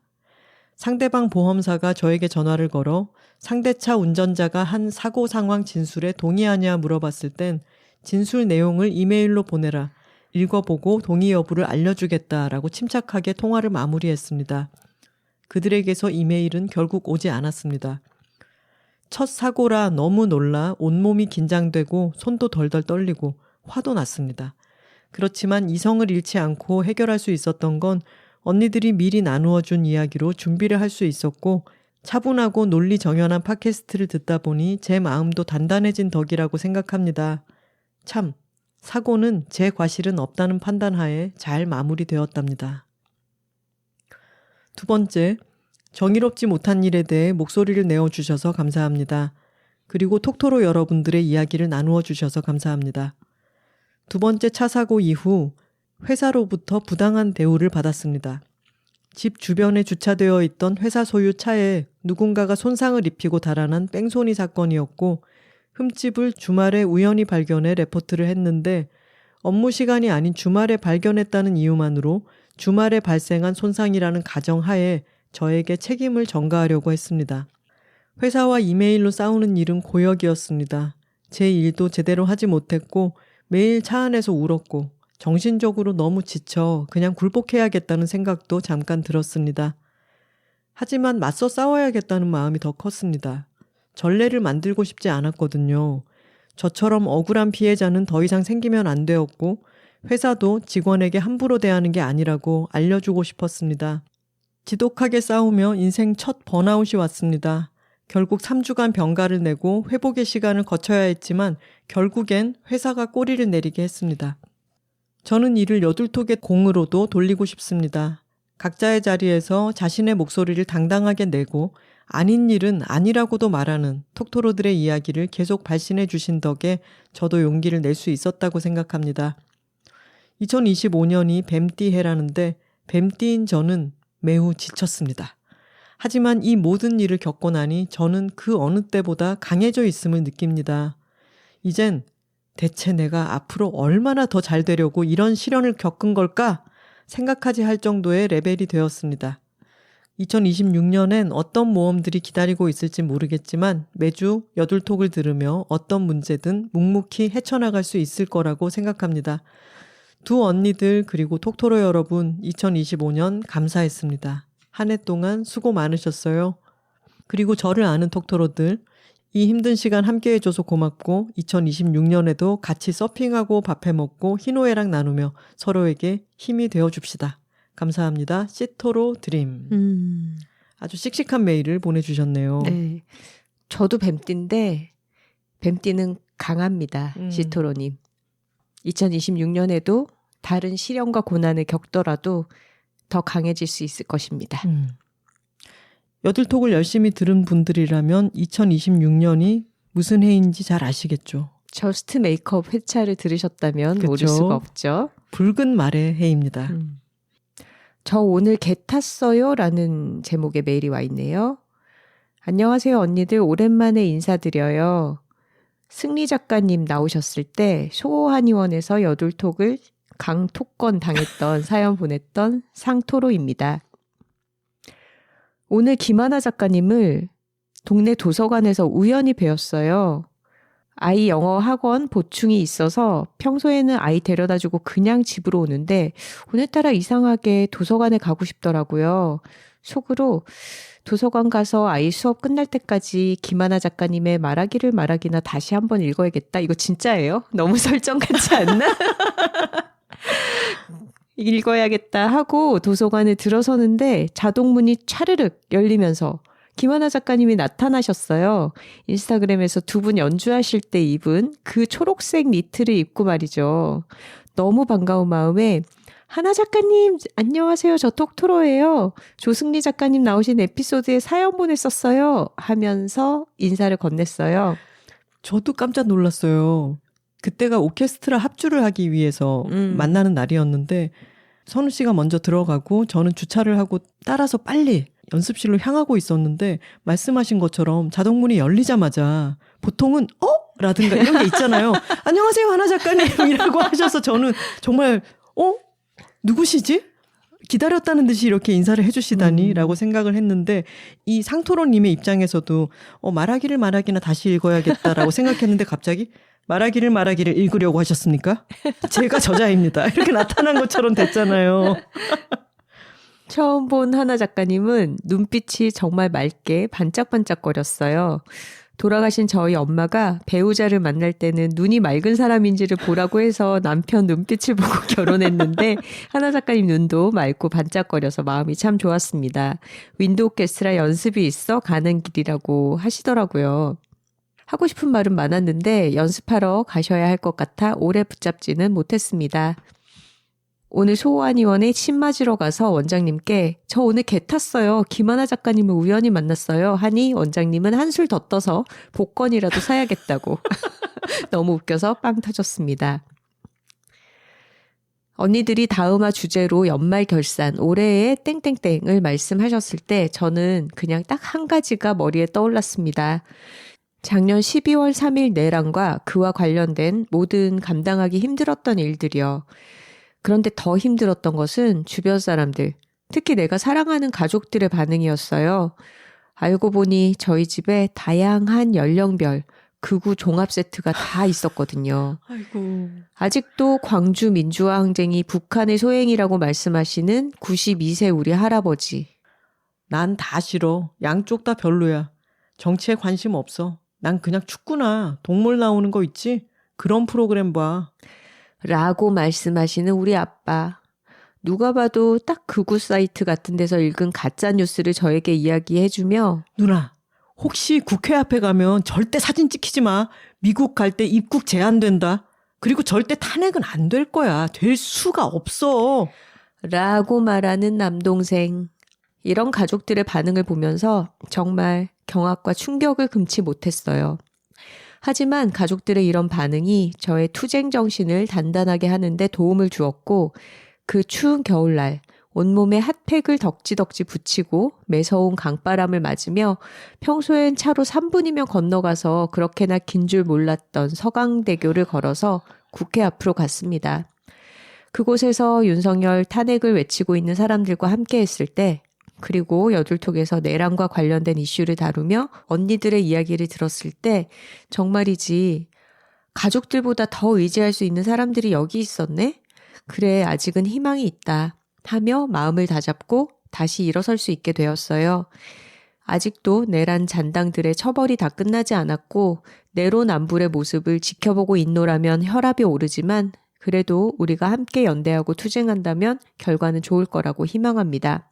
상대방 보험사가 저에게 전화를 걸어 상대차 운전자가 한 사고 상황 진술에 동의하냐 물어봤을 땐 진술 내용을 이메일로 보내라. 읽어보고 동의 여부를 알려주겠다라고 침착하게 통화를 마무리했습니다. 그들에게서 이메일은 결국 오지 않았습니다. 첫 사고라 너무 놀라 온몸이 긴장되고 손도 덜덜 떨리고 화도 났습니다. 그렇지만 이성을 잃지 않고 해결할 수 있었던 건 언니들이 미리 나누어 준 이야기로 준비를 할 수 있었고 차분하고 논리 정연한 팟캐스트를 듣다 보니 제 마음도 단단해진 덕이라고 생각합니다. 참, 사고는 제 과실은 없다는 판단하에 잘 마무리되었답니다. 두 번째, 정의롭지 못한 일에 대해 목소리를 내어주셔서 감사합니다. 그리고 톡토로 여러분들의 이야기를 나누어 주셔서 감사합니다. 두 번째 차 사고 이후 회사로부터 부당한 대우를 받았습니다. 집 주변에 주차되어 있던 회사 소유 차에 누군가가 손상을 입히고 달아난 뺑소니 사건이었고 흠집을 주말에 우연히 발견해 레포트를 했는데 업무 시간이 아닌 주말에 발견했다는 이유만으로 주말에 발생한 손상이라는 가정하에 저에게 책임을 전가하려고 했습니다. 회사와 이메일로 싸우는 일은 고역이었습니다. 제 일도 제대로 하지 못했고 매일 차 안에서 울었고 정신적으로 너무 지쳐 그냥 굴복해야겠다는 생각도 잠깐 들었습니다. 하지만 맞서 싸워야겠다는 마음이 더 컸습니다. 전례를 만들고 싶지 않았거든요. 저처럼 억울한 피해자는 더 이상 생기면 안 되었고 회사도 직원에게 함부로 대하는 게 아니라고 알려주고 싶었습니다. 지독하게 싸우며 인생 첫 번아웃이 왔습니다. 결국 3주간 병가를 내고 회복의 시간을 거쳐야 했지만 결국엔 회사가 꼬리를 내리게 했습니다. 저는 이를 여둘톡의 공으로도 돌리고 싶습니다. 각자의 자리에서 자신의 목소리를 당당하게 내고 아닌 일은 아니라고도 말하는 톡토로들의 이야기를 계속 발신해 주신 덕에 저도 용기를 낼 수 있었다고 생각합니다. 2025년이 뱀띠 해라는데 뱀띠인 저는 매우 지쳤습니다. 하지만 이 모든 일을 겪고 나니 저는 그 어느 때보다 강해져 있음을 느낍니다. 이젠 대체 내가 앞으로 얼마나 더 잘 되려고 이런 시련을 겪은 걸까 생각하지 할 정도의 레벨이 되었습니다. 2026년엔 어떤 모험들이 기다리고 있을지 모르겠지만 매주 여둘톡을 들으며 어떤 문제든 묵묵히 헤쳐나갈 수 있을 거라고 생각합니다. 두 언니들 그리고 톡토로 여러분 2025년 감사했습니다. 한 해 동안 수고 많으셨어요. 그리고 저를 아는 톡토로들 이 힘든 시간 함께 해줘서 고맙고 2026년에도 같이 서핑하고 밥해 먹고 희노애락 나누며 서로에게 힘이 되어줍시다. 감사합니다. 시토로 드림. 아주 씩씩한 메일을 보내주셨네요. 네, 저도 뱀띠인데 뱀띠는 강합니다. 시토로님. 2026년에도 다른 시련과 고난을 겪더라도 더 강해질 수 있을 것입니다. 여둘톡을 열심히 들은 분들이라면 2026년이 무슨 해인지 잘 아시겠죠. 저스트 메이크업 회차를 들으셨다면 그쵸? 모를 수가 없죠. 붉은 말의 해입니다. 저 오늘 개 탔어요 라는 제목의 메일이 와 있네요. 안녕하세요 언니들, 오랜만에 인사드려요. 승리 작가님 나오셨을 때 소한의원에서 여둘톡을 강톡건 당했던 사연 보냈던 상토로입니다. 오늘 김하나 작가님을 동네 도서관에서 우연히 뵈었어요. 아이 영어 학원 보충이 있어서 평소에는 아이 데려다주고 그냥 집으로 오는데 오늘따라 이상하게 도서관에 가고 싶더라고요. 속으로 도서관 가서 아이 수업 끝날 때까지 김하나 작가님의 말하기를 말하기나 다시 한번 읽어야겠다. 이거 진짜예요? 너무 설정 같지 않나? 읽어야겠다 하고 도서관에 들어서는데 자동문이 차르륵 열리면서 김하나 작가님이 나타나셨어요. 인스타그램에서 두 분 연주하실 때 입은 그 초록색 니트를 입고 말이죠. 너무 반가운 마음에 하나 작가님 안녕하세요. 저 톡토로예요. 조승리 작가님 나오신 에피소드에 사연 보냈었어요. 하면서 인사를 건넸어요. 저도 깜짝 놀랐어요. 그때가 오케스트라 합주를 하기 위해서 만나는 날이었는데 선우 씨가 먼저 들어가고 저는 주차를 하고 따라서 빨리 연습실로 향하고 있었는데 말씀하신 것처럼 자동문이 열리자마자 보통은 라든가 이런 게 있잖아요. 안녕하세요 하나 작가님이라고 하셔서 저는 정말 누구시지? 기다렸다는 듯이 이렇게 인사를 해주시다니 라고 생각을 했는데 이 상토로님의 입장에서도 말하기를 말하기나 다시 읽어야겠다라고 생각했는데 갑자기 말하기를 읽으려고 하셨습니까? 제가 저자입니다. 이렇게 나타난 것처럼 됐잖아요. 처음 본 하나 작가님은 눈빛이 정말 맑게 반짝반짝거렸어요. 돌아가신 저희 엄마가 배우자를 만날 때는 눈이 맑은 사람인지를 보라고 해서 남편 눈빛을 보고 결혼했는데 하나 작가님 눈도 맑고 반짝거려서 마음이 참 좋았습니다. 윈드 오케스트라 연습이 있어 가는 길이라고 하시더라고요. 하고 싶은 말은 많았는데 연습하러 가셔야 할 것 같아 오래 붙잡지는 못했습니다. 오늘 소환위원회 침 맞으러 가서 원장님께 저 오늘 개 탔어요. 김하나 작가님을 우연히 만났어요. 하니 원장님은 한술 더 떠서 복권이라도 사야겠다고. 너무 웃겨서 빵 터졌습니다. 언니들이 다음화 주제로 연말 결산, 올해의 땡땡땡을 말씀하셨을 때 저는 그냥 딱 한 가지가 머리에 떠올랐습니다. 작년 12월 3일 내란과 그와 관련된 모든 감당하기 힘들었던 일들이요. 그런데 더 힘들었던 것은 주변 사람들, 특히 내가 사랑하는 가족들의 반응이었어요. 알고 보니 저희 집에 다양한 연령별, 극우 종합 세트가 다 있었거든요. 아이고. 아직도 광주 민주화 항쟁이 북한의 소행이라고 말씀하시는 92세 우리 할아버지. 난 다 싫어. 양쪽 다 별로야. 정치에 관심 없어. 난 그냥 축구나 동물 나오는 거 있지? 그런 프로그램 봐. 라고 말씀하시는 우리 아빠. 누가 봐도 딱 극우 사이트 같은 데서 읽은 가짜 뉴스를 저에게 이야기해주며 누나, 혹시 국회 앞에 가면 절대 사진 찍히지 마. 미국 갈 때 입국 제한된다. 그리고 절대 탄핵은 안 될 거야. 될 수가 없어. 라고 말하는 남동생. 이런 가족들의 반응을 보면서 정말 경악과 충격을 금치 못했어요. 하지만 가족들의 이런 반응이 저의 투쟁 정신을 단단하게 하는데 도움을 주었고 그 추운 겨울날 온몸에 핫팩을 덕지덕지 붙이고 매서운 강바람을 맞으며 평소엔 차로 3분이면 건너가서 그렇게나 긴 줄 몰랐던 서강대교를 걸어서 국회 앞으로 갔습니다. 그곳에서 윤석열 탄핵을 외치고 있는 사람들과 함께 했을 때 그리고 여둘톡에서 내란과 관련된 이슈를 다루며 언니들의 이야기를 들었을 때 정말이지 가족들보다 더 의지할 수 있는 사람들이 여기 있었네? 그래 아직은 희망이 있다 하며 마음을 다잡고 다시 일어설 수 있게 되었어요. 아직도 내란 잔당들의 처벌이 다 끝나지 않았고 내로남불의 모습을 지켜보고 있노라면 혈압이 오르지만 그래도 우리가 함께 연대하고 투쟁한다면 결과는 좋을 거라고 희망합니다.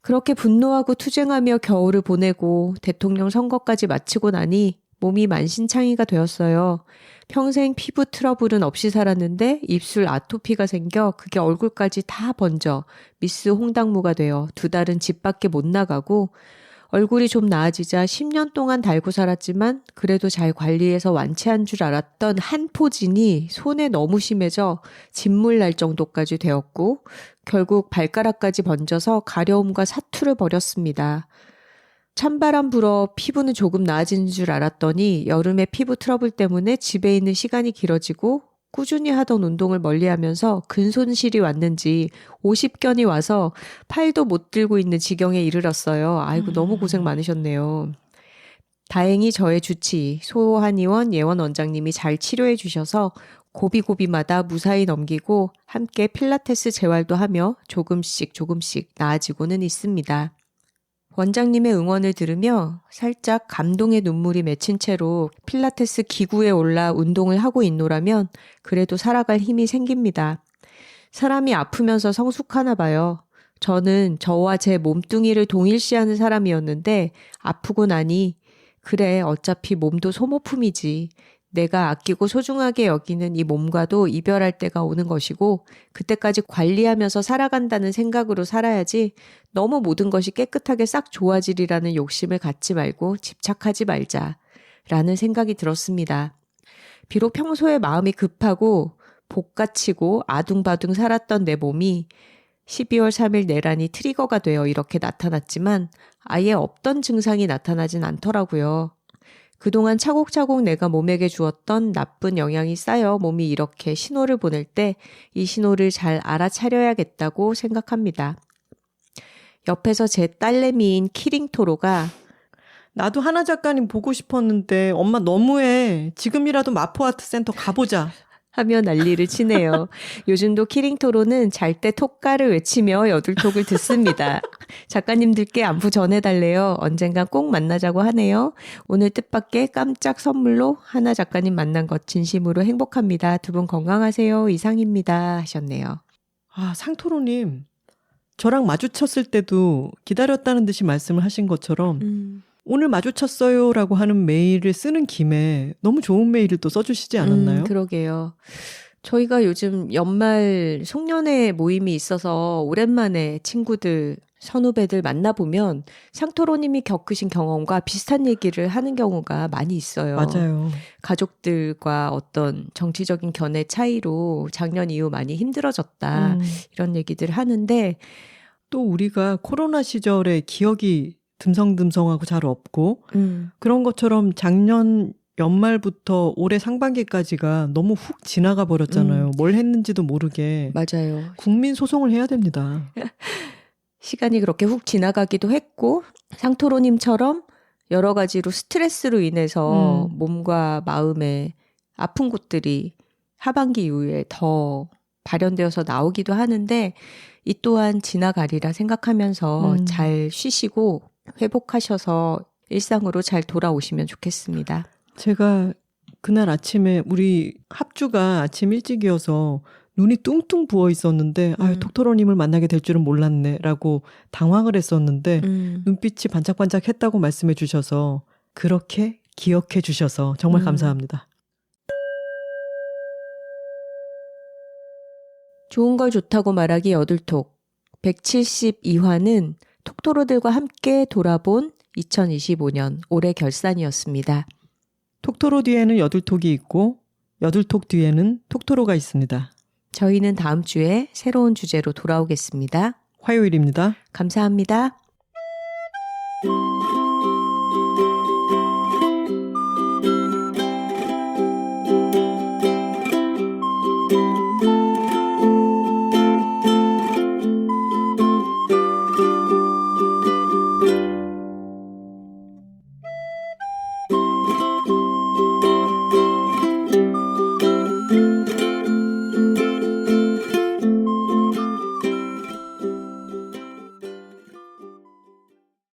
그렇게 분노하고 투쟁하며 겨울을 보내고 대통령 선거까지 마치고 나니 몸이 만신창이가 되었어요. 평생 피부 트러블은 없이 살았는데 입술 아토피가 생겨 그게 얼굴까지 다 번져 미스 홍당무가 되어 2달은 집 밖에 못 나가고 얼굴이 좀 나아지자 10년 동안 달고 살았지만 그래도 잘 관리해서 완치한 줄 알았던 한포진이 손에 너무 심해져 진물 날 정도까지 되었고 결국 발가락까지 번져서 가려움과 사투를 벌였습니다. 찬바람 불어 피부는 조금 나아진 줄 알았더니 여름에 피부 트러블 때문에 집에 있는 시간이 길어지고 꾸준히 하던 운동을 멀리하면서 근손실이 왔는지 50견이 와서 팔도 못 들고 있는 지경에 이르렀어요. 아이고 너무 고생 많으셨네요. 다행히 저의 주치 소한의원 예원 원장님이 잘 치료해 주셔서 고비고비마다 무사히 넘기고 함께 필라테스 재활도 하며 조금씩 나아지고는 있습니다. 원장님의 응원을 들으며 살짝 감동의 눈물이 맺힌 채로 필라테스 기구에 올라 운동을 하고 있노라면 그래도 살아갈 힘이 생깁니다. 사람이 아프면서 성숙하나 봐요. 저는 저와 제 몸뚱이를 동일시하는 사람이었는데 아프고 나니 그래 어차피 몸도 소모품이지. 내가 아끼고 소중하게 여기는 이 몸과도 이별할 때가 오는 것이고 그때까지 관리하면서 살아간다는 생각으로 살아야지 너무 모든 것이 깨끗하게 싹 좋아지리라는 욕심을 갖지 말고 집착하지 말자라는 생각이 들었습니다. 비록 평소에 마음이 급하고 복가치고 아둥바둥 살았던 내 몸이 12월 3일 내란이 트리거가 되어 이렇게 나타났지만 아예 없던 증상이 나타나진 않더라고요. 그동안 차곡차곡 내가 몸에게 주었던 나쁜 영향이 쌓여 몸이 이렇게 신호를 보낼 때 이 신호를 잘 알아차려야겠다고 생각합니다. 옆에서 제 딸내미인 키링토로가 나도 하나 작가님 보고 싶었는데 엄마 너무해. 지금이라도 마포아트센터 가보자. 하며 난리를 치네요. 요즘도 키링토로는 잘 때 톡가를 외치며 여둘톡을 듣습니다. 작가님들께 안부 전해달래요. 언젠간 꼭 만나자고 하네요. 오늘 뜻밖의 깜짝 선물로 하나 작가님 만난 것 진심으로 행복합니다. 두 분 건강하세요. 이상입니다. 하셨네요. 아, 상토로님. 저랑 마주쳤을 때도 기다렸다는 듯이 말씀을 하신 것처럼 오늘 마주쳤어요 라고 하는 메일을 쓰는 김에 너무 좋은 메일을 또 써주시지 않았나요? 그러게요. 저희가 요즘 연말 송년회 모임이 있어서 오랜만에 친구들, 선후배들 만나보면 상토로님이 겪으신 경험과 비슷한 얘기를 하는 경우가 많이 있어요. 맞아요. 가족들과 어떤 정치적인 견해 차이로 작년 이후 많이 힘들어졌다. 이런 얘기들 하는데 또 우리가 코로나 시절에 기억이 듬성듬성하고 잘 없고 그런 것처럼 작년 연말부터 올해 상반기까지가 너무 훅 지나가 버렸잖아요. 뭘 했는지도 모르게. 맞아요. 국민 소송을 해야 됩니다. 시간이 그렇게 훅 지나가기도 했고 상토로님처럼 여러 가지로 스트레스로 인해서 몸과 마음에 아픈 곳들이 하반기 이후에 더 발현되어서 나오기도 하는데 이 또한 지나가리라 생각하면서 잘 쉬시고 회복하셔서 일상으로 잘 돌아오시면 좋겠습니다. 제가 그날 아침에 우리 합주가 아침 일찍이어서 눈이 뚱뚱 부어 있었는데 아유 톡토로님을 만나게 될 줄은 몰랐네 라고 당황을 했었는데 눈빛이 반짝반짝 했다고 말씀해 주셔서 그렇게 기억해 주셔서 정말 감사합니다. 좋은 걸 좋다고 말하기 여둘톡 172화는 톡토로들과 함께 돌아본 2025년 올해 결산이었습니다. 톡토로 뒤에는 여둘톡이 있고 여둘톡 뒤에는 톡토로가 있습니다. 저희는 다음 주에 새로운 주제로 돌아오겠습니다. 화요일입니다. 감사합니다.